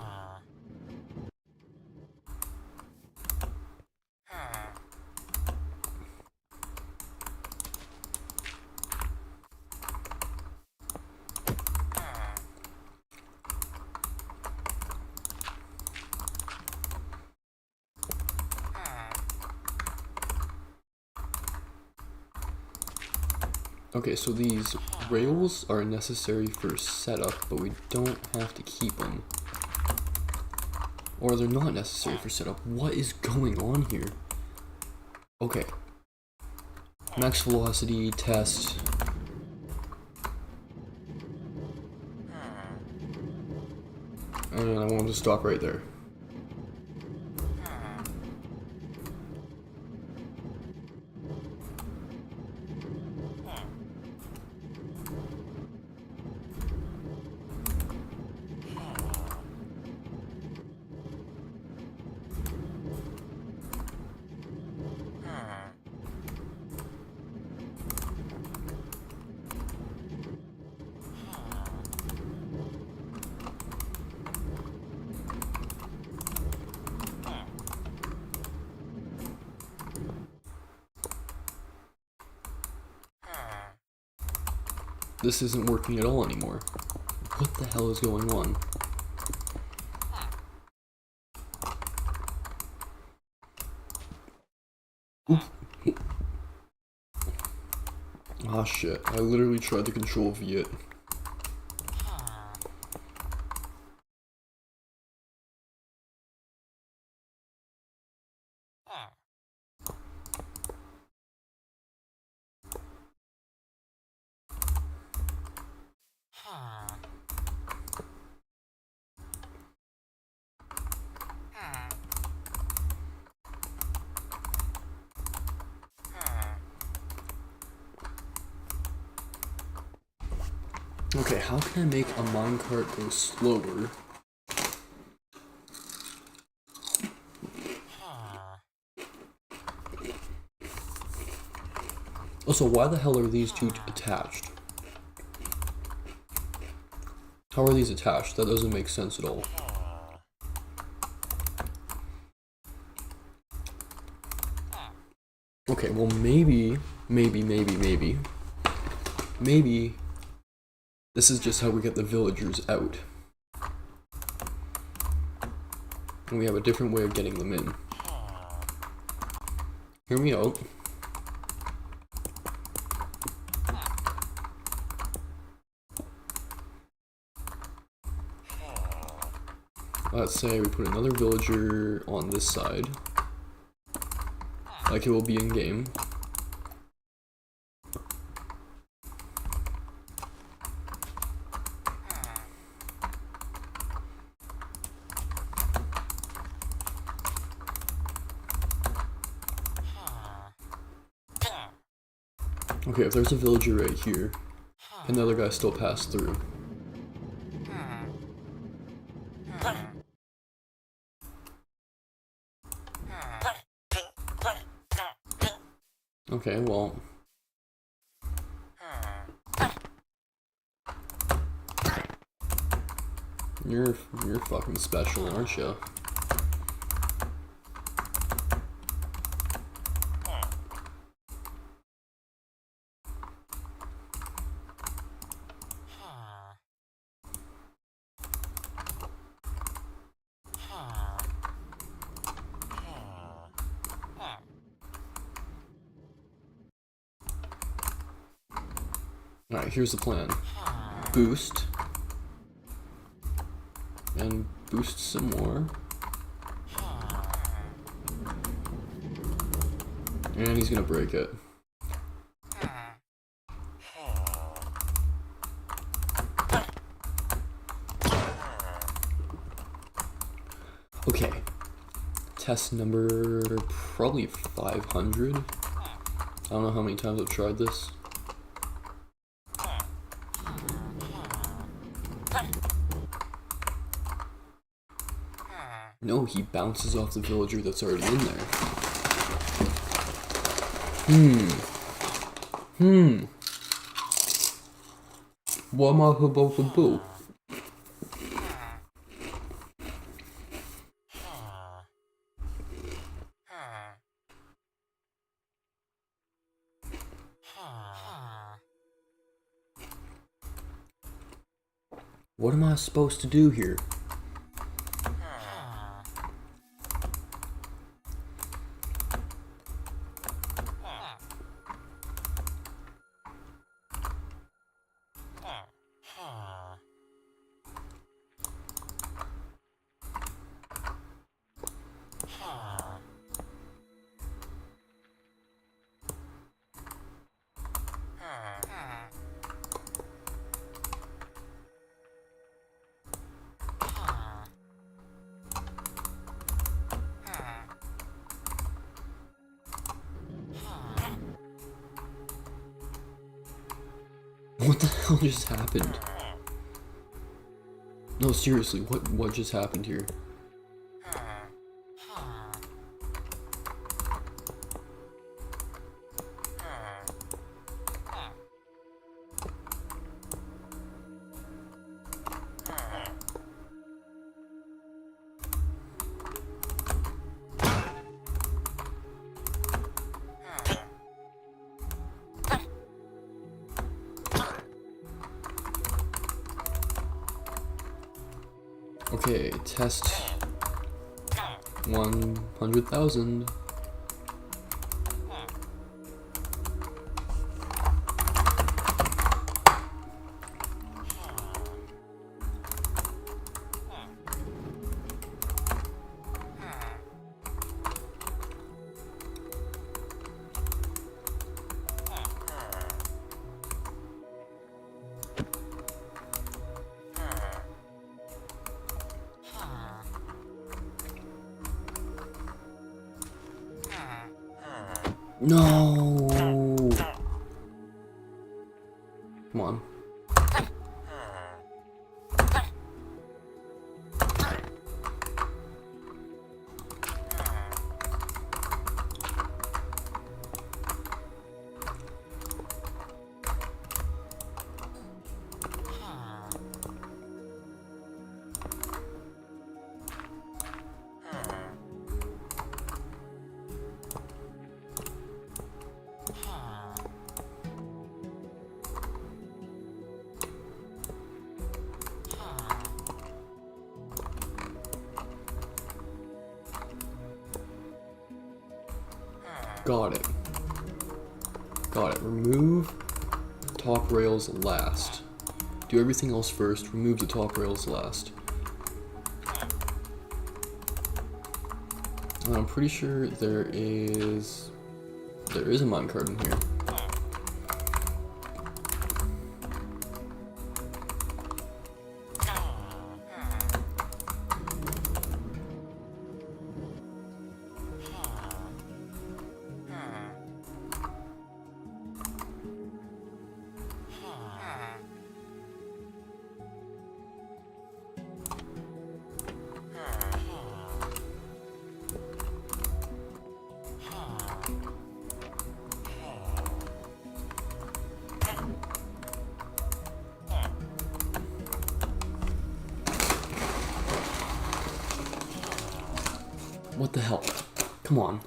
Okay, so these rails are necessary for setup, but we don't have to keep them. Or they're not necessary for setup. What is going on here? Okay. Max velocity test. And I want them to stop right there. This isn't working at all anymore. What the hell is going on? Ah shit, I literally tried to control V it. Okay, how can I make a minecart go slower? Also, why the hell are these two attached? How are these attached? That doesn't make sense at all. Okay, well maybe this is just how we get the villagers out. And we have a different way of getting them in. Hear me out. Let's say we put another villager on this side, like it will be in game. Okay, if there's a villager right here, can the other guy still pass through? Okay, well, You're fucking special, aren't you? Alright, here's the plan. Boost. And boost some more. And he's gonna break it. Okay. Test number probably 500. I don't know how many times I've tried this. No, he bounces off the villager that's already in there. Wama-hubba-hubba-boo. What am I supposed to do here? What the hell just happened? No, seriously, what just happened here? Okay, test 100,000. No! Come on. Got it. Got it. Remove top rails last. Do everything else first, remove the top rails last. And I'm pretty sure there is a minecart in here. What the hell? Come on.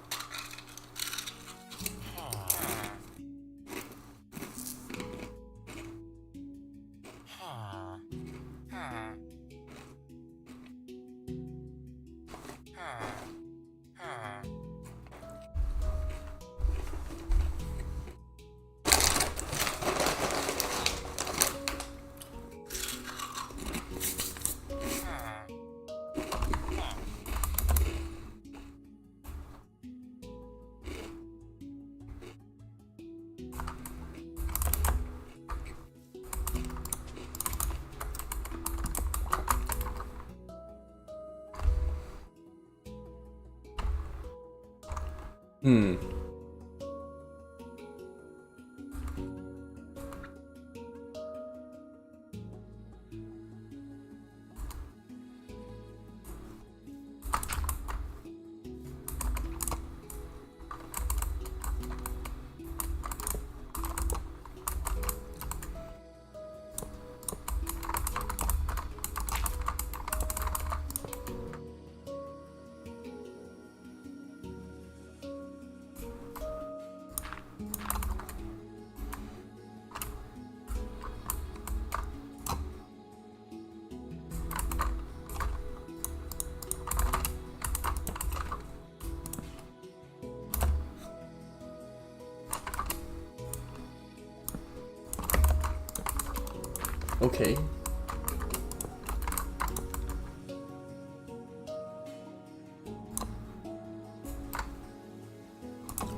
Okay.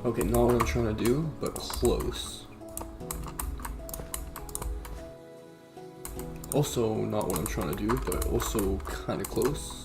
Okay, not what I'm trying to do, but close. Also not what I'm trying to do, but also kind of close.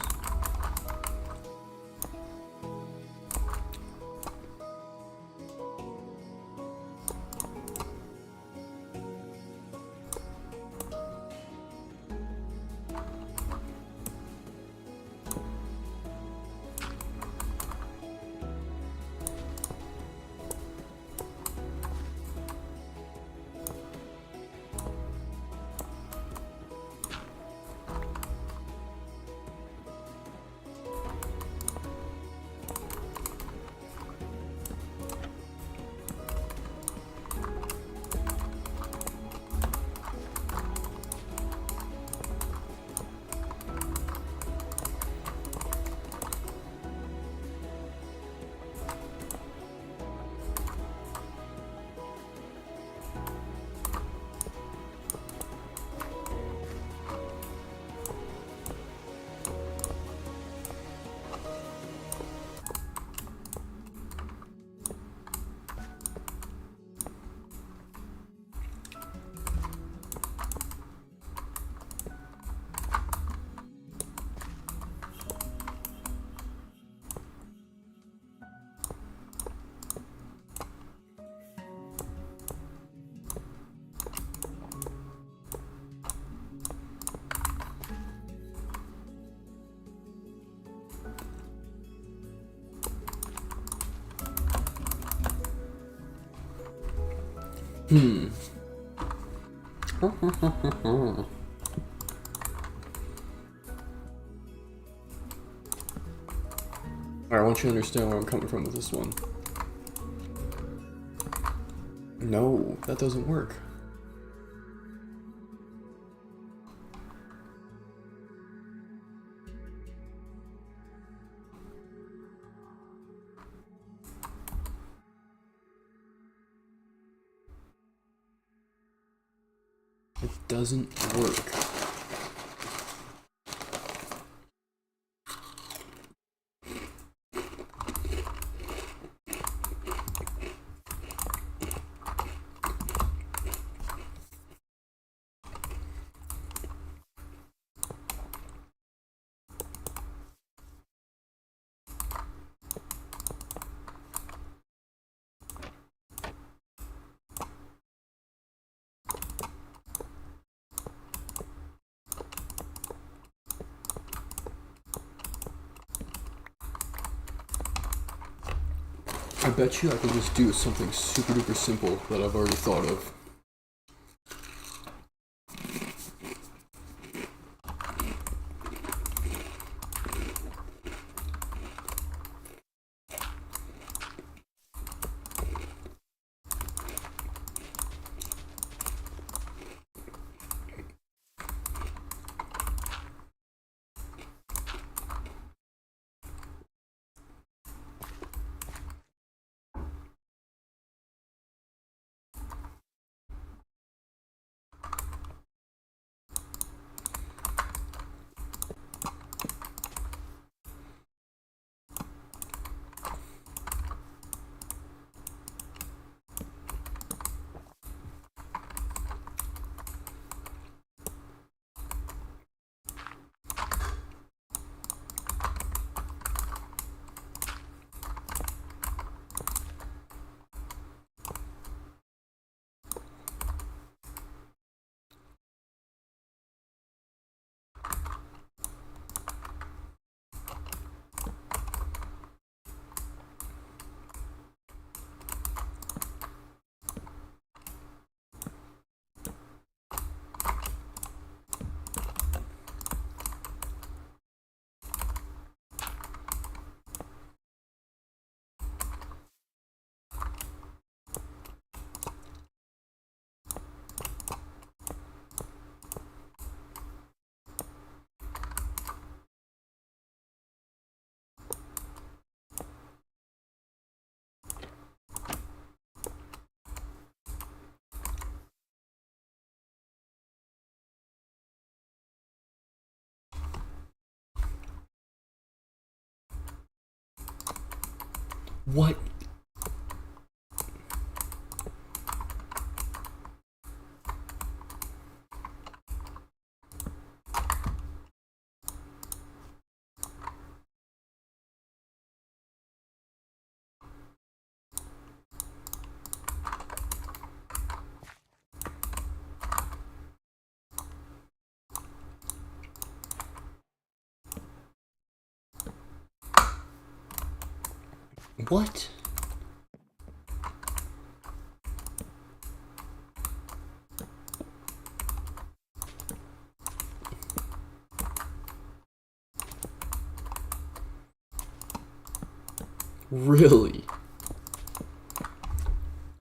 Alright, I want you to understand where I'm coming from with this one. No, that doesn't work. It doesn't work. I bet you I could just do something super duper simple that I've already thought of. What? What? Really?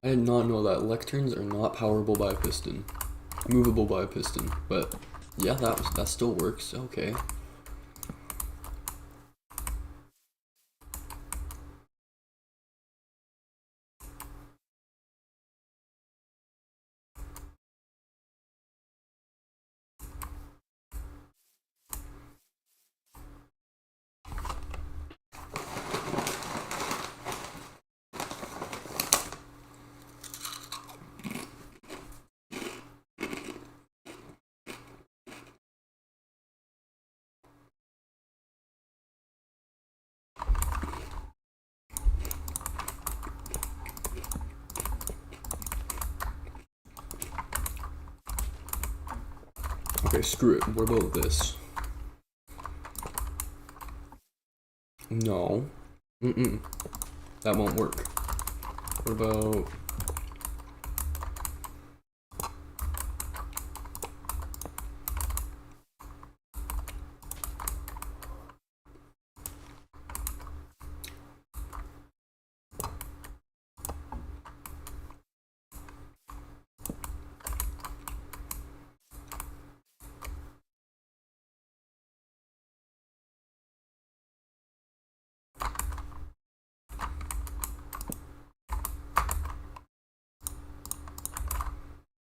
I did not know that lecterns are not powerable by a piston. Movable by a piston, but yeah, that still works. Okay. Okay, screw it. What about this? No. That won't work. What about...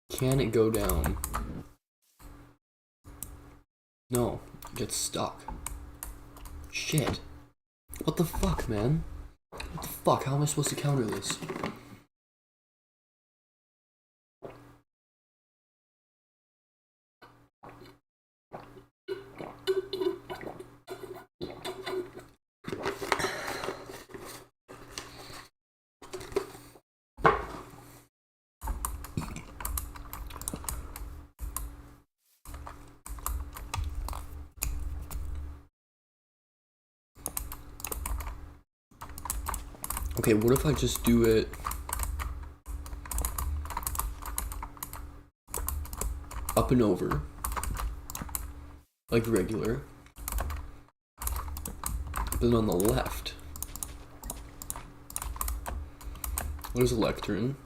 Can it go down? No. It gets stuck. Shit. What the fuck, man? What the fuck? How am I supposed to counter this? Okay, what if I just do it up and over, like regular, then on the left, there's a lectern.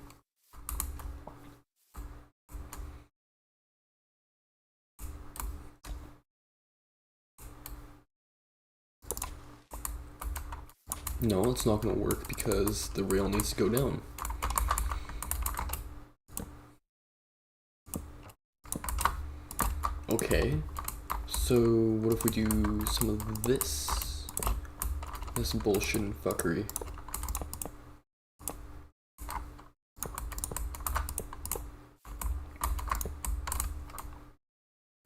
No, it's not gonna work because the rail needs to go down. Okay, so what if we do some of this? This bullshit and fuckery.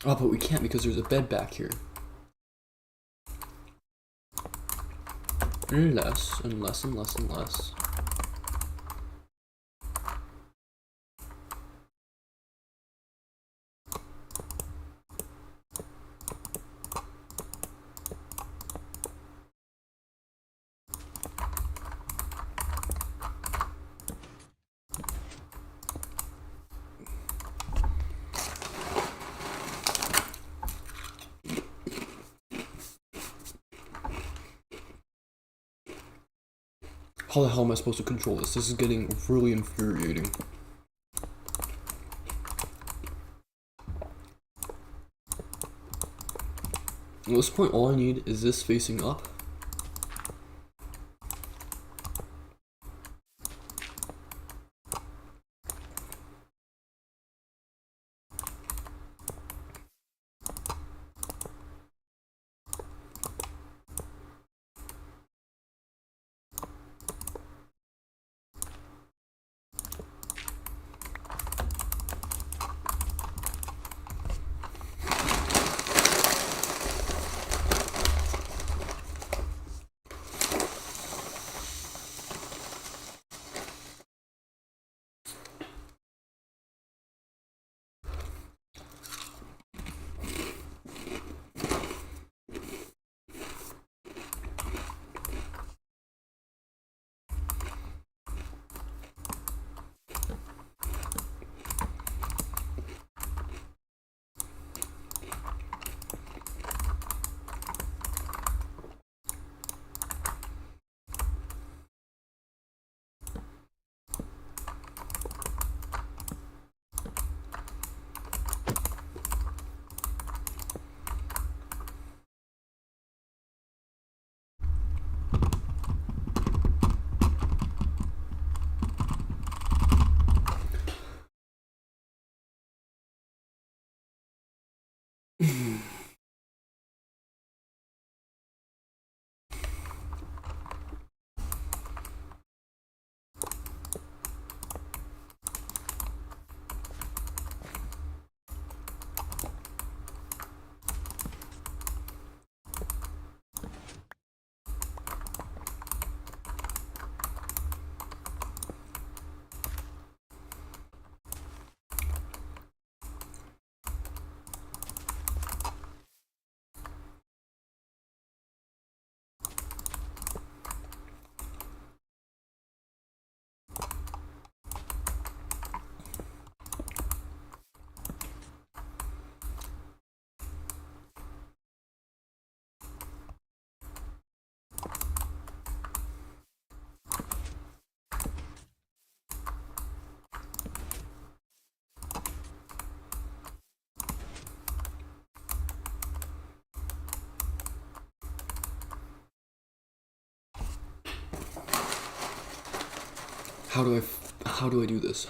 Oh, but we can't because there's a bed back here. Unless. How the hell am I supposed to control this? This is getting really infuriating. At this point, all I need is this facing up. How do I do this?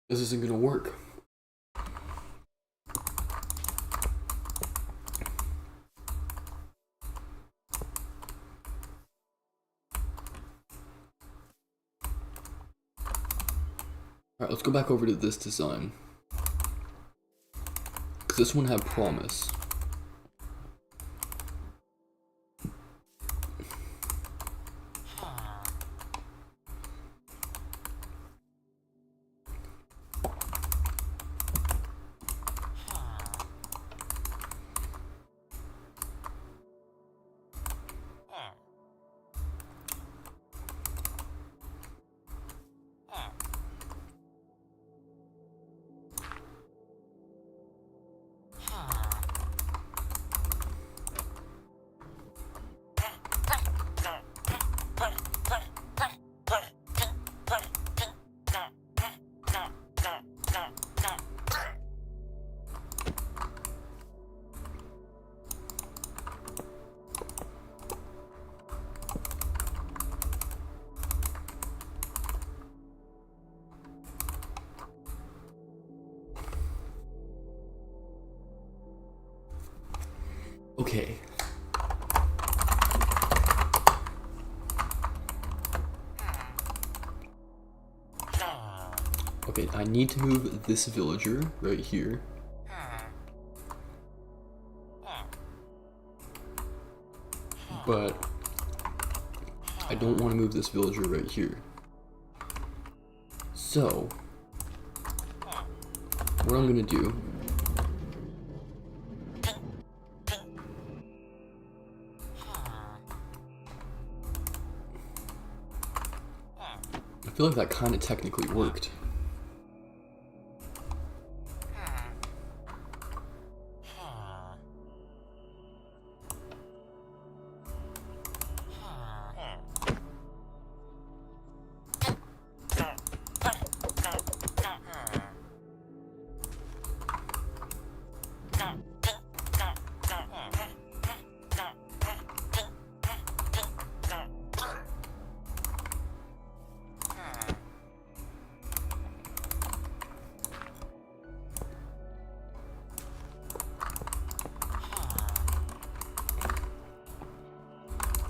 This isn't gonna work. Alright, let's go back over to this design. Because this one had promise. Okay. Okay, I need to move this villager right here. But I don't want to move this villager right here. So, what I'm gonna do I feel like that kind of technically worked.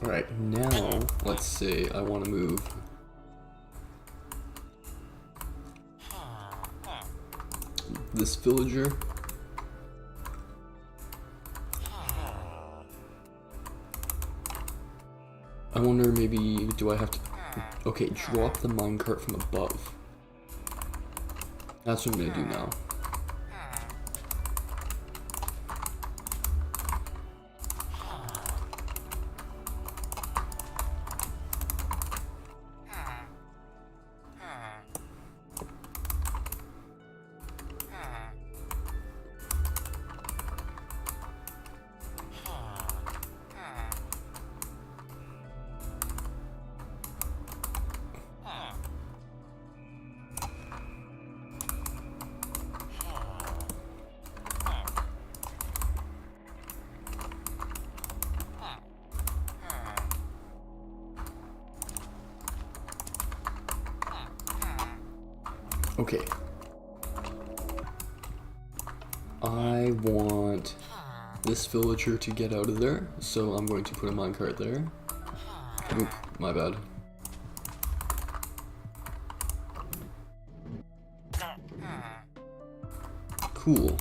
Alright, now let's say I want to move this villager. I wonder, maybe, do I have to... Okay, drop the minecart from above. That's what I'm gonna do now. Okay. I want this villager to get out of there, so I'm going to put a minecart there. Oop, my bad. Cool.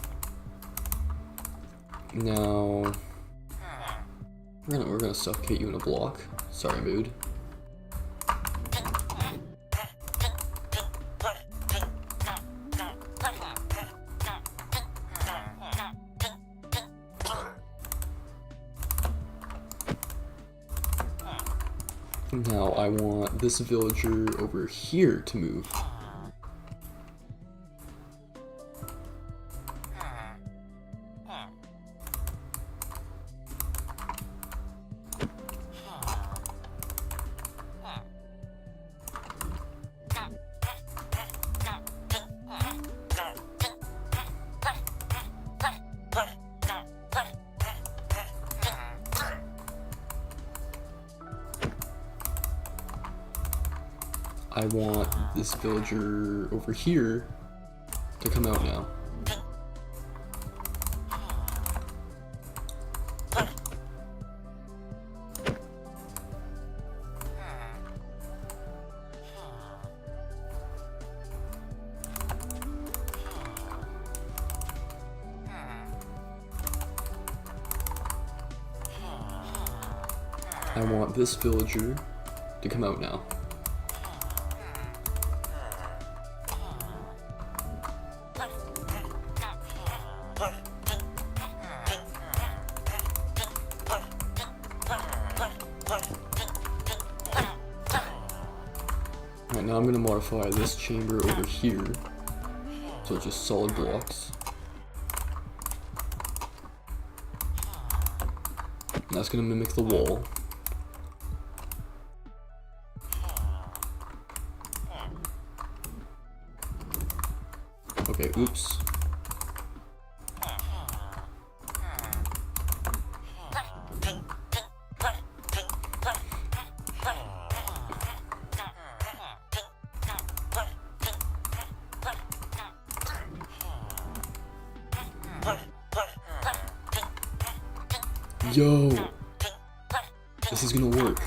Now we're gonna suffocate you in a block. Sorry, mood. Now I want this villager over here to move. I want this villager over here to come out now. I want this villager to come out now. Alright, now I'm going to modify this chamber over here, so it's just solid blocks. And that's going to mimic the wall. Okay, oops. Yo, this is gonna work.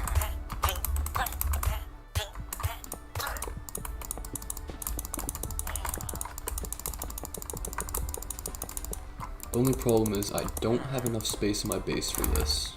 The only problem is I don't have enough space in my base for this.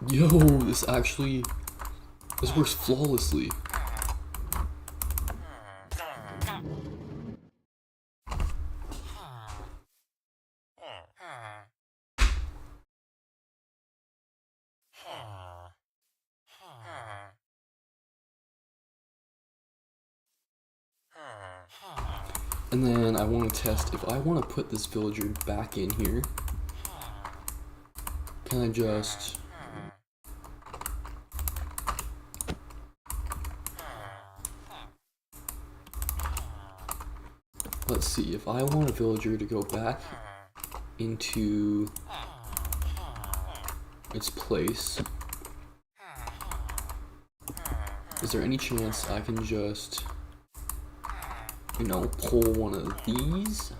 Yo, this works flawlessly. And then I want to test if I want to put this villager back in here. Can I just... Let's see, if I want a villager to go back into its place, is there any chance I can just, you know, pull one of these?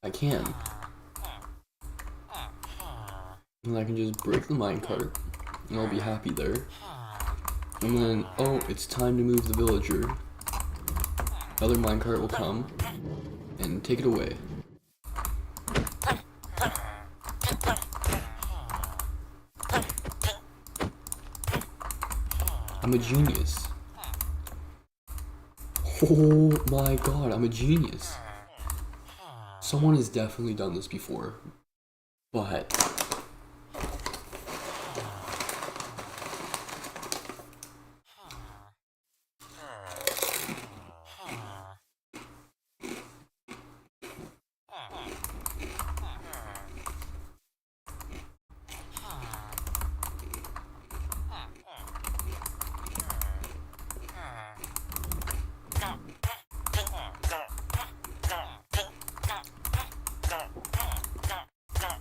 I can. And I can just break the minecart, and I'll be happy there. And then, oh, it's time to move the villager. Another minecart will come and take it away. I'm a genius. Oh my god, I'm a genius. Someone has definitely done this before, but...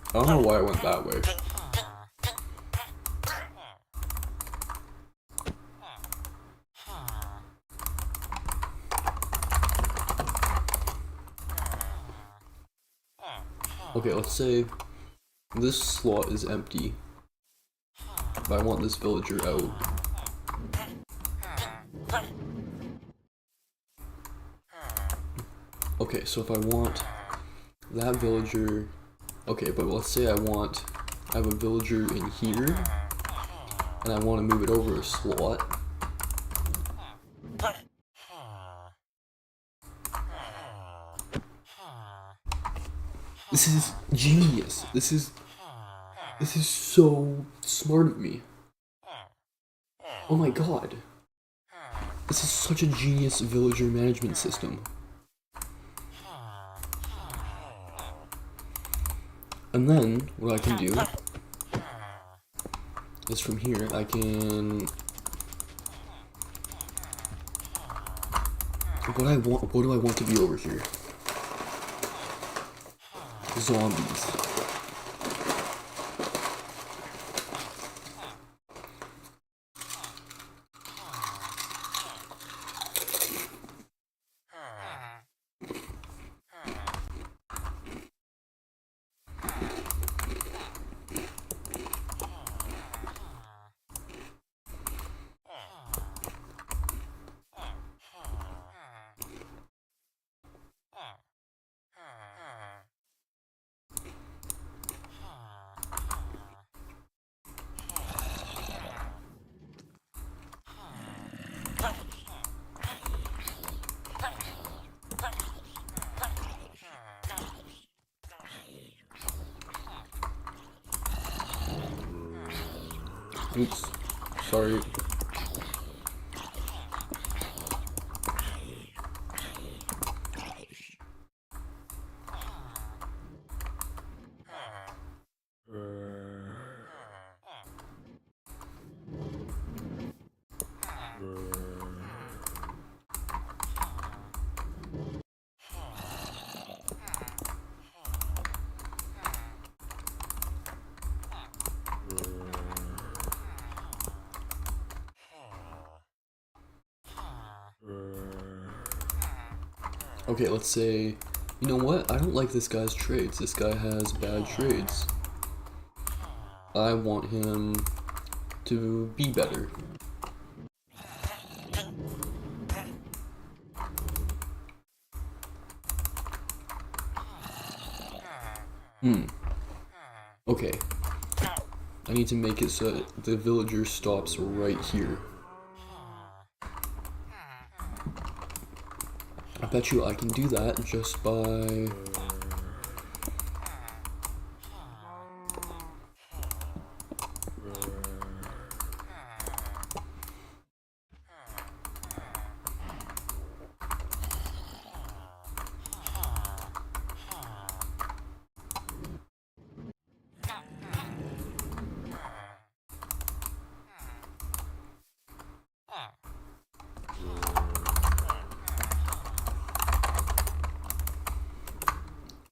I don't know why I went that way. Okay, let's say this slot is empty, but I want this villager out. Okay, so if I want that villager... Okay, but let's say I have a villager in here, and I want to move it over a slot. This is genius. This is so smart of me. Oh my god. This is such a genius villager management system. And then, what I can do is from here, I can... What do I want to be over here? Zombies. Oops, sorry. Okay, let's say, you know what? I don't like this guy's trades. This guy has bad trades. I want him to be better. Okay. I need to make it so that the villager stops right here. I bet you I can do that just by...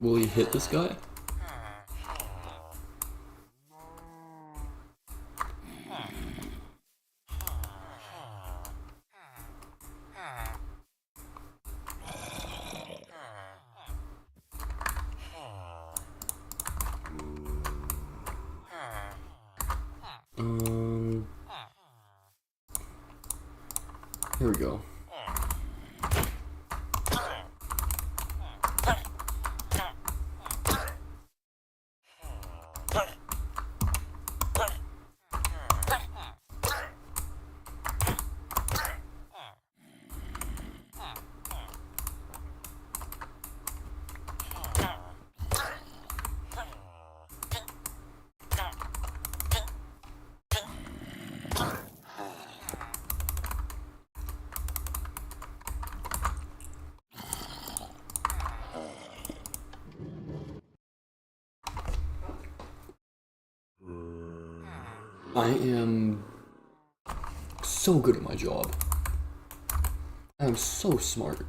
Will he hit this guy? Here we go. I am so good at my job. I am so smart.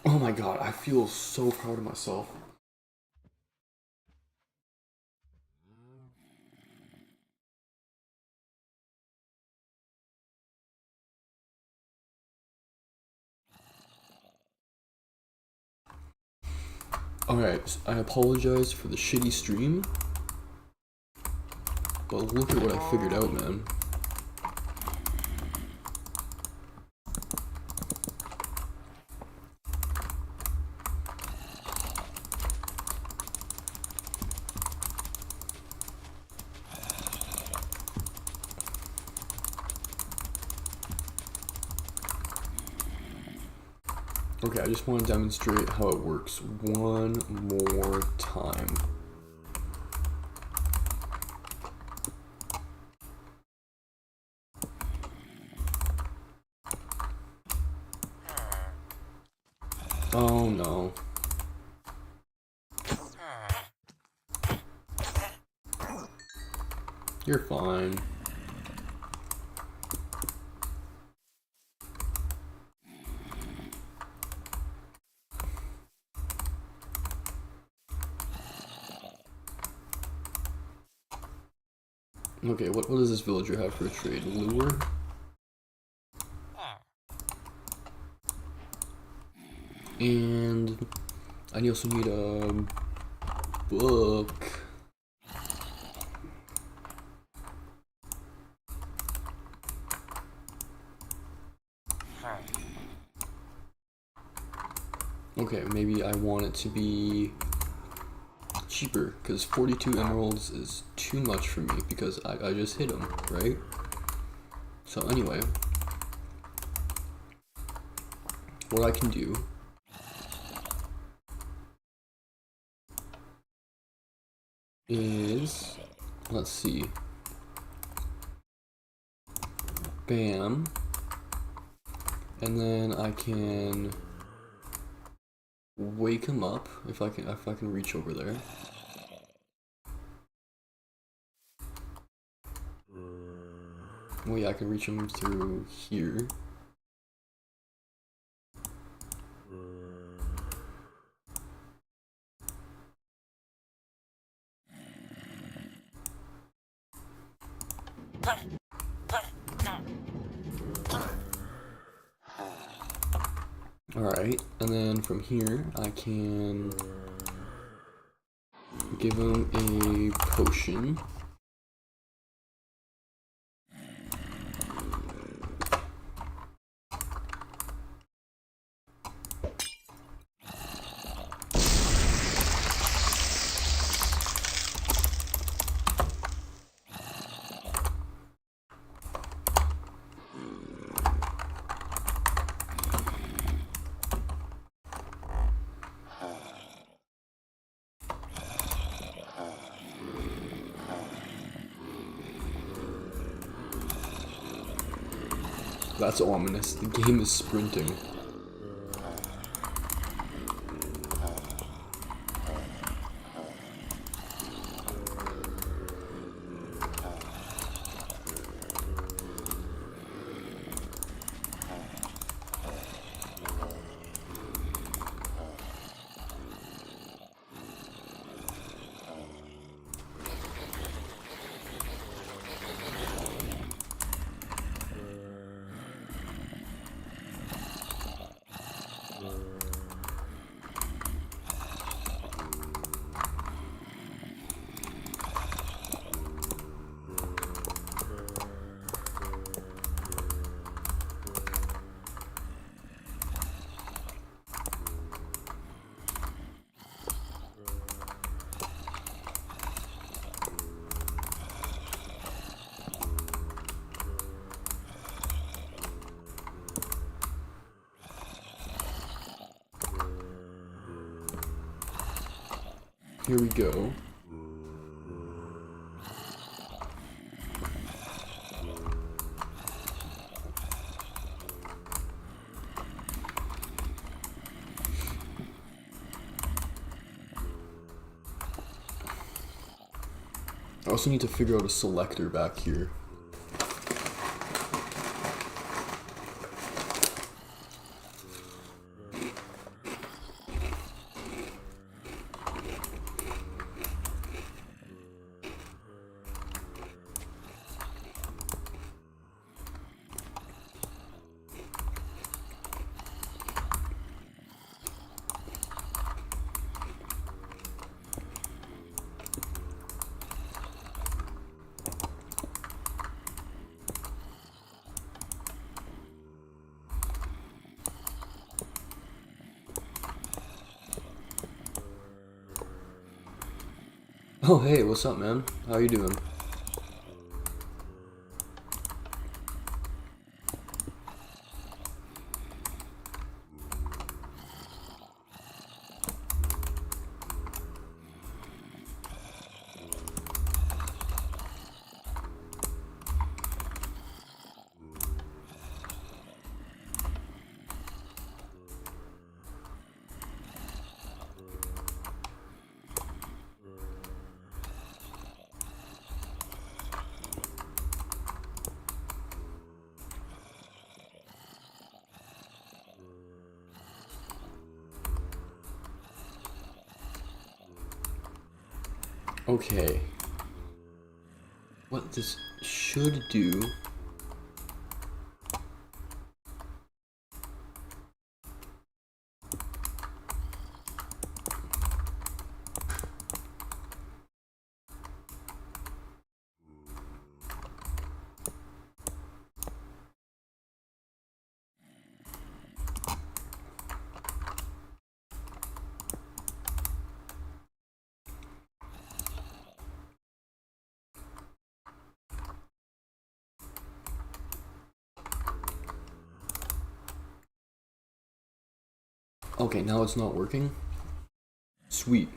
Oh my god, I feel so proud of myself. Alright, I apologize for the shitty stream, but look at what I figured out, man. Okay, I just want to demonstrate how it works one more time. Oh no. You're fine. Okay, what does this villager have for a trade? Lure? And I also need a book. Okay, maybe I want it to be cheaper, because 42 emeralds is too much for me, because I just hit him, right? So anyway, what I can do is, let's see, bam, and then I can wake him up if I can reach over there. Well, yeah, I can reach him through here. Alright, and then from here I can give him a potion. That's ominous. The game is sprinting. Here we go. I also need to figure out a selector back here. Oh, hey, what's up, man? How you doing? Okay. What this should do... Okay, now it's not working. Sweet.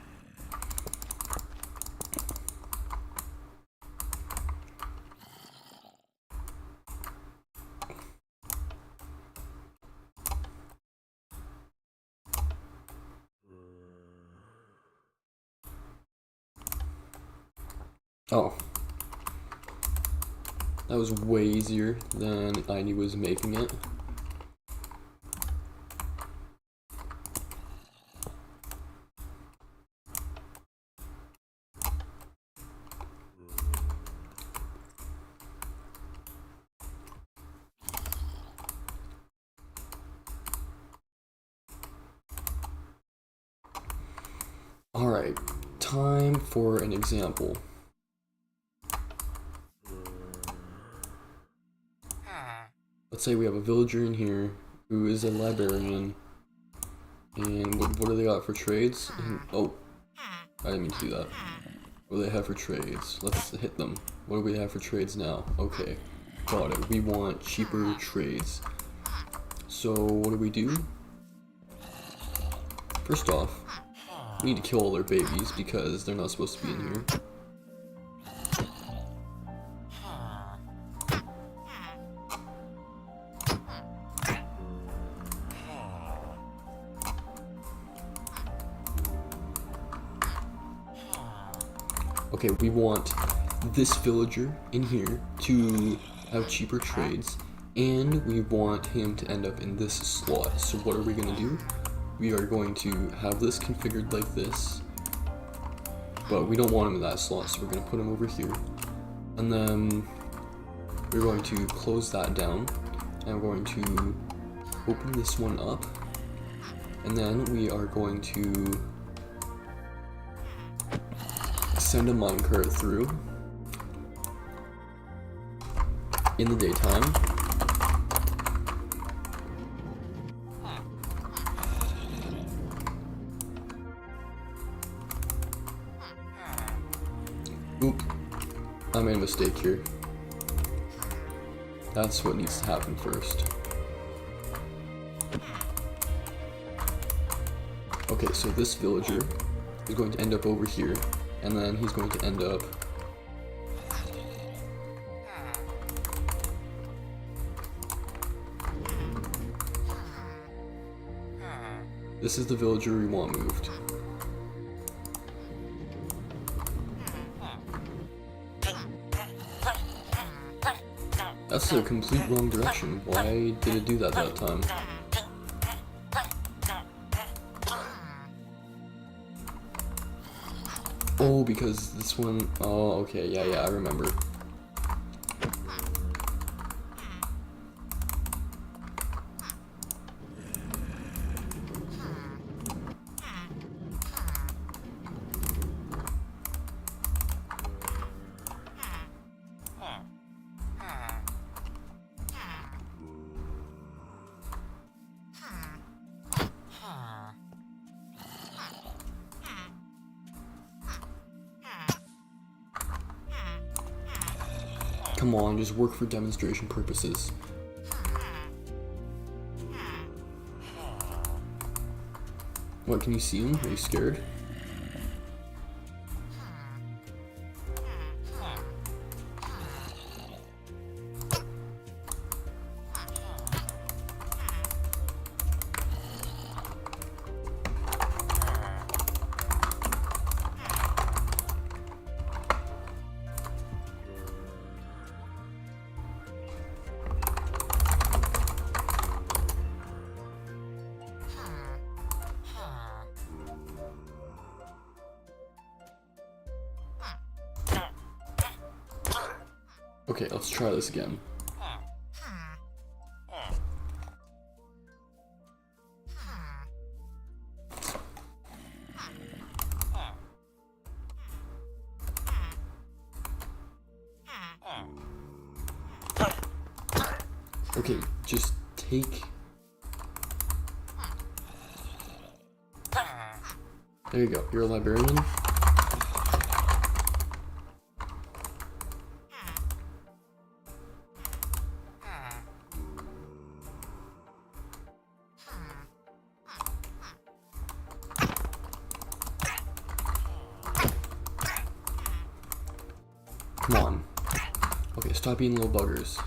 Oh. That was way easier than I was making it. Alright, time for an example. Let's say we have a villager in here who is a librarian, and what do they got for trades? And, oh, I didn't mean to do that. What do they have for trades? Let's hit them. What do we have for trades now? Okay, got it. We want cheaper trades. So what do? First off, we need to kill all their babies because they're not supposed to be in here. Okay, we want this villager in here to have cheaper trades, and we want him to end up in this slot. So what are we going to do? We are going to have this configured like this, but we don't want him in that slot, so we're going to put him over here. And then we're going to close that down, and we're going to open this one up, and then we are going to send a minecart through in the daytime. Oop, I made a mistake here. That's what needs to happen first. Okay, so this villager is going to end up over here, and then he's going to end up this is the villager we want moved. That's the complete wrong direction. Why did it do that time? Oh, because this one... Oh, okay, yeah, I remember. Come on, just work for demonstration purposes. What, can you see him? Are you scared? Okay, let's try this again. Okay, just take... There you go, you're a librarian. Come on. Okay, stop being little buggers.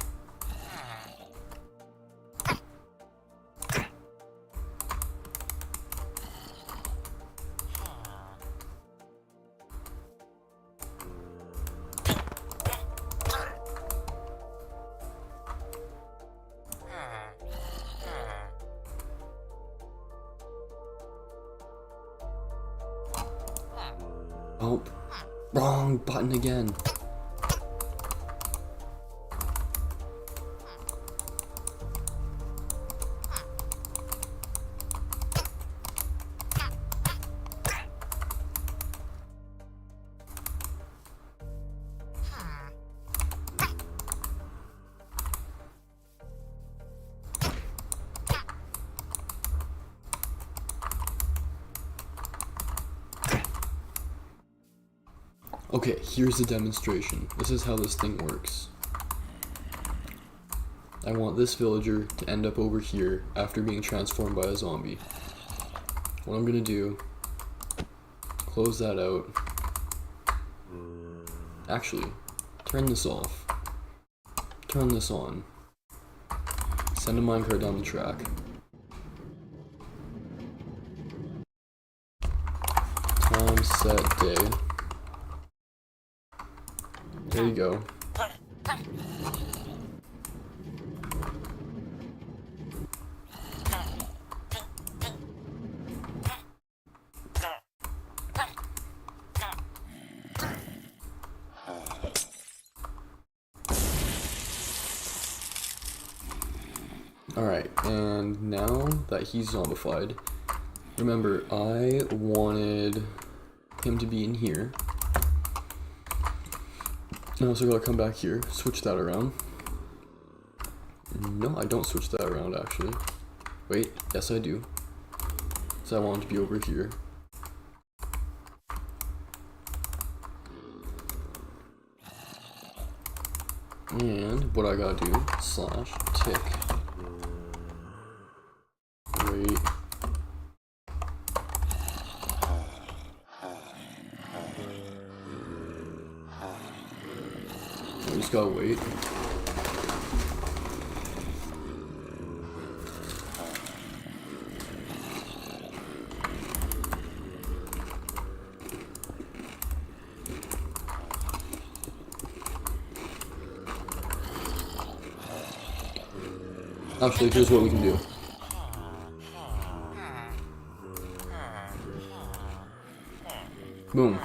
Oh, wrong button again. Okay, here's the demonstration. This is how this thing works. I want this villager to end up over here after being transformed by a zombie. What I'm gonna do, close that out. Actually, turn this off. Turn this on. Send a minecart down the track. Time, set, day. There you go. Alright, and now that he's zombified, remember, I wanted him to be in here. I also gotta come back here, switch that around. No, I don't switch that around actually. Wait, yes I do. So I want him to be over here. And what I gotta do, slash tick. Wait. I just gotta wait. Actually, here's what we can do. Boom.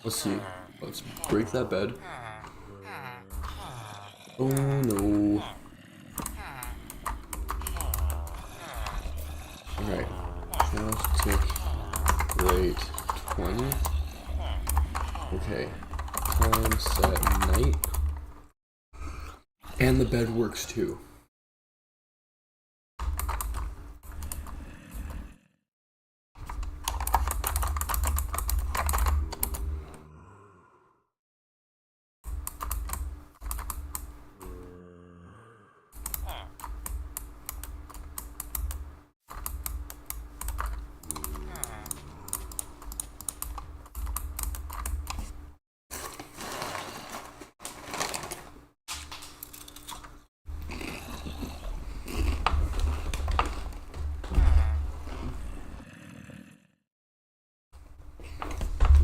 Let's see. Let's break that bed. Oh no. Alright. Just tick. Rate 20. Okay. Time set night. And the bed works too.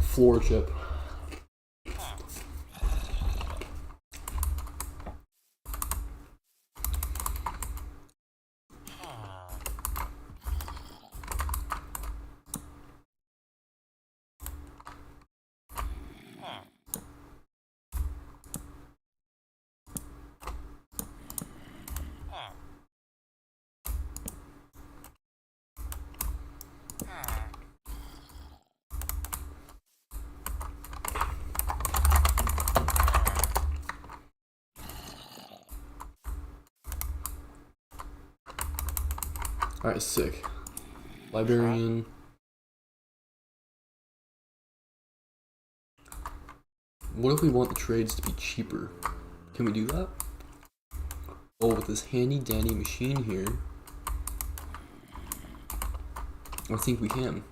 Floor chip. Alright, sick. Librarian. What if we want the trades to be cheaper? Can we do that? Oh, with this handy dandy machine here, I think we can.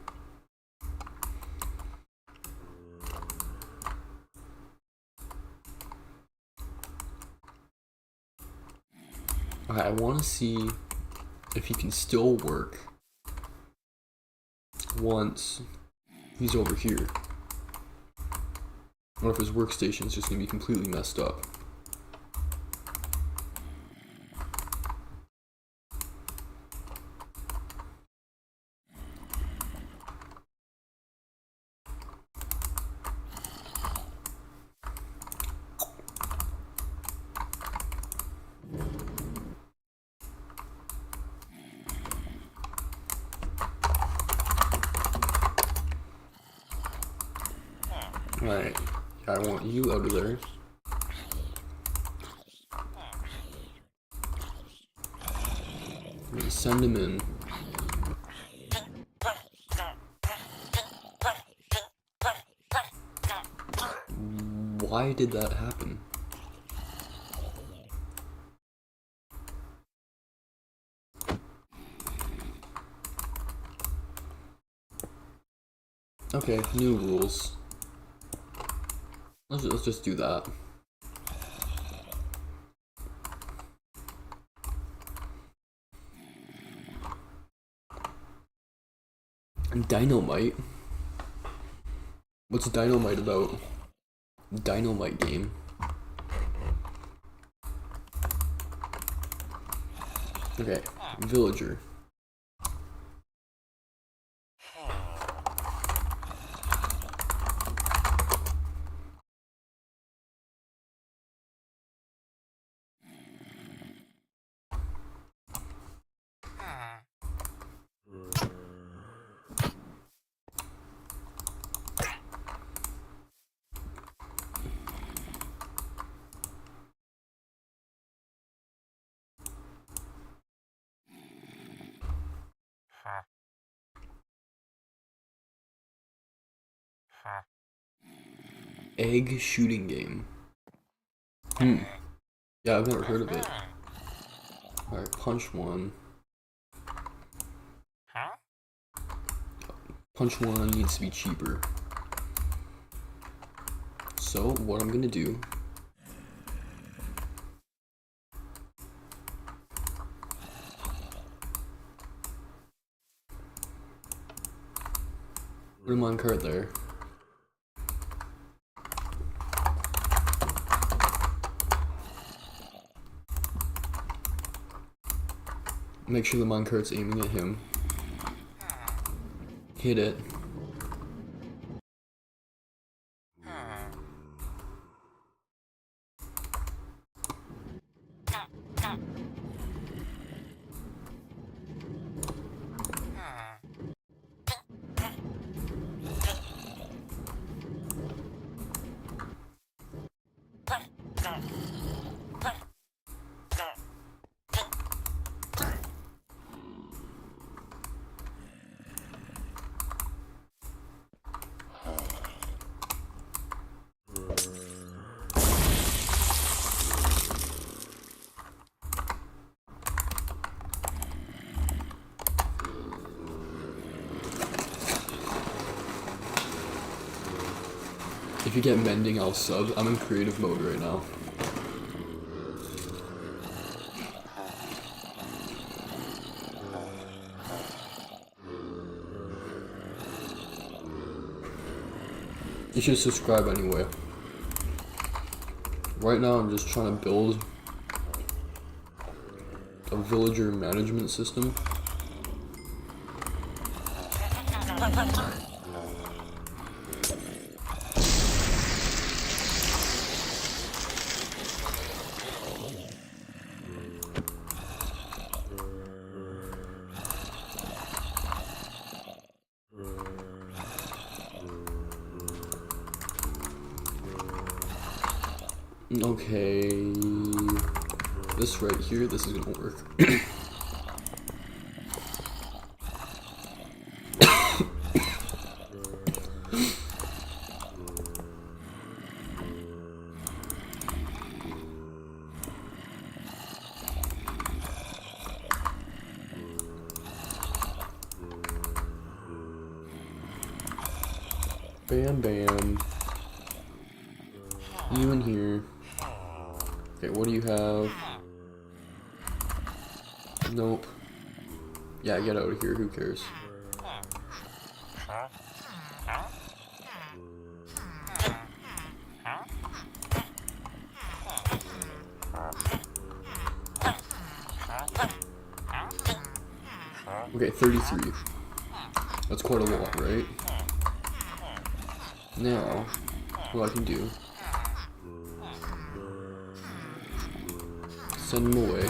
Alright, I want to see if he can still work once he's over here. Or if his workstation is just going to be completely messed up. Alright. Yeah, I want you out of there. I'm gonna send him in. Why did that happen? Okay, new rules. Let's just do that. Dynamite? What's Dynamite about? Dynamite game. Okay, villager. Egg shooting game. Yeah, I've never heard of it. Alright, punch one. Punch one needs to be cheaper. So, what I'm gonna do... Put him on cart there. Make sure the minecart's aiming at him. Hit it. If you get mending, I'll sub. I'm in creative mode right now. You should subscribe anyway. Right now I'm just trying to build a villager management system. Okay, this right here, this is gonna work. Bam, bam. You in here. Okay, what do you have? Nope. Yeah, get out of here, who cares? Okay, 33. That's quite a lot, right? Now, what I can do... send him away.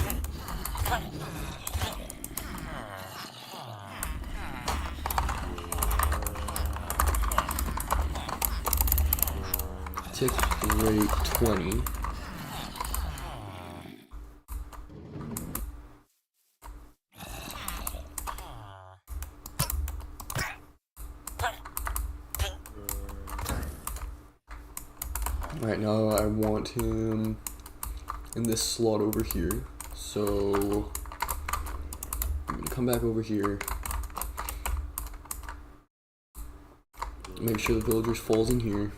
tick rate 20. Right now I want him in this slot over here, so I'm gonna come back over here, make sure the villagers falls in here.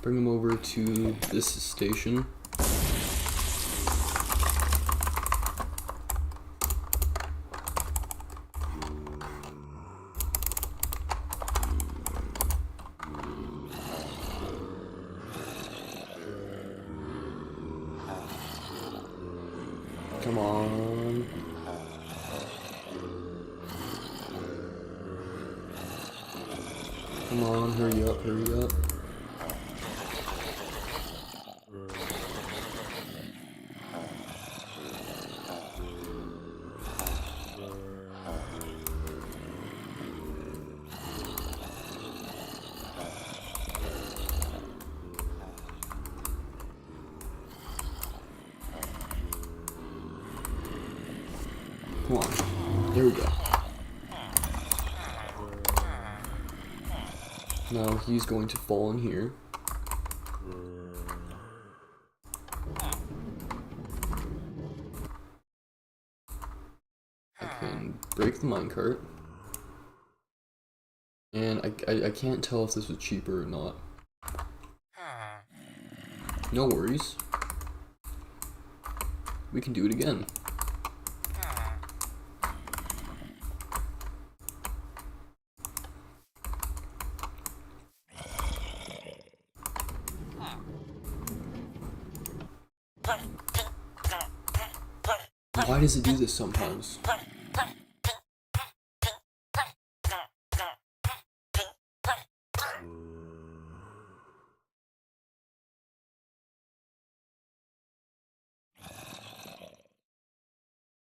Bring him over to this station. Come on. Come on, hurry up, hurry up. Come on. There we go. Now he's going to fall in here. I can break the minecart. And I can't tell if this was cheaper or not. No worries. We can do it again. Why does it do this sometimes?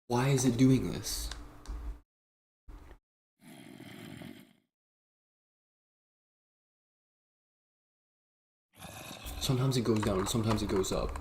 Why is it doing this? Sometimes it goes down and sometimes it goes up.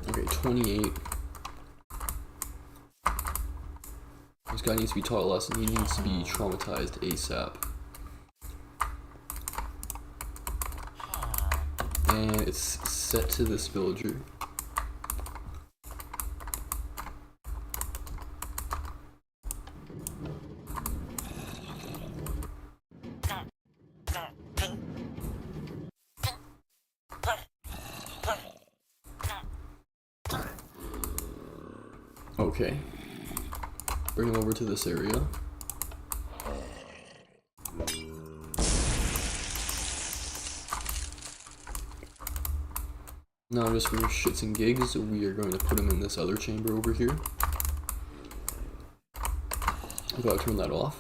Okay, 28. This guy needs to be taught a lesson. He needs to be traumatized ASAP. And it's set to this villager. Okay. Bring him over to this area. Now, just for shits and gigs, we are going to put him in this other chamber over here. I've got to turn that off.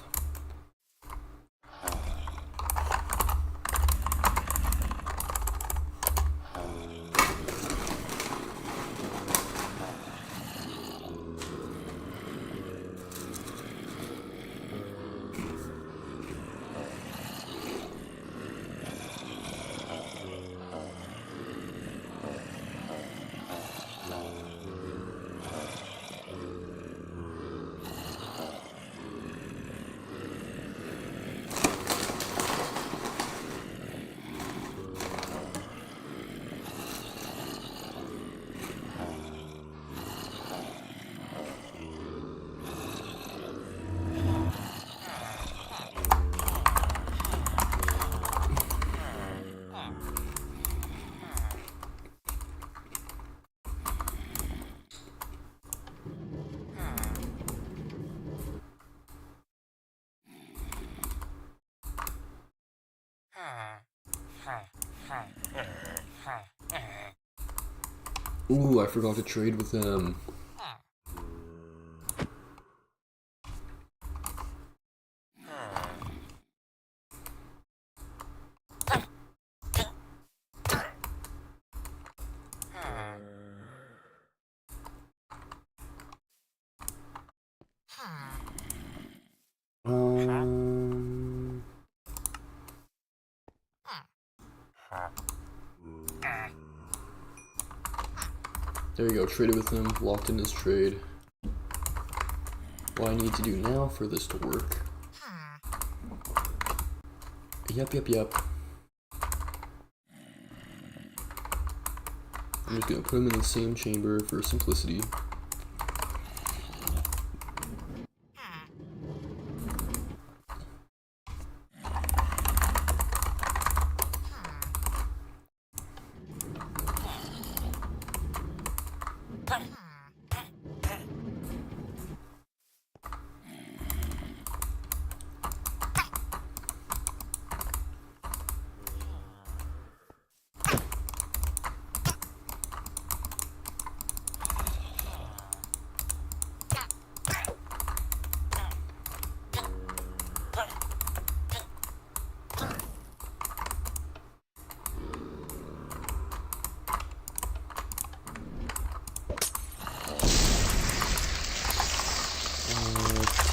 Ooh, I forgot to trade with them. There you go, traded with him, locked in his trade. What I need to do now for this to work. Yep. I'm just gonna put him in the same chamber for simplicity.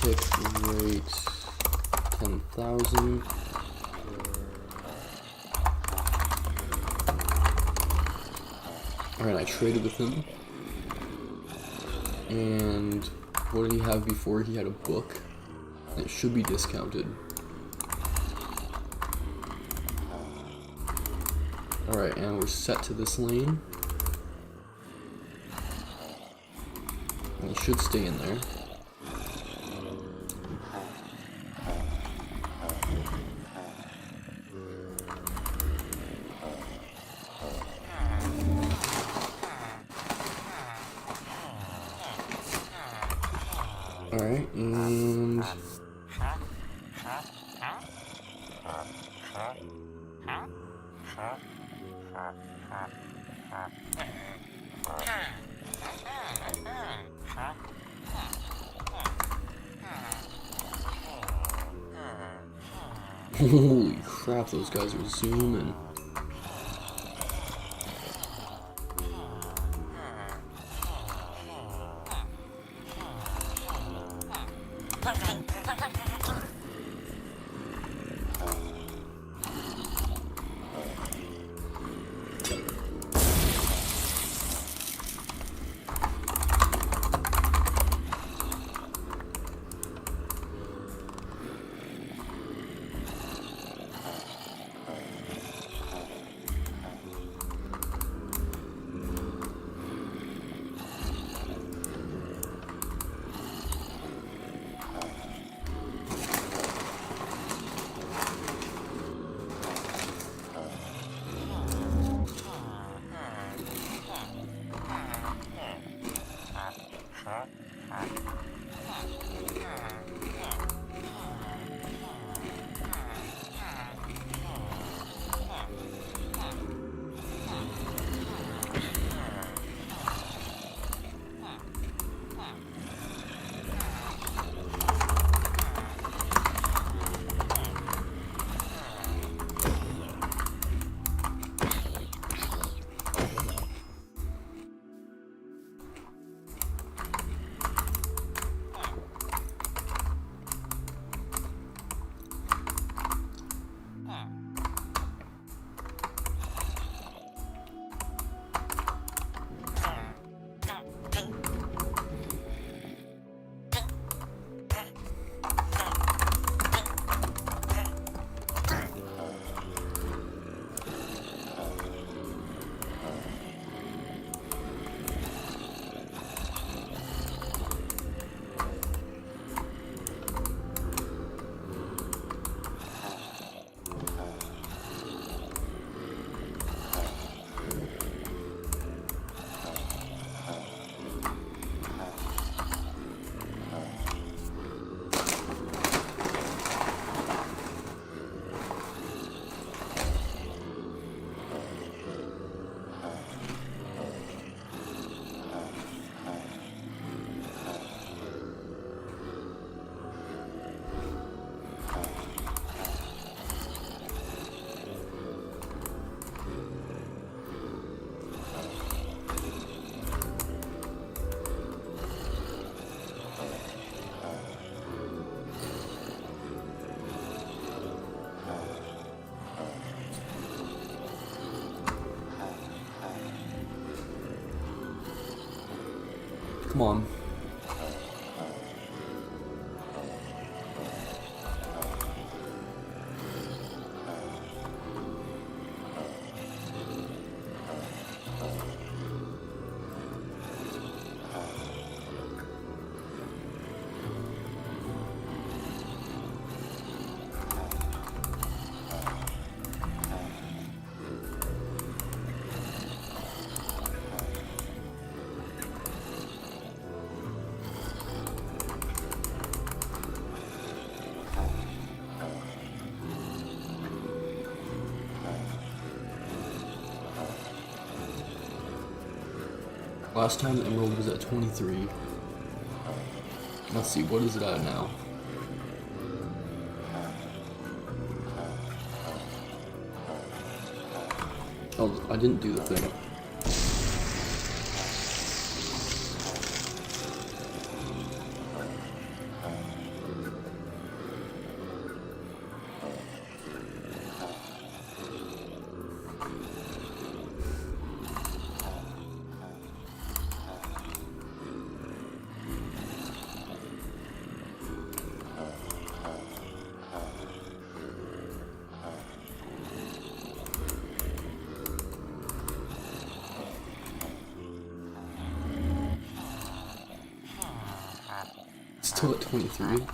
Tick rate 10,000. Alright, I traded with him. And what did he have before? He had a book. It should be discounted. Alright, and we're set to this lane. And he should stay in there. Alright, and... Holy crap, those guys are zooming. Come on. Last time the emerald was at 23. Let's see, what is it at now? Oh, I didn't do the thing. Still at 23.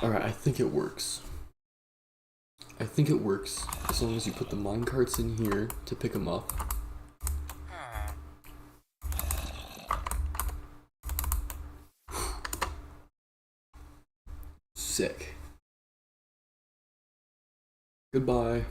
Alright, I think it works. I think it works as long as you put the minecarts in here to pick them up. Sick. Goodbye.